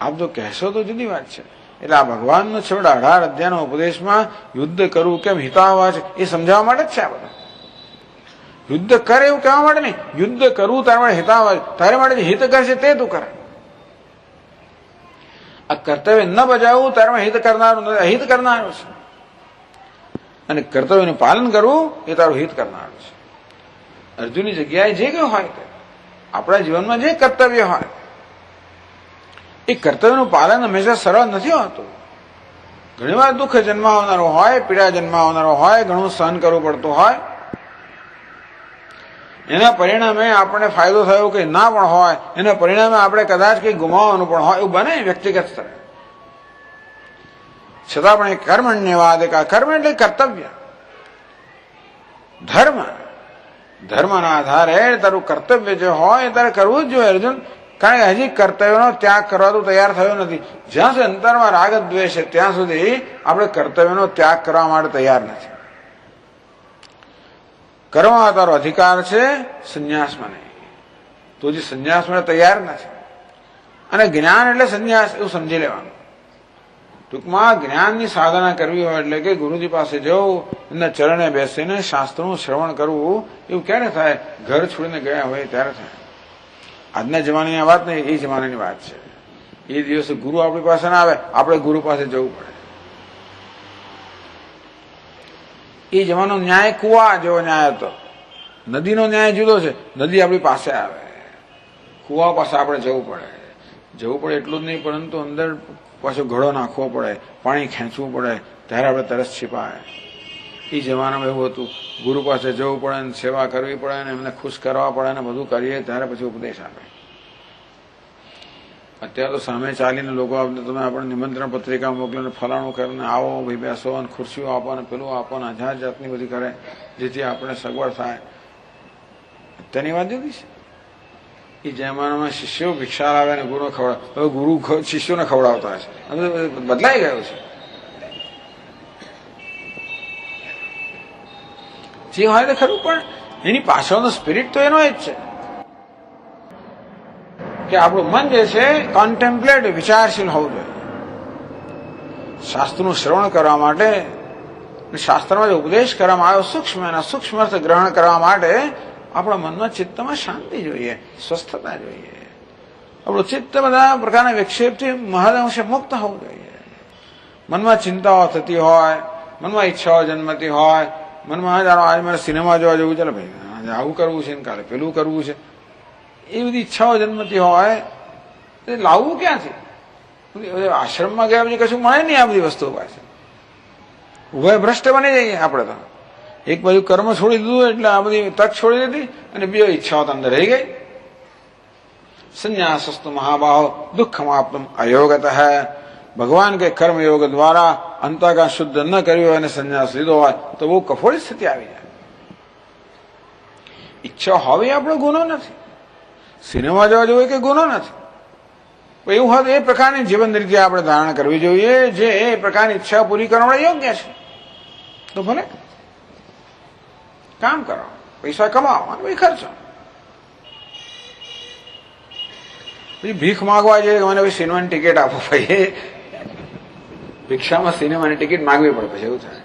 આપ જો કહેશો તો જુદી વાત છે. એટલે આ ભગવાનનો છેવટે 18 અધ્યાયના ઉપદેશમાં યુદ્ધ કરવું કેમ હિતાવહ છે એ સમજાવવા માટે જ છે આ બધું. યુદ્ધ કરે એવું કહેવા માટે નહીં. યુદ્ધ કરવું તારા માટે હિતાવહ, તારે માટે જે હિત કરશે તે તું કરે. આ કર્તવ્ય ન બજાવવું તારામાં હિત કરનારું નથી, અહિત કરનારું છે. અને કર્તવ્યનું પાલન કરવું એ તારું હિત કરનારું છે. અર્જુનની જગ્યાએ જે કયું હોય તે આપણા જીવનમાં જે કર્તવ્ય હોય એ કર્તવ્યનું પાલન હંમેશા સરળ નથી હોતું. ઘણીવાર દુઃખ જન્માવનારો હોય, પીડા જન્માવનારો હોય, ઘણું સહન કરવું પડતું હોય. એના પરિણામે આપણને ફાયદો થયો કે ના પણ હોય, એના પરિણામે આપણે કદાચ કંઈ ગુમાવવાનું પણ હોય, એવું બને વ્યક્તિગત સ્તરે. છતાં પણ એ કર્મણ્યવાદિકા, કર્મ એટલે કર્તવ્ય, ધર્મના આધારે તારું કર્તવ્ય જે હોય એ તારે કરવું જ જોઈએ અર્જુન. કારણ કે હજી કર્તવ્યનો ત્યાગ કરવા તો તૈયાર થયો નથી. જ્યાં સુધી અંતરમાં રાગ દ્વેષ છે ત્યાં સુધી આપણે કર્તવ્યનો ત્યાગ કરવા માટે તૈયાર નથી. કરવામાં તારો અધિકાર છે, સંન્યાસમાં નહીં. તો હજી સંન્યાસ માટે તૈયાર નથી. અને જ્ઞાન એટલે સંન્યાસ એવું સમજી લેવાનું. ટૂંકમાં જ્ઞાનની સાધના કરવી હોય એટલે કે ગુરુજી પાસે જવું, એમના ચરણે બેસીને શાસ્ત્રનું શ્રવણ કરવું. એવું ક્યારે થાય? ઘર છોડીને ગયા હોય ત્યારે થાય. આજના જમાનાની વાત નહીં, એ જમાનાની વાત છે. એ દિવસે ગુરુ આપણી પાસે ના આવે, આપણે ગુરુ પાસે જવું પડે. એ જમાનો ન્યાય કુવા જેવો ન્યાય હતો. નદીનો ન્યાય જુદો છે. નદી આપણી પાસે આવે, કુવા પાસે આપણે જવું પડે એટલું જ નહીં, પરંતુ અંદર પાછો ઘડો નાખવો પડે, પાણી ખેંચવું પડે, ત્યારે આપણે તરસ છીપાય. એ જમાનામાં એવું હતું. ગુરુ પાસે જવું પડે ને સેવા કરવી પડે ને એમને ખુશ કરવા પડે ને બધું કરીએ ત્યારે પછી ઉપદેશ આપે. અત્યારે તો સામે ચાલીને લોકો તમે આપણે નિમંત્રણ પત્રિકા મોકલે ને ફલાણું કરીને આવો ભાઈ બેસો અને ખુરશીઓ આપો ને પેલું આપો ને હજાર જાતની બધી કરે, જેથી આપણે સગવડ થાય. અત્યારની વાત જુદી છે. એ જમાનામાં શિષ્યો ભિક્ષા લાવે ને ગુરુ ખવડાવે. હવે ગુરુ શિષ્યોને ખવડાવતા હશે. બદલાઈ ગયો છે. જે હોય તો ખરું, પણ એની પાછળનો સ્પિરિટ તો એનો જ છે. કે આપણું મન જે છે કોન્ટેમ્પલેટ વિચારશીલ હોવું જોઈએ. શાસ્ત્રનું શ્રવણ કરવા માટે, શાસ્ત્રમાં જે ઉપદેશ કરવામાં આવ્યો સૂક્ષ્મ એના સૂક્ષ્મ અર્થ ગ્રહણ કરવા માટે આપણા મનમાં ચિત્તમાં શાંતિ જોઈએ, સ્વસ્થતા જોઈએ. આપણું ચિત્ત બધા પ્રકારના વિક્ષેપથી મહદઅંશે મુક્ત હોવું જોઈએ. મનમાં ચિંતાઓ થતી હોય, મનમાં ઈચ્છાઓ જન્મતી હોય, મનમાં આજ મારે સિનેમા જોવા જવું, ચાલો ભાઈ આજે આવું કરવું છે ને કાલે પેલું કરવું છે, એ બધી ઈચ્છાઓ જન્મતી હોય એ લાવવું ક્યાંથી? આશ્રમમાં ગયા પછી કશું મળે નહીં આ બધી વસ્તુઓ પાસે. ઉભય ભ્રષ્ટ બની જઈએ આપણે તો. એક બાજુ કર્મ છોડી દીધું એટલે આ બધી તક છોડી દીધી અને બે ઈચ્છાઓ તો અંદર રહી ગઈ. સંન્યાસસ્તુ મહાબાહો દુઃખમાપ્તમ અયોગત હૈ. ભગવાન કે કર્મયોગ દ્વારા અંતઃકરણ શુદ્ધ ન કર્યું અને સંન્યાસ લીધો હોય તો બહુ કફોડી સ્થિતિ આવી જાય. ઈચ્છા હોવી આપણો ગુનો નથી. સિનેમા જોવા જવું કે ગુનો નથી. એવું હોય તો એ પ્રકારની જીવન રીતે આપણે ધારણ કરવી જોઈએ જે એ પ્રકારની ઈચ્છા પૂરી કરવા યોગ્ય છે. તો ભલે કામ કરો, પૈસા કમાવો અને પછી ખર્ચો. પછી ભીખ માગવા જોઈએ મને પછી સિનેમાની ટિકિટ આપો, ભાઈ ભિક્ષામાં સિનેમાની ટિકિટ માગવી પડે પછી એવું થાય.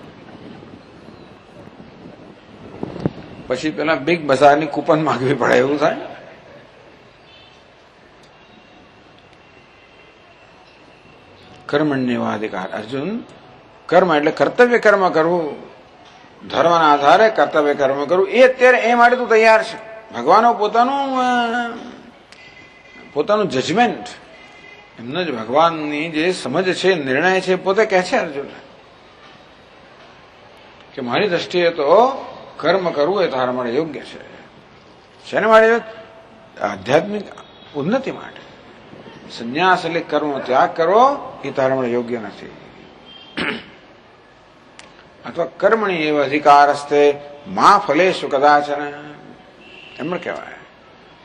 પછી પેલા બિગ બજારની કૂપન માગવી પડે એવું થાય. કર્મણ્ય અધિકાર. અર્જુન, કર્મ એટલે કર્તવ્ય કર્મ કરવું, ધર્મના આધારે કર્તવ્ય કર્મ કરવું, એ અત્યારે એ માટે તું તૈયાર છે. ભગવાનો પોતાનું જજમેન્ટ, એમને જ ભગવાનની જે સમજ છે, નિર્ણય છે, પોતે કહે છે અર્જુન કે મારી દ્રષ્ટિએ તો કર્મ કરવું એ તારા માટે યોગ્ય છે. શેના માટે? આધ્યાત્મિક ઉન્નતિ માટે. સંન્યાસ એટલે કર્મનો ત્યાગ કરવો એ તારા માટે યોગ્ય નથી. અથવા કર્મણી એવ અધિકાર હસ્તે મા ફલેશુ કદાચન, એમ કહેવાય.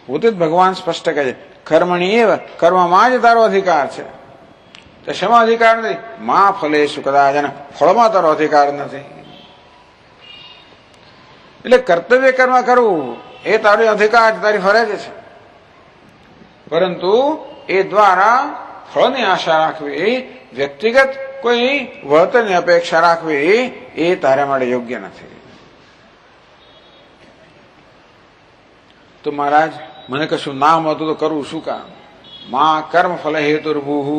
પોતે જ ભગવાન સ્પષ્ટ કહે છે કર્મણી એવ, કર્મમાં જ તારો અધિકાર છે. તો શેમાં અધિકાર નથી? મા ફલેશુ કદાચન, ફળમાં તારો અધિકાર નથી. એટલે કર્તવ્ય કર્મ કરવું એ તારો અધિકાર, તારી ફરજ છે. પરંતુ એ દ્વારા ફળની આશા રાખવી, વ્યક્તિગત કોઈ વળતરની અપેક્ષા રાખવી એ તારા માટે યોગ્ય નથી. તો મહારાજ મને કશું નામ હતું તો કરવું શું કામ? મા કર્મ ફલ હેતુર્ભૂહુ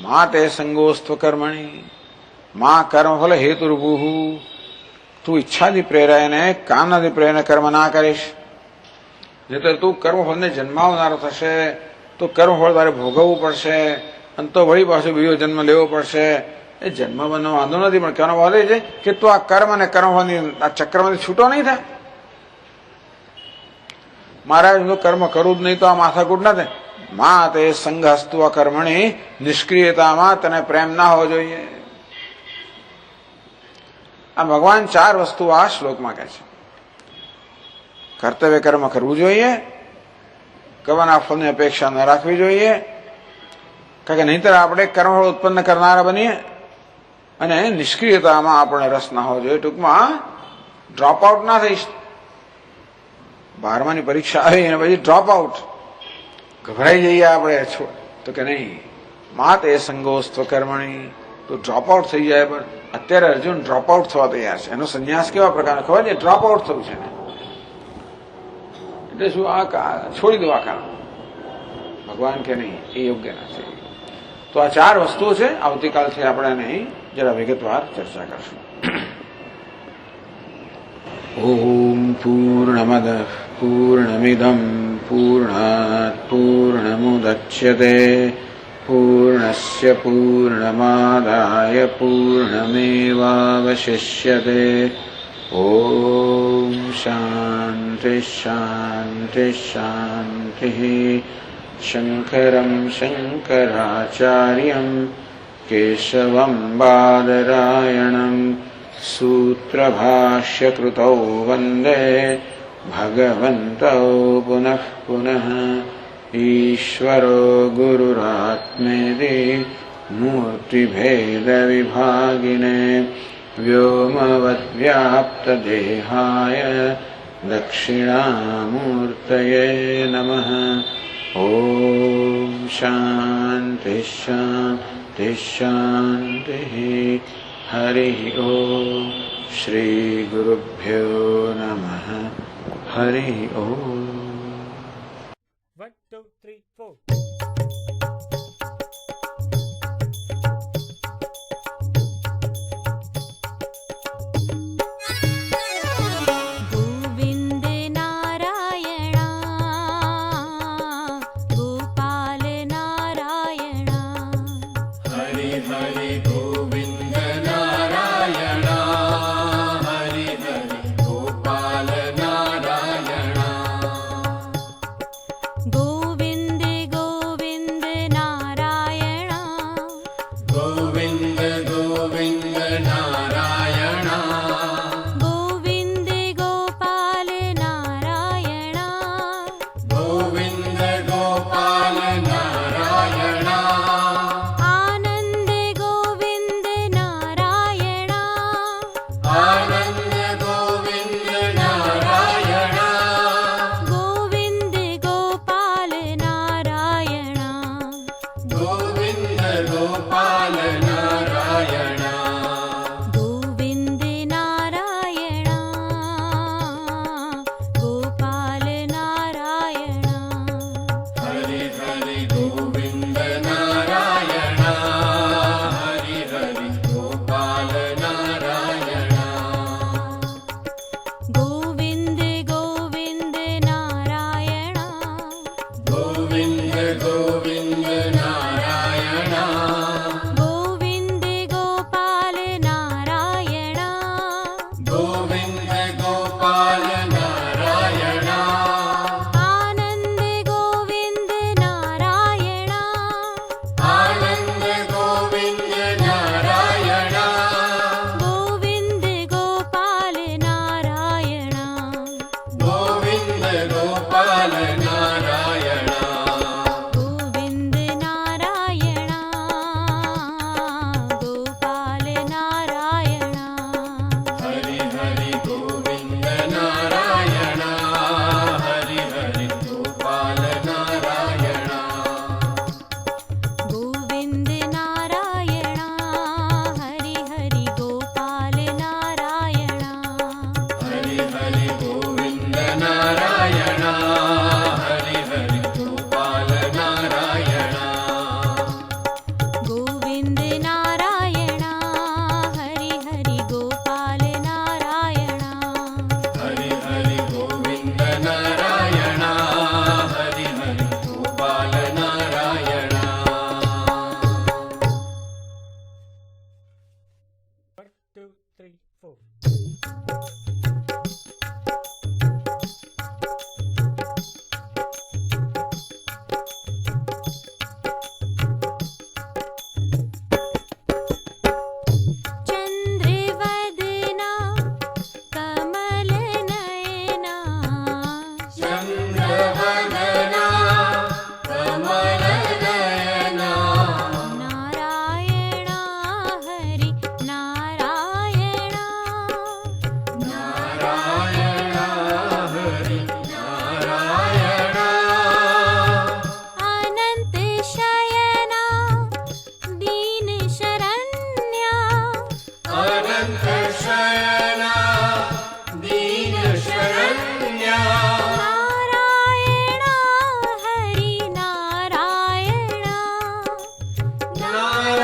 મા તે સંગોસ્ત્વ કર્મણી. મા કર્મ ફલ હેતુર્ભૂહુ, તું ઈચ્છાથી પ્રેરાયને કામનાથી પ્રેરાયને કર્મ ના કરીશ. નહીં તો તું કર્મફળને જન્માવનારો થશે, તો કર્મફળ તારે ભોગવવું પડશે અને તો વળી પાછું બીજો જન્મ લેવો પડશે. એ જન્મ બનવાનો વાંધો નથી, પણ કહેવાનો વાંધો એ છે કે તું આ કર્મ અને કર્મફળની આ ચક્રમાંથી છૂટો નહીં થાય. મહારાજ હું કર્મ કરું જ નહીં તો આ માથાકૂટ ના થાય. મા તે સંઘ હસ્તુ કર્મણી, નિષ્ક્રિયતામાં તને પ્રેમ ના હોવો જોઈએ. આ ભગવાન ચાર વસ્તુ આ શ્લોકમાં કહે છે. કર્તવ્ય કર્મ કરવું જોઈએ, કરવાના ફળની અપેક્ષા ન રાખવી જોઈએ, કારણ કે નહીંતર આપણે કર્મફળ ઉત્પન્ન કરનારા બનીએ, અને નિષ્ક્રિયતામાં આપણે રસ ના હોવો જોઈએ. ટૂંકમાં ડ્રોપ આઉટ ના થઈશ. 12માની પરીક્ષા આવી અને પછી ડ્રોપ આઉટ, ગભરાઈ જઈએ આપણે તો કે નહીં. માત એ સંગોસ્ત્વ કર્મણી, તો ડ્રોપ આઉટ થઈ જાય. પણ અત્યારે અર્જુન ડ્રોપ આઉટ થવા તૈયાર છે. એનો સંન્યાસ કેવા પ્રકારનો ખબર છે? ડ્રોપ આઉટ થયું છે. એટલે શું? આ છોડી દો આ કામ. ભગવાન કે નહીં એ યોગ્ય નથી. તો આ ચાર વસ્તુઓ છે. આવતીકાલથી આપણે નહીં જરા વિગતવાર ચર્ચા કરશું. ઓમ પૂર્ણમદ પૂર્ણમિદમ પૂર્ણાત પૂર્ણમુદચ્યતે પૂર્ણસ્ય પૂર્ણમાદાય પૂર્ણમેવાવશિષ્યતે. ઓમ શાંતિ શાંતિ શાંતિ. શંકરં શંકરાચાર્યં કેશવં બાદરાયણં સૂત્રભાષ્યકૃતૌ વંદે ભગવन्तौ પુનઃ પુનઃ. ઈશ્વરો ગુરુરાત્મેતિ મૂર્તિભેદવિભાગિને વ્યોમવદ્વ્યાપ્તદેહાય દક્ષિણામૂર્તયે નમઃ. ओम शांति शांति शांति। हरि ओम। श्री गुरुभ्यो नमः। हरि ओम। 1 2 3 4 गोविन्द नारायण गोपाल नारायण हरि हरि गोविन्द नारायण हरि हरि गोपाल नारायण गोविन्द गोविन्द नारायण गोविन्द गोविन्द नारायण गोविन्द गोपाल नारायण गोविन्द गोपाल नारायण आनन्द गोविन्द नारायण आनन्द गोविन्द नारायण गोविन्द गोपाल नारायण गोविन्द गोपाल नारायण गोविन्द नारायण गोपाल नारायण हरि हरि गोविन्द नारायण हरि हरि गोपाल नारायण गोविन्द गोविन्द नारायण गोविन्द गोविन्द नारायण गोविन्द गोपाल नारायण गोविन्द गोपाल नारायण आनन्द गोविन्द नारायण आनन्द गोविन्द नारायण गोविन्द गोपाल नारायण गोविन्द गोपाल नारायण गोविन्द नारायण गोपाल नारायण हरि हरि गोविन्द नारायण हरि हरि गोपाल नारायण गोविन्द नारायण हरि हरि गोपाल नारायण हरि हरि गोविन्द नारायण हरि हरि गोपाल नारायण गोविन्द नारायण हरि हरि गोपाल नारायण हरि हरि गोविन्द नारायण हरि हरि गोपाल नारायण 1 2 3 4 चन्द्रवदना कमलनयना चन्द्रवदना कमलनयना नारायण हरि नारायण नारायण हरि नारायण अनन्त शयना दीन शरण्या अनन्त शयना दीन शरण्या नारायण हरि नारायण नारायण